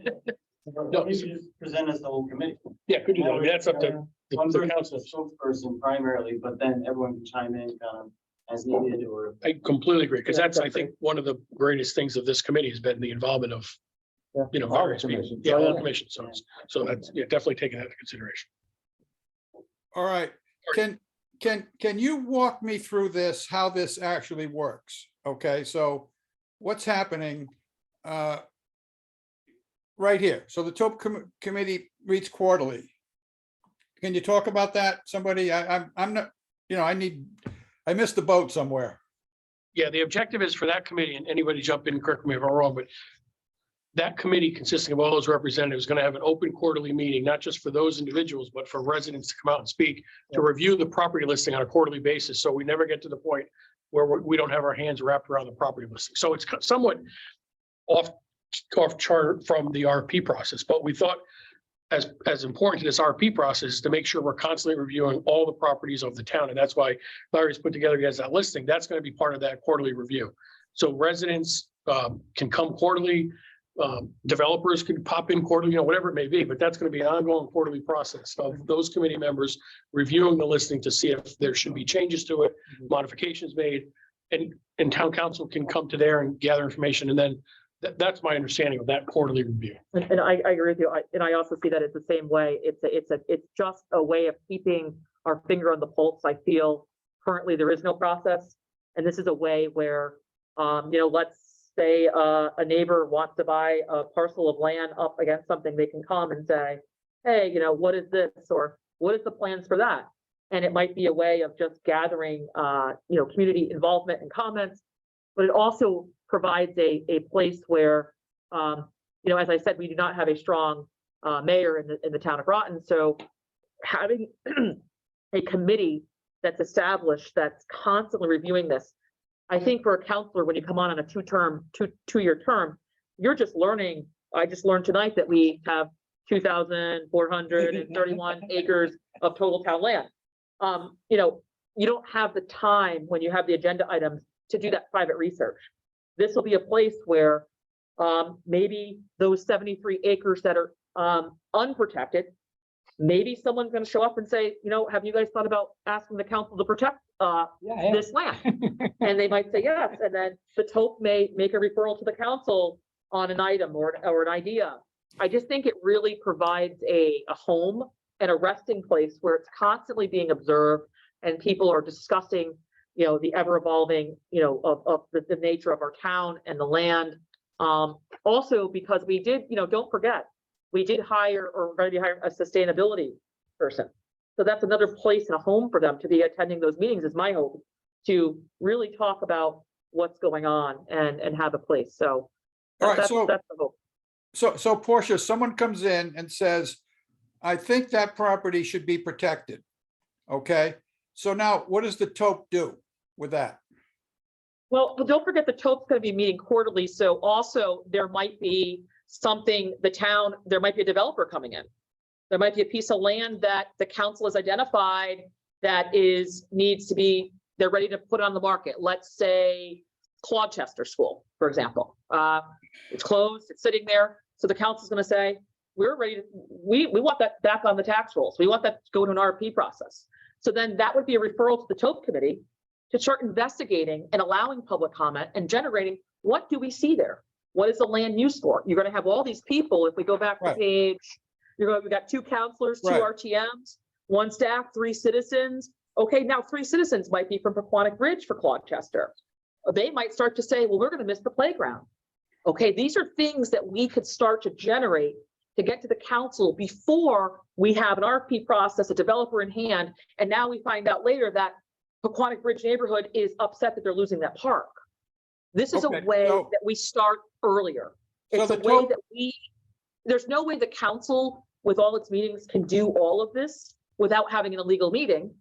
Well, you could just present as the whole committee. Yeah, could do that. I mean, that's up to One the person, council. a spokesperson primarily, but then everyone can chime in kind of as needed or. I completely agree, because Yeah, that's, I definitely. think, one of the greatest things of this committee has been the involvement of, Yeah. All various people. commissions. Yeah, Oh, all yeah. commissions. So that's, definitely taking that into consideration. All right, can you walk me through this, how this actually works? Okay, so what's happening right here? So the TOP committee meets quarterly. Can you talk about that? Somebody, I'm not, I missed the boat somewhere. Yeah, the objective is for that committee, and anybody jump in, correct me if I'm wrong, but that committee consisting of all those representatives is going to have an open quarterly meeting, not just for those individuals, but for residents to come out and speak, to review the property listing on a quarterly basis. So we never get to the point where we don't have our hands wrapped around the property listing. So it's somewhat off chart from the RP process, but we thought as important to this RP process is to make sure we're constantly reviewing all the properties of the town. And that's why Larry's put together, he has that listing. That's going to be part of that quarterly review. So residents can come quarterly. Developers could pop in quarterly, whatever it may be, but that's going to be an ongoing quarterly process of those committee members reviewing the listing to see if there should be changes to it, modifications made, and town council can come to there and gather information. And then that's my understanding of that quarterly review. And I agree with you. And I also see that it's the same way. It's just a way of keeping our finger on the pulse. I feel currently there is no process. And this is a way where, let's say a neighbor wants to buy a parcel of land up against something, they can come and say, hey, what is this? Or what is the plans for that? And it might be a way of just gathering, community involvement and comments, but it also provides a place where, as I said, we do not have a strong mayor in the town of Groton. So having a committee that's established, that's constantly reviewing this, I think for a counselor, when you come on a two-year term, you're just learning. I just learned tonight that we have 2,431 acres of total town land. You don't have the time when you have the agenda items to do that private research. This will be a place where maybe those 73 acres that are unprotected, maybe someone's going to show up and say, have you guys thought about asking the council to protect this land? And they might say yes. And then the TOP may make a referral to the council on an item or an idea. I just think it really provides a home and a resting place where it's constantly being observed and people are discussing, the ever evolving, of the nature of our town and the land. Also, because we did, don't forget, we did hire or we're going to be hiring a sustainability person. So that's another place and a home for them to be attending those meetings, is my hope, to really talk about what's going on and have a place. So All right, that's so the hope. So Portia, someone comes in and says, I think that property should be protected. Okay, so now what does the TOP do with that? Well, don't forget the TOP's going to be meeting quarterly. So also there might be something, there might be a developer coming in. There might be a piece of land that the council has identified that needs to be, they're ready to put on the market. Let's say Clodchester School, for example. It's closed, it's sitting there. So the council's going to say, we're ready to, we want that back on the tax rolls. We want that to go to an RP process. So then that would be a referral to the TOP committee to start investigating and allowing public comment and generating, what do we see there? What is the land use for? You're going to have all these people. If we go back to Right. page, we got 2 counselors, 2 Right. RTMs, 1 staff, 3 citizens. Okay, now 3 citizens might be from Pequannock Ridge for Clodchester. They might start to say, well, we're going to miss the playground. Okay, these are things that we could start to generate to get to the council before we have an RP process, a developer in hand, and now we find out later that Pequannock Ridge neighborhood is upset that they're losing that park. This is Okay, a way so- that we start earlier. So It's a the way TOP that there's no way the council with all its meetings can do all of this without having an illegal meeting.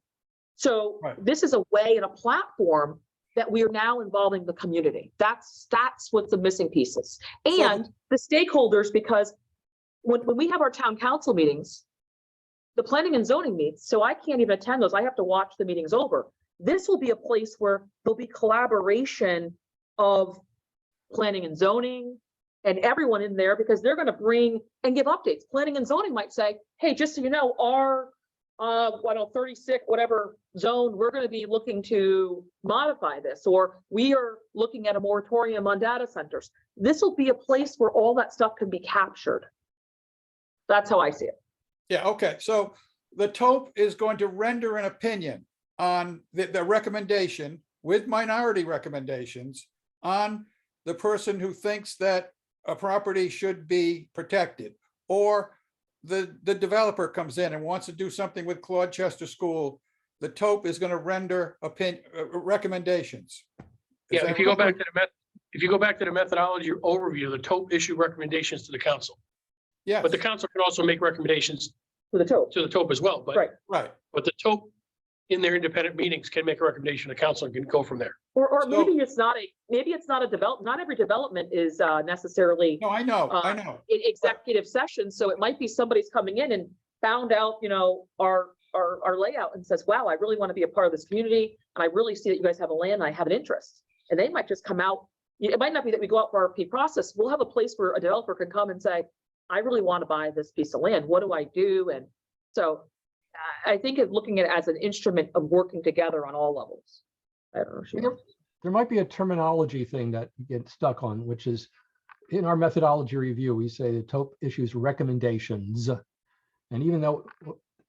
So Right. this is a way and a platform that we are now involving the community. That's what's the missing pieces. And the stakeholders, because when we have our town council meetings, the planning and zoning meets, so I can't even attend those. I have to watch the meetings over. This will be a place where there'll be collaboration of planning and zoning and everyone in there, because they're gonna bring and give updates. Planning and zoning might say, hey, just so you know, our 36, whatever zone, we're gonna be looking to modify this, or we are looking at a moratorium on data centers. This will be a place where all that stuff can be captured. That's how I see it. Yeah, okay, so the TOP is going to render an opinion on the recommendation with minority recommendations on the person who thinks that a property should be protected, or the developer comes in and wants to do something with Claude Chester School. The TOP is going to render recommendations. Is Yeah, that if you go right? back to the methodology overview, the TOP issue recommendations to the council. Yes, But the council can also make recommendations For the TOP, to the TOP as well, but. right? right. But the TOP in their independent meetings can make a recommendation to council and can go from there. Or So- maybe it's not a develop, not every development is necessarily No, I know. in executive session, so it might be somebody's coming in and found out, our layout and says, wow, I really want to be a part of this community, and I really see that you guys have a land, and I have an interest. And they might just come out, it might not be that we go out for RFP process, we'll have a place where a developer can come and say, I really want to buy this piece of land, what do I do? And so I think of looking at it as an instrument of working together on all levels. I don't know. Sheila. There might be a terminology thing that you get stuck on, which is in our methodology review, we say the TOP issues recommendations. And even though,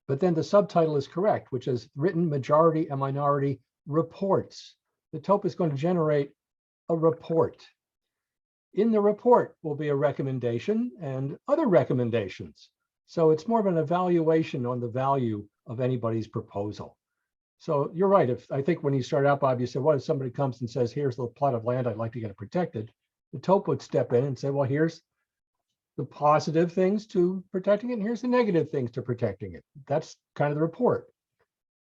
but then the subtitle is correct, which is written majority and minority reports. The TOP is going to generate a report. In the report will be a recommendation and other recommendations. So it's more of an evaluation on the value of anybody's proposal. So you're right. I think when you start out, Bob, you said, what if somebody comes and says, here's the plot of land, I'd like to get it protected. The TOP would step in and say, well, here's the positive things to protecting it, and here's the negative things to protecting it. That's kind of the report.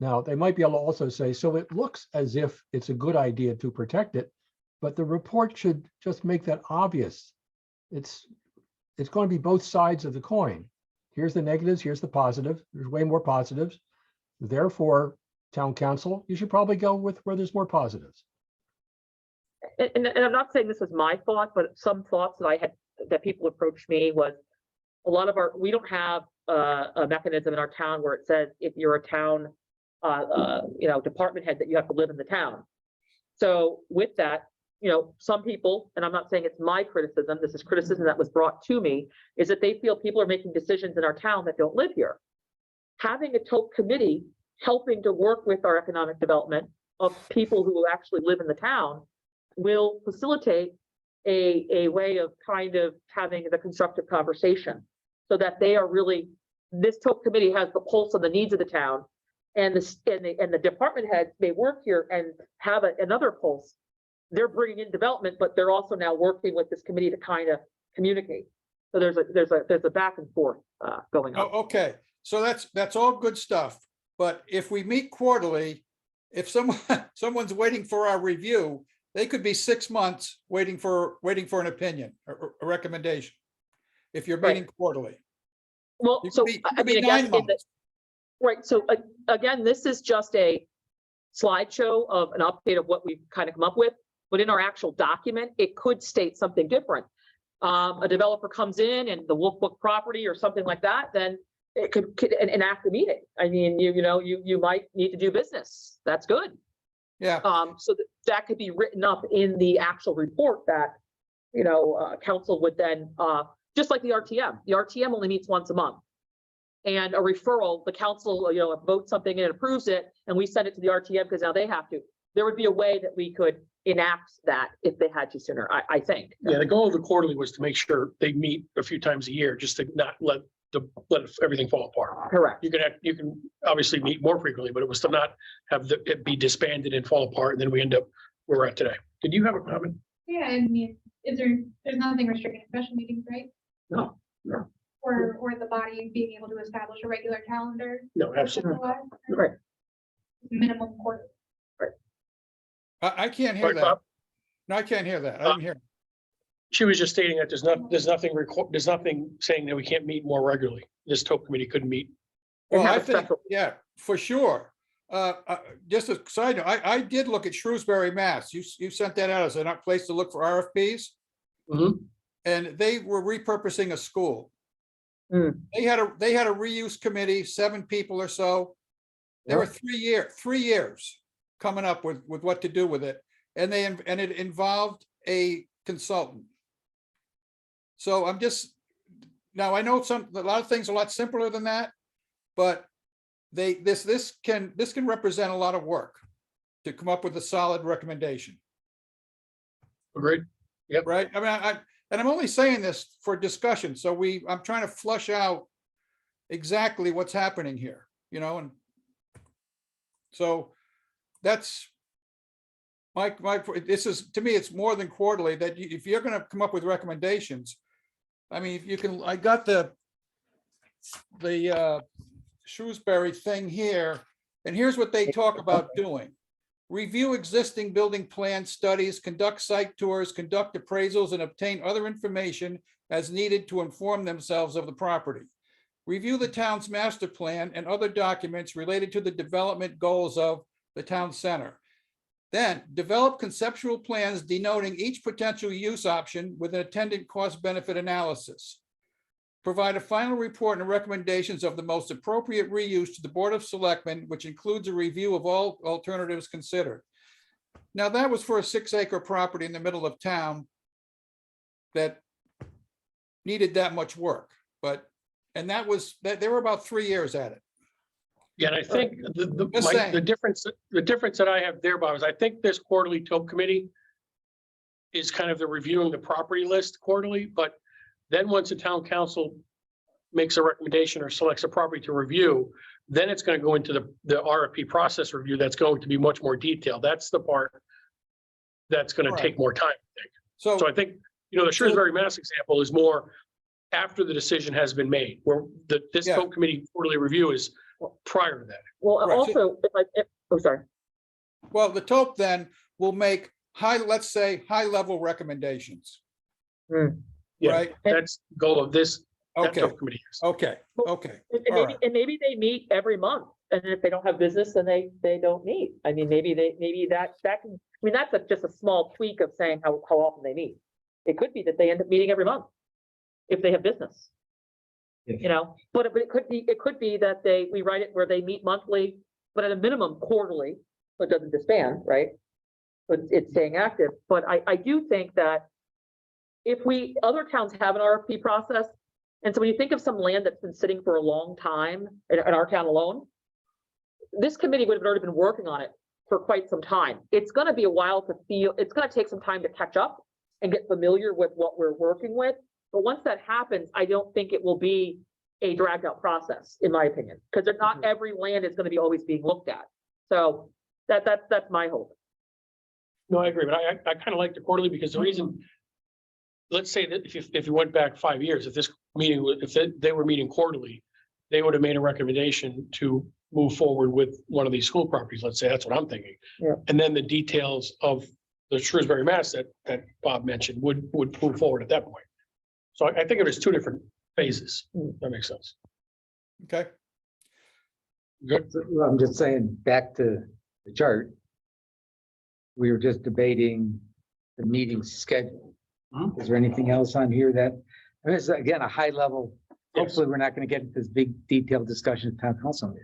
Now, they might be able to also say, so it looks as if it's a good idea to protect it, but the report should just make that obvious. It's going to be both sides of the coin. Here's the negatives, here's the positives. There's way more positives. Therefore, town council, you should probably go with where there's more positives. And I'm not saying this was my thought, but some thoughts that I had, that people approached me was a lot of we don't have a mechanism in our town where it says if you're a town, department head that you have to live in the town. So with that, some people, and I'm not saying it's my criticism, this is criticism that was brought to me, is that they feel people are making decisions in our town that don't live here. Having a TOP committee helping to work with our economic development of people who actually live in the town will facilitate a way of kind of having the constructive conversation so that they are really, this TOP committee has the pulse of the needs of the town, and the department heads may work here and have another pulse. They're bringing in development, but they're also now working with this committee to kind of communicate. So there's a back and forth going on. Oh, okay, so that's all good stuff. But if we meet quarterly, if someone's waiting for our review, they could be 6 months waiting for an opinion or a recommendation. If you're meeting quarterly. Well, It could so be- it I could be mean, again, 9 months. right. So again, this is just a slideshow of an update of what we've kind of come up with. But in our actual document, it could state something different. A developer comes in and the Wolf Book property or something like that, then it could enact a meeting. I mean, you might need to do business. That's good. Yeah, So that could be written up in the actual report that, council would then, just like the RTM. The RTM only meets once a month. And a referral, the council, votes something and approves it, and we send it to the RTM because now they have to. There would be a way that we could enact that if they had to sooner, I think. Yeah, the goal of the quarterly was to make sure they meet a few times a year, just to not let everything fall apart. Correct. You can obviously meet more frequently, but it was to not have it be disbanded and fall apart, and then we end up where we're at today. Did you have a comment? Yeah, I mean, there's nothing restricting special meetings, right? No. Or the body being able to establish a regular calendar. No, absolutely. Right. Minimum quarter. I can't hear Right, that. Bob? No, I can't hear that. I didn't hear. She was just stating that there's nothing saying that we can't meet more regularly. This TOP committee couldn't meet. And Well, have I a think, special- yeah, for sure. Just a side note, I did look at Shrewsbury, Mass. You sent that out as a place to look for RFPs, Mhm. and they were repurposing a school. Hmm. They had a reuse committee, 7 people or so. There were 3 years coming up with what to do with it, and it involved a consultant. So I'm just, now I know a lot of things are a lot simpler than that, but this can represent a lot of work to come up with a solid recommendation, Agreed. right? I mean, and I'm only saying this for discussion, so I'm trying to flush out exactly what's happening here, and so that's this is, to me, it's more than quarterly, that if you're gonna come up with recommendations, I mean, if you can, I got the Shrewsbury thing here, and here's what they talk about doing. Review existing building plan studies, conduct site tours, conduct appraisals, and obtain other information as needed to inform themselves of the property. Review the town's master plan and other documents related to the development goals of the town center. Then develop conceptual plans denoting each potential use option with an attendant cost benefit analysis. Provide a final report and recommendations of the most appropriate reuse to the Board of Selectmen, which includes a review of all alternatives considered. Now, that was for a 6-acre property in the middle of town that needed that much work, and they were about 3 years at it. Yeah, and I think Just saying. the difference that I have there, Bob, is I think this quarterly TOP committee is kind of the reviewing the property list quarterly, but then once the town council makes a recommendation or selects a property to review, then it's going to go into the RFP process review. That's going to be much more detailed. That's the part that's going to take more time, I think. So I think, the Shrewsbury, Mass example is more after the decision has been made, where this TOP committee quarterly review is prior to that. Well, Right. also, sorry. Well, the TOP then will make let's say, high-level recommendations. Yeah, Right. that's the goal of this. that Okay, TOP committee is. okay. And maybe they meet every month, and if they don't have business, then they don't meet. I mean, maybe that can, I mean, that's just a small tweak of saying how often they meet. It could be that they end up meeting every month if they have business. But it could be that we write it where they meet monthly, but at a minimum quarterly, so it doesn't disband, right? But it's staying active. But I do think that if other towns have an RFP process, and so when you think of some land that's been sitting for a long time in our town alone, this committee would have already been working on it for quite some time. It's going to be a while it's going to take some time to catch up and get familiar with what we're working with. But once that happens, I don't think it will be a dragged out process, in my opinion, because not every land is going to be always being looked at. So that's my hope. No, I agree, but I kind of like the quarterly because the reason, let's say that if you went back 5 years, if they were meeting quarterly, they would have made a recommendation to move forward with one of these school properties, let's say. That's what I'm thinking. Yeah. And then the details of the Shrewsbury, Mass that Bob mentioned would move forward at that point. So I think it was 2 different phases. That makes sense. Okay. Good. I'm just saying, back to the chart. We were just debating the meeting schedule. Is there anything else on here that, I mean, it's again, a high level, Yes. hopefully we're not going to get into this big detailed discussion at town council.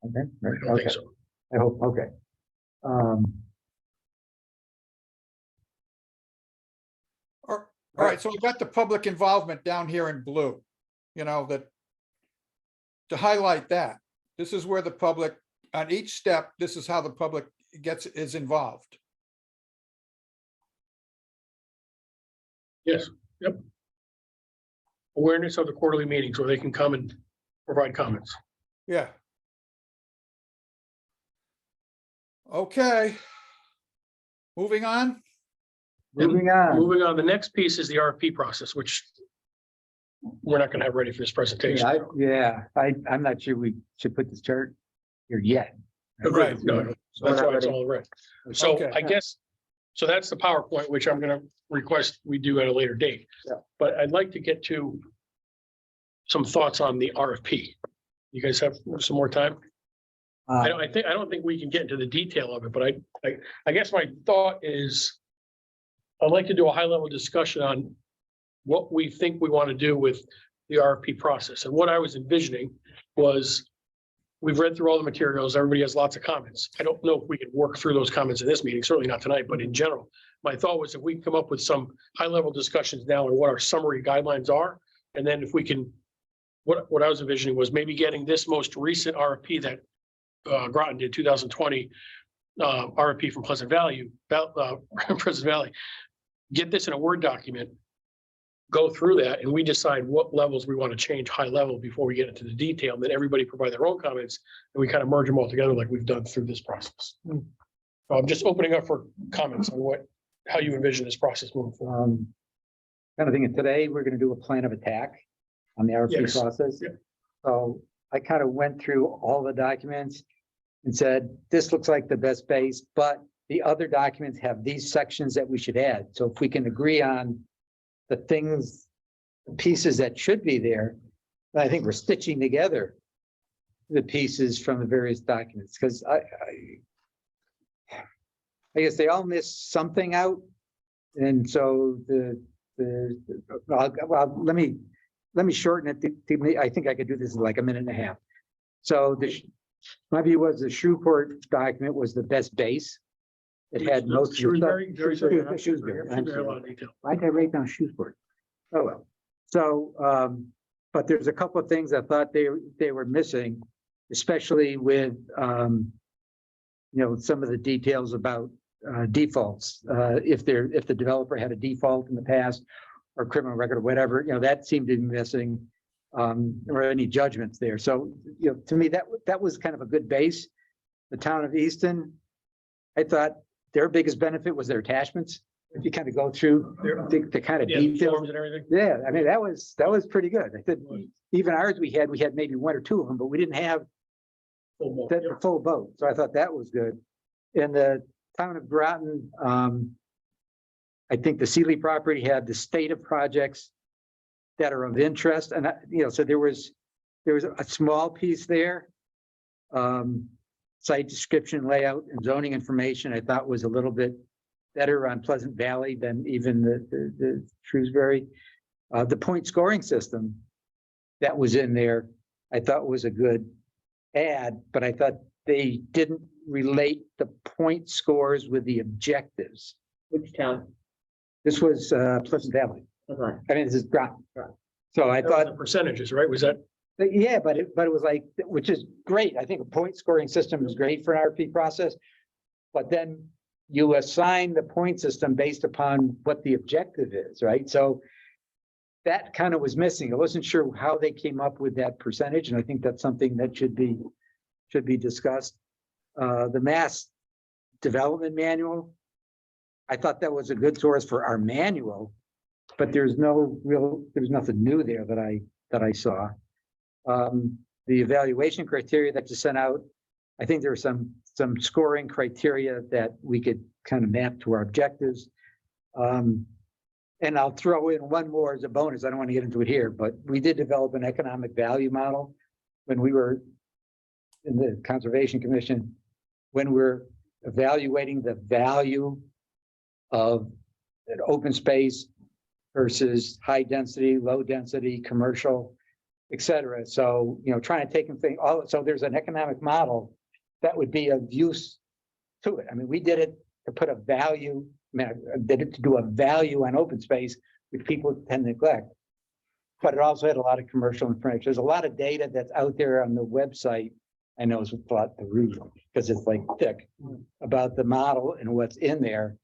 Okay, I don't okay, think so. I hope, okay. All right, so we've got the public involvement down here in blue, that to highlight that, this is where the public, on each step, this is how the public is involved. Yes, yep. Awareness of the quarterly meetings where they can come and provide comments. Yeah. Okay. Moving on. Moving on. Moving on, the next piece is the RFP process, which we're not gonna have ready for this presentation. I'm not sure we should put this chart here yet. Right, no, so that's why it's all red. So Okay. I guess, so that's the PowerPoint, which I'm gonna request we do at a later date. Yeah. But I'd like to get to some thoughts on the RFP. You guys have some more time? I don't think we can get into the detail of it, but I guess my thought is I'd like to do a high level discussion on what we think we want to do with the RFP process. And what I was envisioning was we've read through all the materials. Everybody has lots of comments. I don't know if we could work through those comments in this meeting, certainly not tonight, but in general, my thought was if we can come up with some high level discussions now on what our summary guidelines are. And then if we can, what I was envisioning was maybe getting this most recent RFP that Groton did 2020 RFP from Pleasant Valley, Pleasant Valley, get this in a Word document, go through that, and we decide what levels we want to change high level before we get into the detail. Then everybody provide their own comments, and we kind of merge them all together like we've done through this process. So I'm just opening up for comments on how you envision this process moving forward. Kind of thinking today, we're gonna do a plan of attack on the RFP Yes. process. Yeah. So I kind of went through all the documents and said, this looks like the best base, but the other documents have these sections that we should add. So if we can agree on the things, the pieces that should be there, I think we're stitching together the pieces from the various documents, because I guess they all miss something out. And so let me shorten it. I think I could do this in like a minute and a half. So my view was the Shreveport document was the best base. It had most of the Shrewsbury, stuff. Shrewsbury, Shrewsbury, I'm Shrewsbury, a lot sorry. of detail. Why did I write down Shrewsport? Oh, well. So, but there's a couple of things I thought they were missing, especially with, some of the details about defaults. If the developer had a default in the past or criminal record or whatever, that seemed to be missing, or any judgments there. So, to me, that was kind of a good base. The town of Easton, I thought their biggest benefit was their attachments. If you kind of go through the kind of Yeah, details. forms and everything. Yeah, I mean, that was pretty good. I said, even ours, we had maybe one or two of them, but we didn't have Full boat, the yeah. full boat. So I thought that was good. In the town of Groton, I think the Sealy property had the state of projects that are of interest. And, so there was a small piece there. Site description, layout, and zoning information, I thought was a little bit better on Pleasant Valley than even the Shrewsbury. The point scoring system that was in there, I thought was a good add, but I thought they didn't relate the point scores with the objectives. Which town? This was Pleasant Valley. Okay. I mean, this is Groton. So I That was thought, the percentages, right? Was that? yeah, but it was like, which is great. I think a point scoring system is great for an RP process. But then you assign the point system based upon what the objective is, right? So that kind of was missing. I wasn't sure how they came up with that percentage, and I think that's something that should be discussed. The mass development manual, I thought that was a good source for our manual, but there's nothing new there that I saw. The evaluation criteria that you sent out, I think there were some scoring criteria that we could kind of map to our objectives. And I'll throw in one more as a bonus. I don't want to get into it here, but we did develop an economic value model when we were in the Conservation Commission, when we're evaluating the value of an open space versus high density, low density, commercial, et cetera. So, trying to take so there's an economic model that would be of use to it. I mean, we did it to put a value, I did it to do a value on open space, which people tend to neglect. But it also had a lot of commercial information. There's a lot of data that's out there on the website. I know it's a lot to read because it's like thick about the model and what's in there.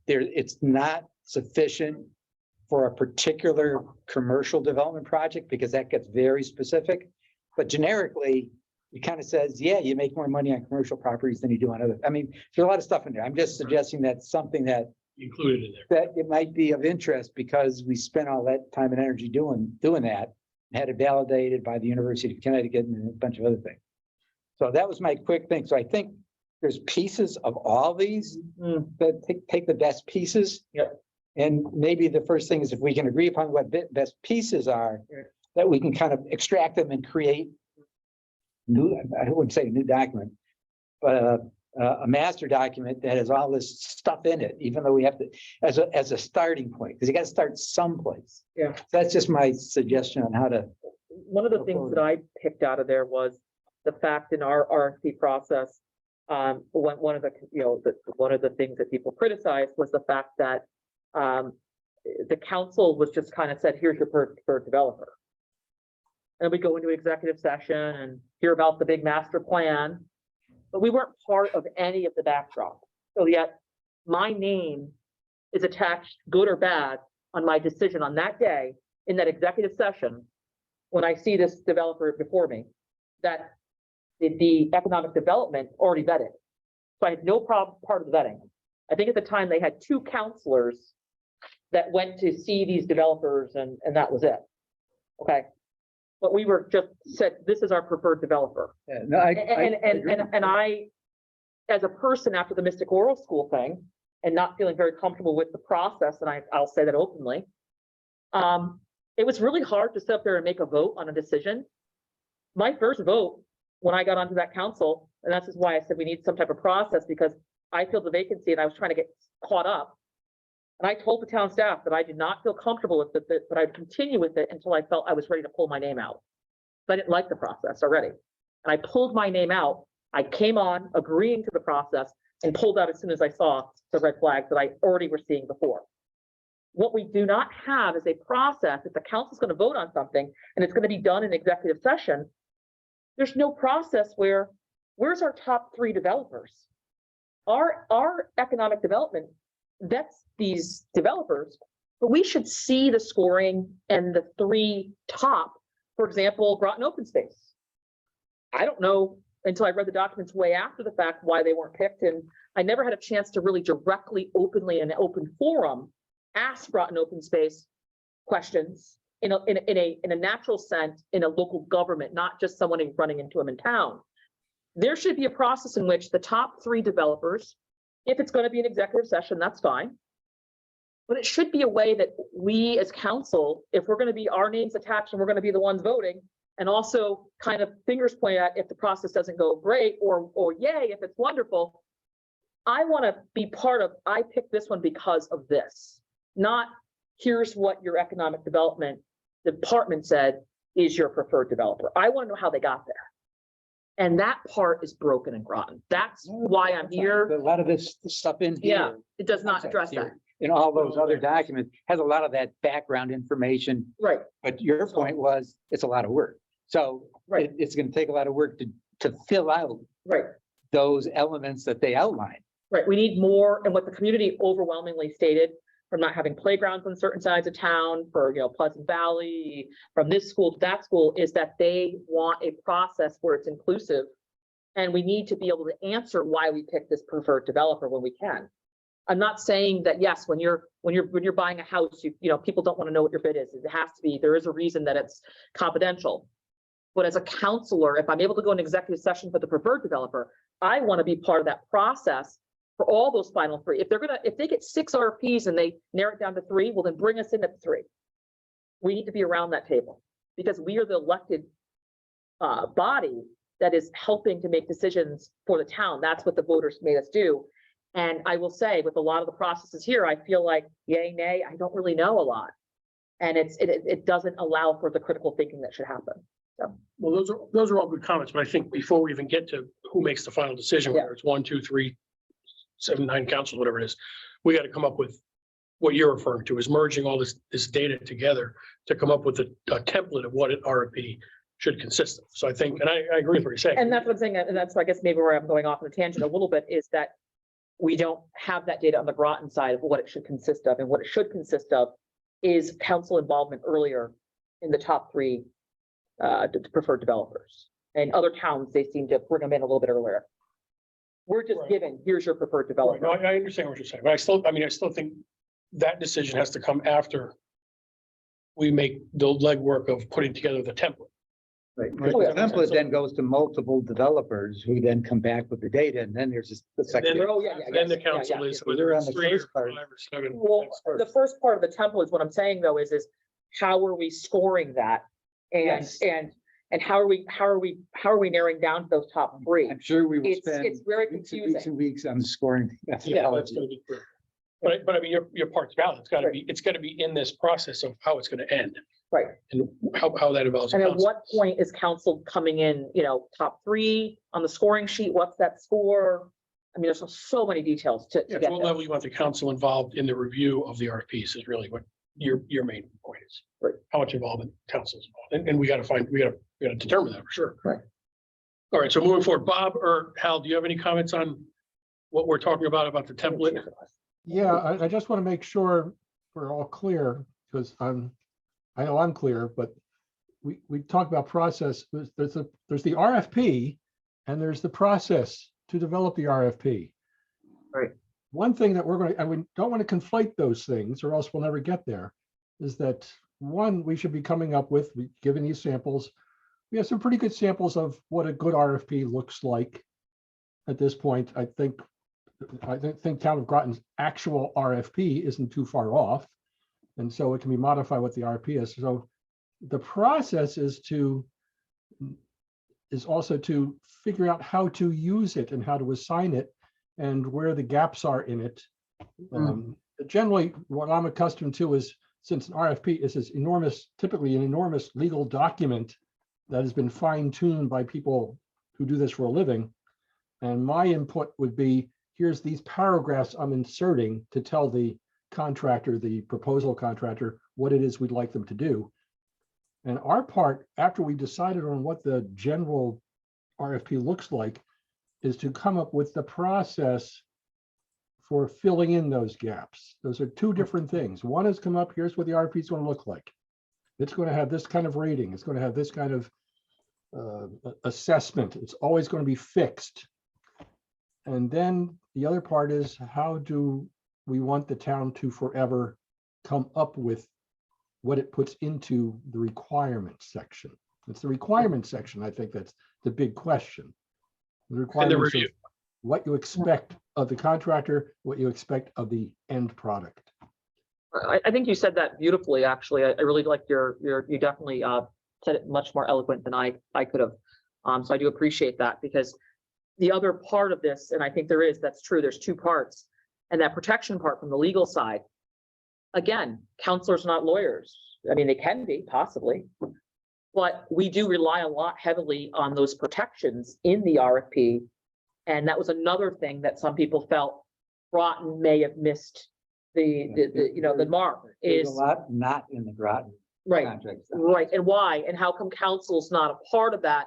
It's not sufficient for a particular commercial development project because that gets very specific. But generically, it kind of says, yeah, you make more money on commercial properties than you do on other. I mean, there's a lot of stuff in there. I'm just suggesting that's something that Included in there. that it might be of interest because we spent all that time and energy doing that, and had it validated by the University of Connecticut and a bunch of other things. So that was my quick thing. So I think there's pieces of all these that take the best pieces. Yep. And maybe the first thing is if we can agree upon what best pieces are, that we can kind of extract them and create new, I wouldn't say new document, but a master document that has all this stuff in it, even though we have to, as a starting point, because you got to start someplace. Yeah. That's just my suggestion on how to. One of the things that I picked out of there was the fact in our RFP process, one of the, one of the things that people criticized was the fact that the council was just kind of said, here's your preferred developer. And we go into executive session and hear about the big master plan, but we weren't part of any of the backdrop. So yet my name is attached, good or bad, on my decision on that day in that executive session when I see this developer before me, that the economic development already vetted. So I had no problem part of the vetting. I think at the time they had 2 counselors that went to see these developers and that was it. Okay. But we were just said, this is our preferred developer. Yeah, no, And I, as a person after the Mystic Oral School thing and not feeling very comfortable with the process, and I'll say that openly, it was really hard to sit up there and make a vote on a decision. My first vote when I got onto that council, and that's just why I said we need some type of process, because I filled the vacancy and I was trying to get caught up. And I told the town staff that I did not feel comfortable with it, but I'd continue with it until I felt I was ready to pull my name out. But I didn't like the process already. And I pulled my name out. I came on agreeing to the process and pulled out as soon as I saw the red flags that I already were seeing before. What we do not have is a process. If the council's going to vote on something and it's going to be done in executive session, there's no process where's our top 3 developers? Our economic development, that's these developers, but we should see the scoring and the 3 top, for example, Groton Open Space. I don't know until I read the documents way after the fact why they weren't picked. And I never had a chance to really directly, openly in an open forum, ask Groton Open Space questions in a natural sense in a local government, not just someone running into them in town. There should be a process in which the top 3 developers, if it's going to be an executive session, that's fine. But it should be a way that we as council, if we're going to be our names attached and we're going to be the ones voting, and also kind of fingers pointed at if the process doesn't go great or yay, if it's wonderful. I want to be part of, I picked this one because of this, not here's what your economic development department said is your preferred developer. I want to know how they got there. And that part is broken in Groton. That's why I'm here. A lot of this stuff in here. Yeah, it does not address that. In all those other documents has a lot of that background information. Right. But your point was, it's a lot of work. So Right. it's going to take a lot of work to fill out Right. those elements that they outline. Right. We need more. And what the community overwhelmingly stated, from not having playgrounds on certain sides of town, for, Pleasant Valley, from this school to that school, is that they want a process where it's inclusive. And we need to be able to answer why we pick this preferred developer when we can. I'm not saying that, yes, when you're buying a house, people don't want to know what your bid is. It has to be, there is a reason that it's confidential. But as a counselor, if I'm able to go in executive session for the preferred developer, I want to be part of that process for all those final 3. If they get 6 RFPs and they narrow it down to 3, well, then bring us in at 3. We need to be around that table because we are the elected body that is helping to make decisions for the town. That's what the voters made us do. And I will say, with a lot of the processes here, I feel like yay, nay, I don't really know a lot. And it doesn't allow for the critical thinking that should happen. So, Well, those are all good comments, but I think before we even get to who makes the final decision, Yeah. whether it's 1, 2, 3, 7, 9 councils, whatever it is, we got to come up with what you're referring to is merging all this data together to come up with a template of what an RFP should consist of. So I think, and I agree with what you're saying. and that's what I'm saying, and that's, I guess, maybe where I'm going off on a tangent a little bit, is that we don't have that data on the Groton side of what it should consist of, and what it should consist of is council involvement earlier in the top 3 preferred developers. And other towns, they seem to bring them in a little bit earlier. We're just Right. given, here's your preferred Right, developer. no, I understand what you're saying, but I still think that decision has to come after we make the legwork of putting together the template. Right. Oh, yeah. The template then goes to multiple developers who then come back with the data, and then there's the second. Then- Oh, yeah, Then the yes, yeah, council yeah. is, We're whether on it's the 3 first or part. 5 or 7. Well, that's the first part of the template is what I'm saying though, is how are we scoring that? And, Yes. And how are we narrowing down to those top three? I'm sure we will It's spend very weeks and confusing. weeks on the scoring. Yeah, that's methodology. gonna be clear. But I mean, your part's valid. It's gotta be in this process of how it's gonna end Right. and how that evolves. And at what point is council coming in, top three on the scoring sheet? What's that score? I mean, there's so many details to Yeah, get to what there. level you want the council involved in the review of the RFPs is really what your main point is. Right. How much involvement council's involved, and we gotta determine that for sure. Right. All right, so moving forward, Bob or Hal, do you have any comments on what we're talking about the template? Yeah, I just want to make sure we're all clear, because I know I'm clear, but we talk about process. There's the RFP and there's the process to develop the RFP. Right. One thing that we don't want to conflate those things, or else we'll never get there, is that one, we should be coming up with, given these samples, we have some pretty good samples of what a good RFP looks like at this point. I think Town of Groton's actual RFP isn't too far off. And so it can be modified what the RFP is. So the process is also to figure out how to use it and how to assign it and where the gaps are in it. Generally, what I'm accustomed to is, since an RFP is this typically an enormous legal document that has been fine-tuned by people who do this for a living. And my input would be, here's these paragraphs I'm inserting to tell the contractor, the proposal contractor, what it is we'd like them to do. And our part, after we decided on what the general RFP looks like, is to come up with the process for filling in those gaps. Those are two different things. One is come up, here's what the RFP is going to look like. It's going to have this kind of rating. It's going to have this kind of assessment. It's always going to be fixed. And then the other part is, how do we want the town to forever come up with what it puts into the requirements section? It's the requirements section, I think that's the big question. The requirements of what you expect of the contractor, what you expect of the end product. I think you said that beautifully, actually. I really liked you definitely said it much more eloquent than I could have. So I do appreciate that, because the other part of this, and I think that's true, there's two parts, and that protection part from the legal side. Again, counselors are not lawyers. I mean, they can be possibly, but we do rely a lot heavily on those protections in the RFP. And that was another thing that some people felt Groton may have missed the mark There's is a lot not in the Groton right, contract. right. And why? And how come council's not a part of that?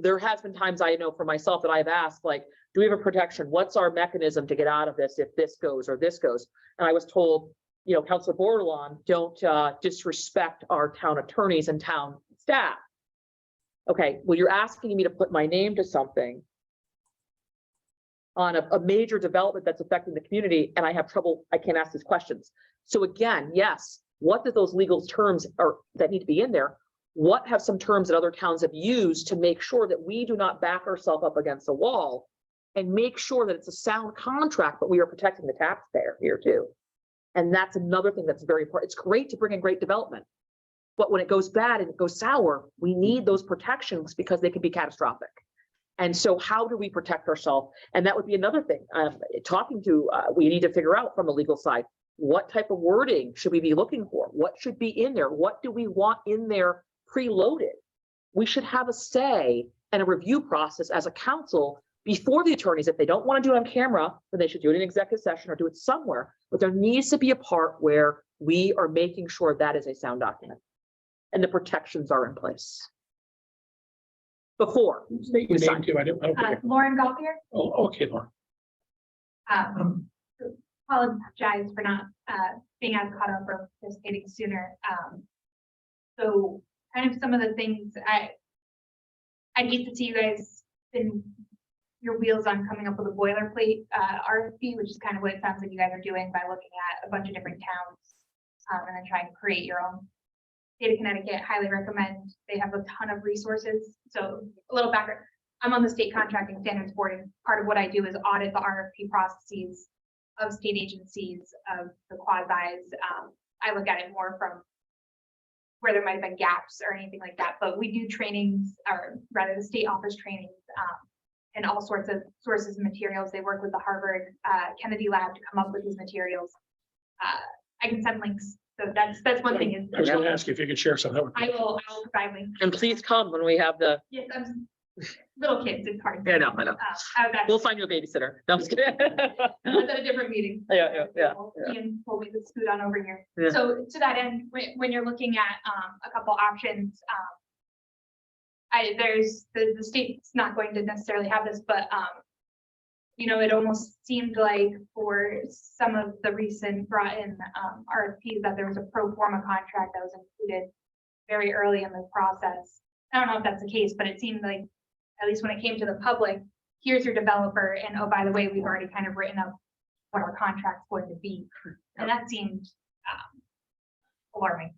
There has been times I know for myself that I've asked, like, do we have a protection? What's our mechanism to get out of this if this goes or this goes? And I was told, Councilor Bordelon, don't disrespect our town attorneys and town staff. Okay, well, you're asking me to put my name to something on a major development that's affecting the community, and I have trouble, I can't ask these questions. So again, yes, what do those legal terms are that need to be in there? What have some terms that other towns have used to make sure that we do not back ourselves up against a wall, and make sure that it's a sound contract, but we are protecting the taxpayer here too. And that's another thing that's very important. It's great to bring in great development, but when it goes bad and it goes sour, we need those protections because they can be catastrophic. And so how do we protect ourselves? And that would be another thing, we need to figure out from the legal side, what type of wording should we be looking for? What should be in there? What do we want in there preloaded? We should have a say and a review process as a council before the attorneys. If they don't want to do it on camera, then they should do it in executive session or do it somewhere. But there needs to be a part where we are making sure that is a sound document and the protections are in place. Before. State your name too. I don't think Lauren Gauthier. Oh, okay, Lauren. Apologize for not being as caught up or participating sooner. So kind of some of the things I'd hate to see you guys spin your wheels on coming up with a boilerplate RFP, which is kind of what it sounds like you guys are doing by looking at a bunch of different towns and then trying to create your own. State of Connecticut, highly recommend. They have a ton of resources. So a little background, I'm on the state contracting standards board, and part of what I do is audit the RFP processes of state agencies, of the quasis. I look at it more from where there might have been gaps or anything like that, but we do trainings, or rather the state offers trainings, and all sorts of sources and materials. They work with the Harvard Kennedy lab to come up with these materials. I can send links. So that's one thing is I was gonna ask you if you could share some. That would be- I will provide links. And please come when we have the, Yes, I'm little kids, it's hard. I know. I was We'll actually, find you a babysitter. No, I'm just kidding. I was at a different meeting. Yeah. Ian told me to scoot on over here. Yeah. So to that end, when you're looking at a couple options, the state's not going to necessarily have this, but you know, it almost seemed like for some of the recent brought in RFPs that there was a pro forma contract that was included very early in the process. I don't know if that's the case, but it seemed like, at least when it came to the public, here's your developer, and oh, by the way, we've already kind of written up what our contract's going to be. And that seemed alarming.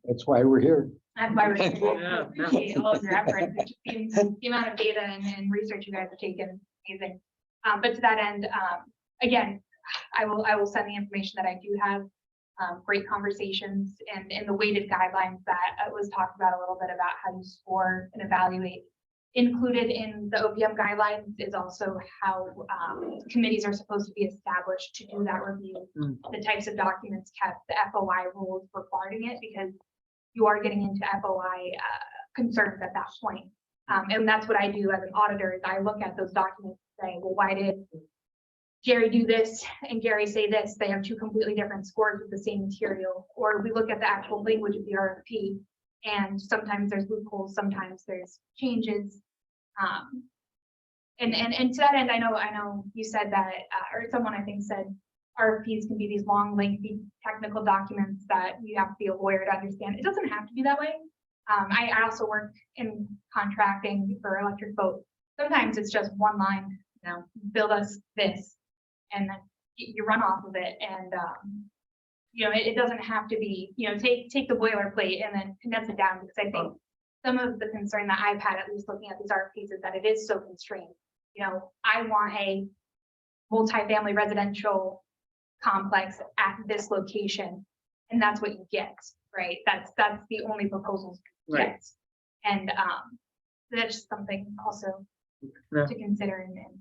That's why we're here. That's why we're Yeah. appreciate all of your efforts. It just seems the amount of data and research you guys have taken, amazing. But to that end, again, I will send the information that I do have. Great conversations and in the weighted guidelines that was talked about a little bit about how you score and evaluate. Included in the OPM guidelines is also how committees are supposed to be established to do that review, the types of documents kept, the FOI rules regarding it, because you are getting into FOI concerns at that point. And that's what I do as an auditor, is I look at those documents and say, well, why did Gary do this and Gary say this? They have two completely different scores with the same material. Or we look at the actual language of the RFP, and sometimes there's loopholes, sometimes there's changes. And to that end, I know you said that, or someone I think said RFPs can be these long, lengthy technical documents that you have to be a lawyer to understand. It doesn't have to be that way. I also work in contracting for electric boat. Sometimes it's just one line, you know, build us this, and then you run off of it. And you know, it doesn't have to be, you know, take the boilerplate and then condense it down, because I think some of the concern that I've had, at least looking at these RFPs, is that it is so constrained. You know, I want a multifamily residential complex at this location, and that's what you get, right? That's the only proposals you Right. get. And that's just something also Yeah. to consider. And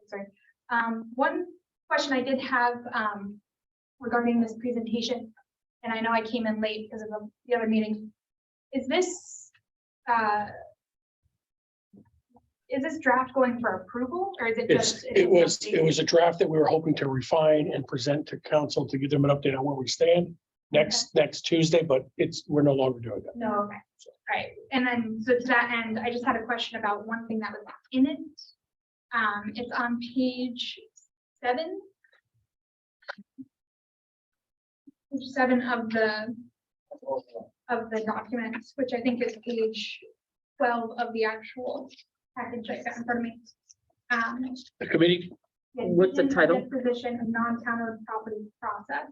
sorry. One question I did have regarding this presentation, and I know I came in late because of the other meeting. Is this draft going for approval, or is it just? It was a draft that we were hoping to refine and present to council to give them an update on where we stand next Tuesday, but we're no longer doing that. No, okay, right. And then, so to that end, I just had a question about one thing that was in it. It's on page 7. Page 7 of the documents, which I think is page 12 of the actual package I got in front of me. The committee, What's the title? Disposition of non-town owned property process.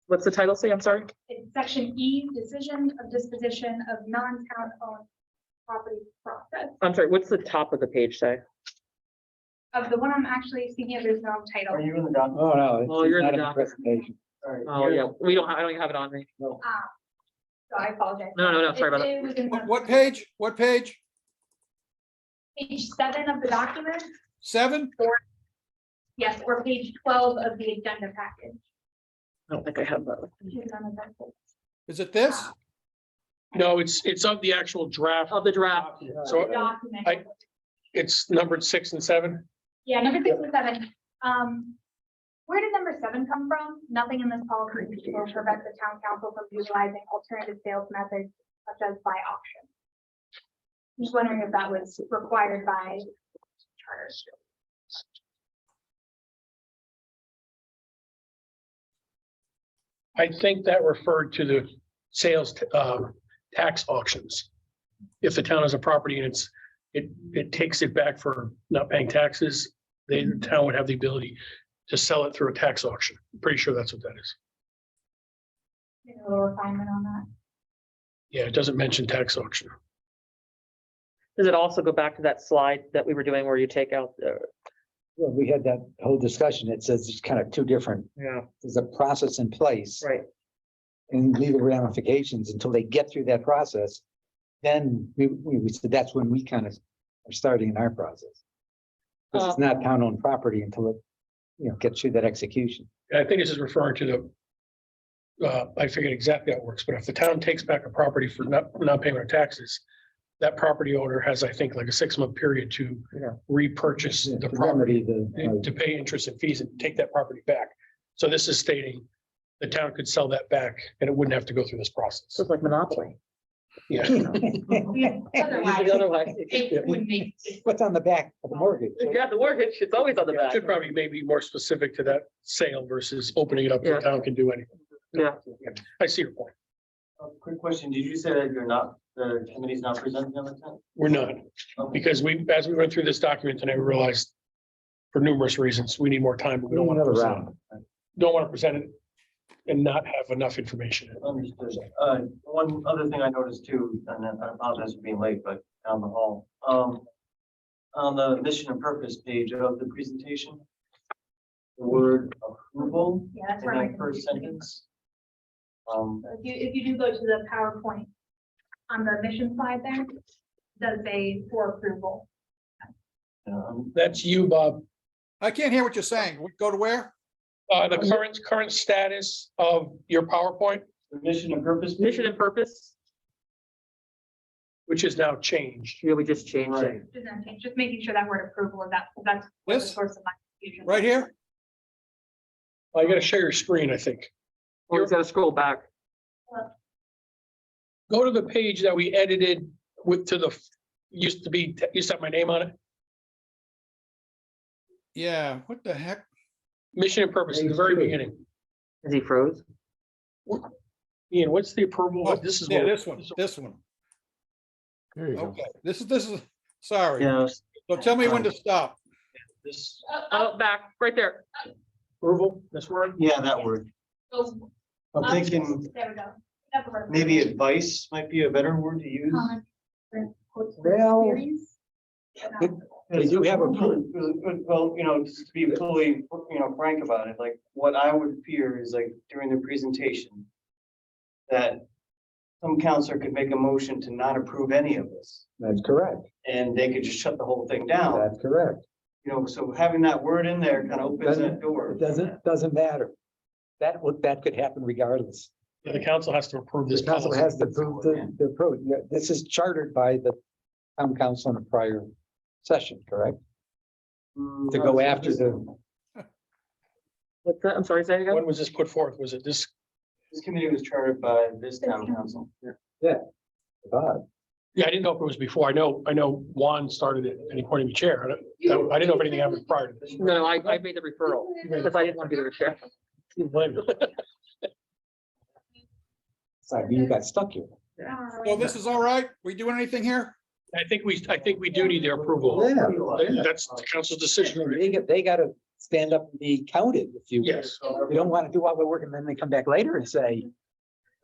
What's the title say? I'm sorry. It's section E, decision of disposition of non-town owned property process. I'm sorry. What's the top of the page say? Of the one I'm actually speaking of, there's no title. Are you in the document? Oh, no. Oh, you're in not the in document. presentation. Sorry. Oh, yeah. I don't even have it on me. So I apologize. No. Sorry about it. It was in the What page? What page? Page 7 of the document, 7? yes, or page 12 of the agenda package. I don't think I have that. Is it this? no, it's of the actual draft. Of the draft. So Document. it's numbered 6 and 7. Yeah, number 6 and 7. Where did number 7 come from? Nothing in this policy will prevent the town council from utilizing alternative sales methods such as by auction. Just wondering if that was required by charter. I think that referred to the sales tax auctions. If the town has a property and it takes it back for not paying taxes, the town would have the ability to sell it through a tax auction. I'm pretty sure that's what that is. Maybe a little refinement on that. Yeah, it doesn't mention tax auction. Does it also go back to that slide that we were doing where you take out the? Well, we had that whole discussion. It says it's kind of two different, Yeah. there's a process in place. Right. and legal ramifications until they get through that process, then we said that's when we kind of are starting in our process. This is not town-owned property until it, gets through that execution. I think this is referring to I figured exactly how it works, but if the town takes back a property for non-payment of taxes, that property owner has, I think, like a 6-month period to repurchase the property to pay interest and fees and take that property back. So this is stating the town could sell that back and it wouldn't have to go through this process. So it's like Monopoly. Yeah. Otherwise, It would make. What's on the back of the mortgage? if you got the mortgage, it's always on the back. Should probably maybe more specific to that sale versus opening it up, the town can do anything. Yeah. I see your point. Quick question, did you say that the committee's not presenting on the tenth? We're not, because as we went through this document tonight, we realized for numerous reasons, we need more time, but we don't want to Another present round. it. Don't want to present it and not have enough information. Understood. One other thing I noticed too, and I apologize for being late, but down the hall, on the mission and purpose page of the presentation, the word approval Yeah, that's in where my that first confusion is. sentence. If you do go to the PowerPoint on the mission slide there, it does say for approval. That's you, Bob. I can't hear what you're saying. Go to where? The current status of your PowerPoint, The mission and purpose. Mission and purpose, which is now changed. yeah, we just changed it. Right. Just making sure that word approval is that's what the This? source of my confusion. Right here? I gotta share your screen, I think. Or you gotta scroll back. Go to the page that we edited used to have my name on it. Yeah, what the heck? Mission and purpose in the very beginning. Is he froze? Ian, what's the approval? Oh, This is yeah, what- this one. There you go. Okay, this is, sorry. Yeah, So tell me when to stop. This Oh, back, right there. approval, this word. yeah, that word. I'm thinking There we go. That's the word. maybe advice might be a better word to use. Well, Experience? They do have a Well, just to be fully, frank about it, like what I would fear is like during the presentation. That some counselor could make a motion to not approve any of this That's correct. and they could just shut the whole thing down. That's correct. So having that word in there kind of opens that door. It doesn't matter. That could happen regardless. Yeah, the council has to approve this This council policy. has to approve the approach. Yeah, this is chartered by the town council in a prior session, correct? To go after the, What's that? I'm sorry, say it again? When was this put forth? Was it this? This committee was chartered by this town council. Yeah, I didn't know if it was before. I know Juan started it and he appointed me chair. I didn't know if anything happened prior to this. No, I made the referral because I didn't want to be the chair. Blame you. so you got stuck here. So this is all right? We doing anything here? I think we do need their approval. Yeah. That's the council's decision. They gotta stand up and be counted if you. Yes. You don't want to do all the work and then they come back later and say,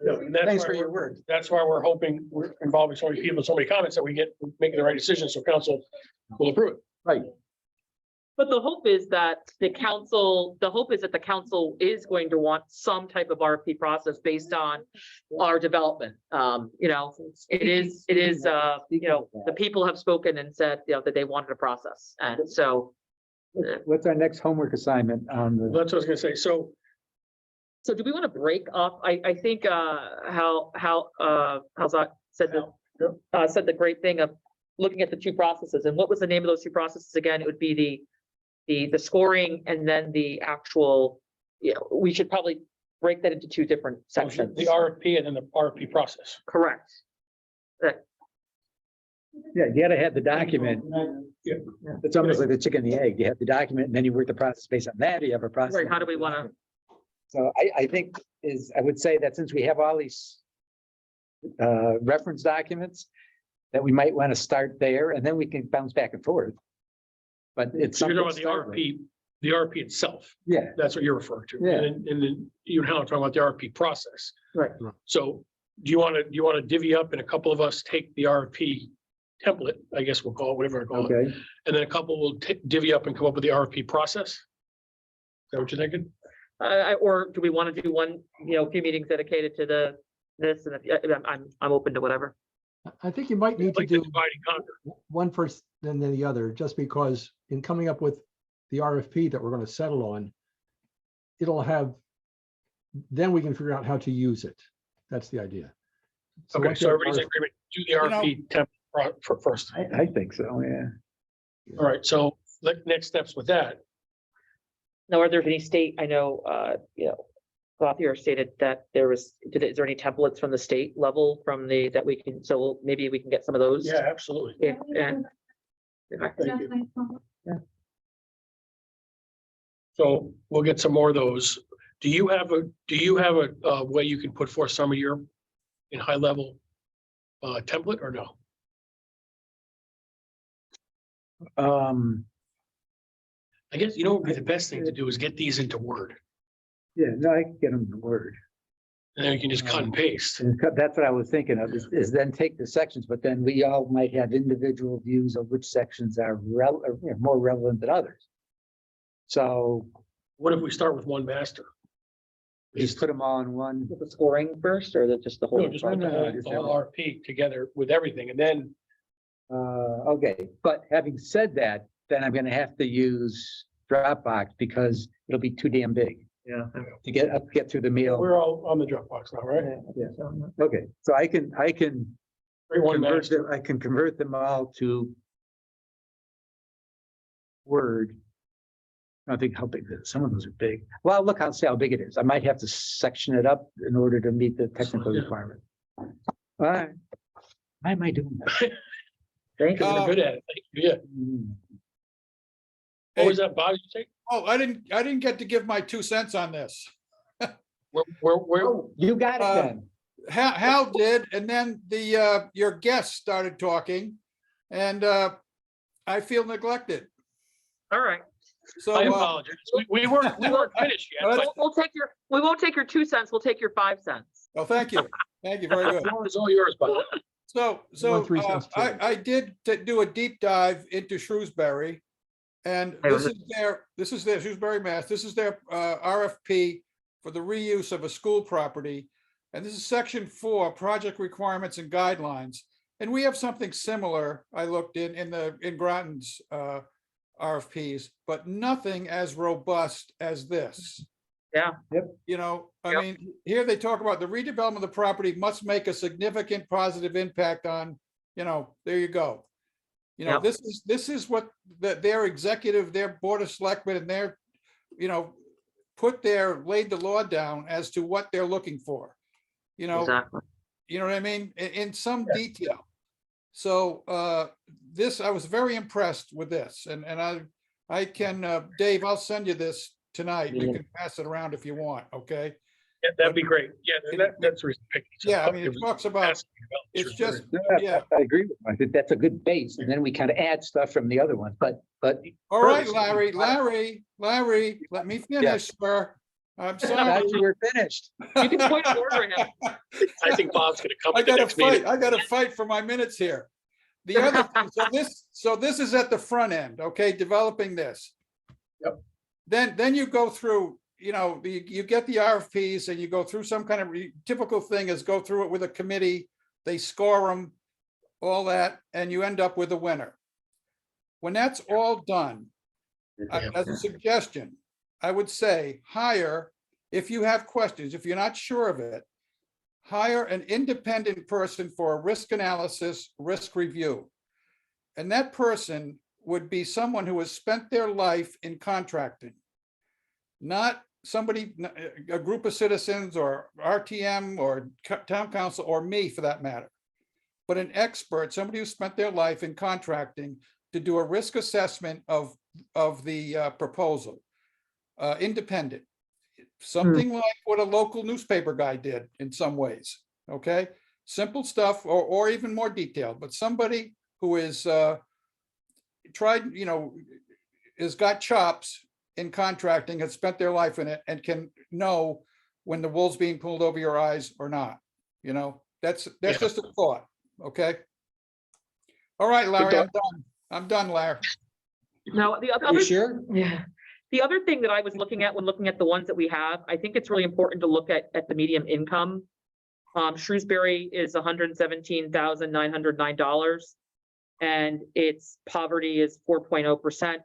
No, and that's thanks why for your we're- word. That's why we're hoping, we're involving so many people, so many comments that we get making the right decision, so council will approve it. Right. But the hope is that the council is going to want some type of RFP process based on our development. It is, the people have spoken and said, that they wanted a process. And so, What's our next homework assignment on the? That's what I was gonna say. So so do we want to break up? I think, how's that said the great thing of looking at the two processes. And what was the name of those two processes again? It would be the scoring and then the actual, we should probably break that into two different sections. the RFP and then the RFP process. Correct. Yeah, you gotta have the document. Yeah. It's almost like the chicken and the egg. You have the document and then you work the process based on that. You have a process. Right, how do we want to? So I think I would say that since we have all these reference documents, that we might want to start there and then we can bounce back and forth. But it's. So you're something talking to about start the RFP itself. Yeah. That's what you're referring to. Yeah. And then you and Helen are talking about the RFP process. Right. So do you want to divvy up and a couple of us take the RFP template, I guess we'll call it, whatever I with. call it. Okay, And then a couple will divvy up and come up with the RFP process? Is that what you're thinking? Or do we want to do one, a few meetings dedicated to this, and I'm open to whatever. I think you might need to Like the do divide and conquer. one first, then the other, just because in coming up with the RFP that we're going to settle on, it'll have, then we can figure out how to use it. That's the idea. Okay, once so you have everybody's in agreement, do the RFP temp first. I think so, yeah. All right, so next steps with that. Now, are there any state, I know, Gauthier stated that is there any templates from the state level that we can, so maybe we can get some of those? Yeah, absolutely. And Thank you. So we'll get some more of those. Do you have a way you can put forth some of your in high level template or no? I guess, what would be the best thing to do is get these into Word, Yeah, no, I can get them in Word. and then you can just cut and paste. And that's what I was thinking of, is then take the sections, but then we all might have individual views of which sections are more relevant than others. So What if we start with one master? just put them all in one. with the scoring first, or just the whole? No, just put the whole RP together with everything, and then, Okay, but having said that, then I'm gonna have to use Dropbox because it'll be too damn big. Yeah. To get through the meal. we're all on the Dropbox now, right? Yeah. Okay, so I can Create one convert master. them, I can convert them all to Word. I don't think how big this, some of those are big. Well, look, I'll see how big it is. I might have to section it up in order to meet the technical Yeah. requirement. All right. Why am I doing that? Thank you. Because we're good at it. Thank you. Yeah. Hmm. What was that, Bob? You say? Oh, I didn't get to give my 2 cents on this. Where, Oh, you got it then. Hal did, and then your guest started talking, and I feel neglected. All right. So I apologize. We weren't finished yet, but We won't take your 2 cents. We'll take your 5 cents. well, thank you. Thank you very the good. floor is all yours, Bob. So Want 3 cents too. I did do a deep dive into Shrewsbury. And Hey, this is their Shrewsbury, Mass. This is their RFP for the reuse of a school property. And this is section 4, project requirements and guidelines. And we have something similar, I looked in Groton's RFPs, but nothing as robust as this. Yeah. I mean, here they talk about the redevelopment of the property must make a significant positive impact on, there you go. Yep. This is what their executive, their board of selectmen and their, laid the law down as to what they're looking for. Exactly. You know what I mean? In some detail. So I was very impressed with this, and I can, Dave, I'll send you this tonight. You can pass it around if you want, okay? Yeah, that'd be great. Yeah, that's the reason. I picked these Yeah, up. I mean, It it was talks about, fascinating about it's Shrewsbury. just, yeah. I agree with you. I think that's a good base, and then we kind of add stuff from the other ones, but. All right, first- Larry, let me finish, sir. I'm I sorry. thought you were finished. You can point of order him. I think Bob's gonna come I at the gotta next meeting. fight, I gotta fight for my minutes here. The other thing, so this is at the front end, okay, developing this. Yep. Then you go through, you get the RFPs and you go through some kind of typical thing is go through it with a committee, they score them, all that, and you end up with a winner. When that's all done, as a suggestion, I would say hire, if you have questions, if you're not sure of it, hire an independent person for a risk analysis, risk review. And that person would be someone who has spent their life in contracting. Not somebody, a group of citizens or RTM or town council or me for that matter, but an expert, somebody who spent their life in contracting to do a risk assessment of the proposal. Independent, something like what a local newspaper guy did in some ways, okay? Simple stuff or even more detailed, but somebody who is tried, has got chops in contracting, has spent their life in it and can know when the wool's being pulled over your eyes or not. That's just a thought, okay? All right, Larry, I'm done. I'm done, Larry. Now, the Are other, you sure? yeah, The other thing that I was looking at when looking at the ones that we have, I think it's really important to look at the medium income. Shrewsbury is $117,909. And its poverty is 4.0%.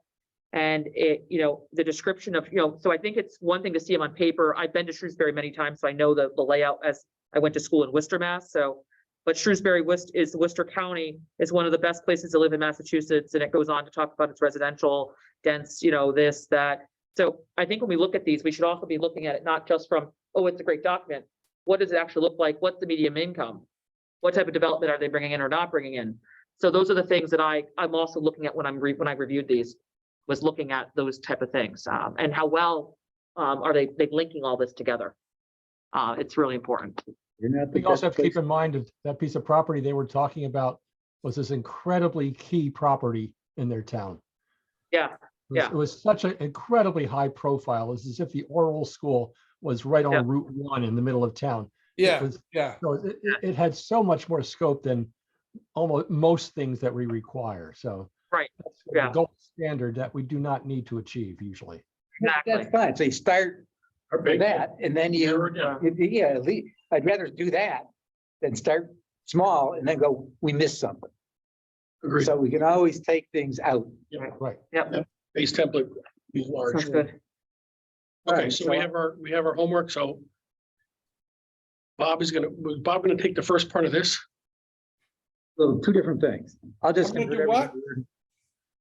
And it, the description of, so I think it's one thing to see them on paper. I've been to Shrewsbury many times, so I know the layout as I went to school in Worcester, Mass. So, but Shrewsbury Worcester County is one of the best places to live in Massachusetts. And it goes on to talk about its residential dense, this, that. So I think when we look at these, we should also be looking at it, not just from, oh, it's a great document. What does it actually look like? What's the medium income? What type of development are they bringing in or not bringing in? So those are the things that I'm also looking at when when I reviewed these, was looking at those type of things, and how well are they linking all this together? It's really important. We also have to keep in mind that that piece of property they were talking about was this incredibly key property in their town. Yeah, It was such an incredibly high profile. It's as if the oral school was right on Route 1 in the middle of town. Yeah, So it had so much more scope than almost most things that we require. So right. That's the gold standard that we do not need to achieve usually. Exactly. That's fine. So you start with that and then at least, I'd rather do that than start small and then go, we missed something. Agreed. So we can always take things out. Right. Yep. Base template is large. Sounds good. Okay, so we have our homework, so was Bob gonna take the first part of this? So two different things. I'll just. I'm gonna convert do what?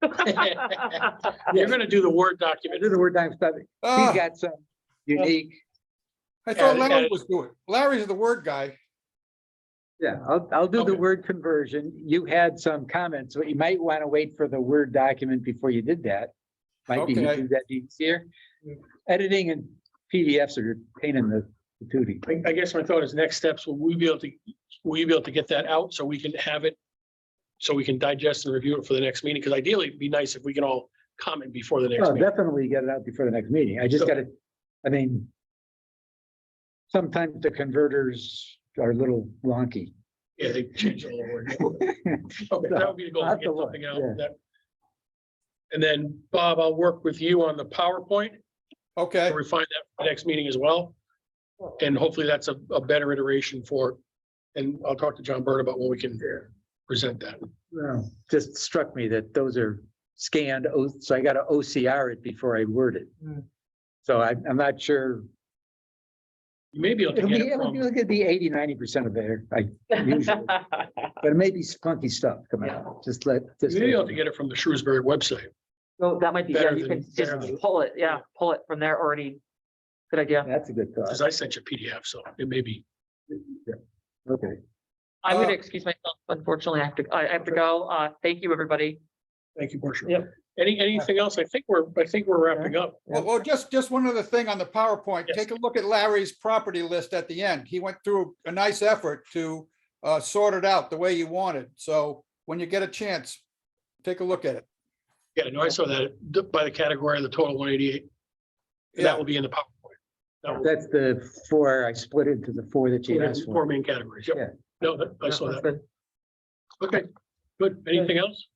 everything to Word. You're gonna do the Word I document. do the Word document stuff. He's Ah, got some unique, I thought Yeah, Larry yeah. was doing. Larry's the word guy. yeah, I'll do the Okay. word conversion. You had some comments, but you might want to wait for the Word document before you did that. Might be Okay. do that easier. Editing and PDFs are a pain in the tootie. I guess my thought is next steps, will we be able to get that out so we can have it? So we can digest and review it for the next meeting? Because ideally it'd be nice if we can all comment before the next Oh, meeting. definitely get it out before the next meeting. I just So- gotta, I mean, sometimes the converters are a little wonky. Yeah, they changed it a little word. Okay, that would be the goal, I'll to have get to look, something out yeah. that. And then Bob, I'll work with you on the PowerPoint Okay, to refine that for the next meeting as well. And hopefully that's a better iteration for, and I'll talk to John Byrne about when we can present that. Well, just struck me that those are scanned, so I gotta OCR it before I word it. So I'm not sure. You may be able to It'll get be, it from, it'll be 80-90% of there, usually, but it may be funky stuff coming out. Just let. you may be able to get it from the Shrewsbury website. So that might be, Better you than- can better just than- pull it from there already. Good idea. That's a good thought. Because I sent you a PDF, so it may be. Okay. I'm Uh, gonna excuse myself. Unfortunately, I have to go. Thank you, everybody. Thank you, Portia. Yep. Anything else? I think we're wrapping up. well, just one other thing on the PowerPoint. Yes. Take a look at Larry's property list at the end. He went through a nice effort to sort it out the way you wanted. So when you get a chance, take a look at it. Yeah, no, I saw that by the category of the total 188. And that Yeah, will be in the PowerPoint. That will- That's the four, I split it into the four that you asked Four for. main categories. Yeah. Yep. No, I saw That's that. good. Okay, good. Anything else?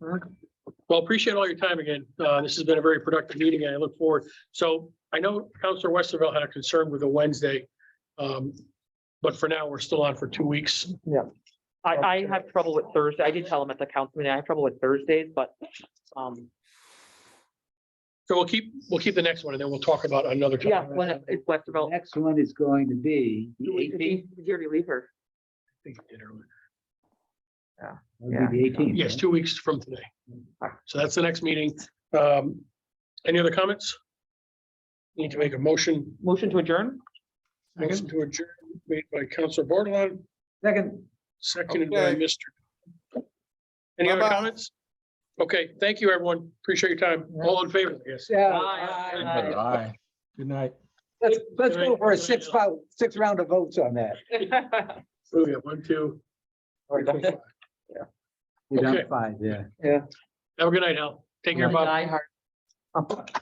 Well, appreciate all your time again. This has been a very productive meeting and I look forward. So I know Councilor Westervelt had a concern with the Wednesday. But for now, we're still on for 2 weeks. I have trouble with Thursday. I did tell him at the council meeting, I have trouble with Thursdays, but, So we'll keep the next one and then we'll talk about another. yeah, topic. when it's Westervelt. Next one is going to be the Did he 18th. did he already leave her? I think it did earlier. It'll be the 18th. Yes, 2 weeks from today. So that's the next meeting. Any other comments? Need to make a motion. Motion to adjourn? Motion to adjourn made by Councilor Bordelon, Second. seconded by Okay. Mr. Any other Bye-bye. comments? Okay, thank you, everyone. Appreciate your time. All in favor, yes. Yeah. Aye. Bye. Good night. Let's go for a six round of votes on that. So we have 1, 2. We're down Okay. to 5, yeah. Have a good night, Al. Take care, Bob. Die hard.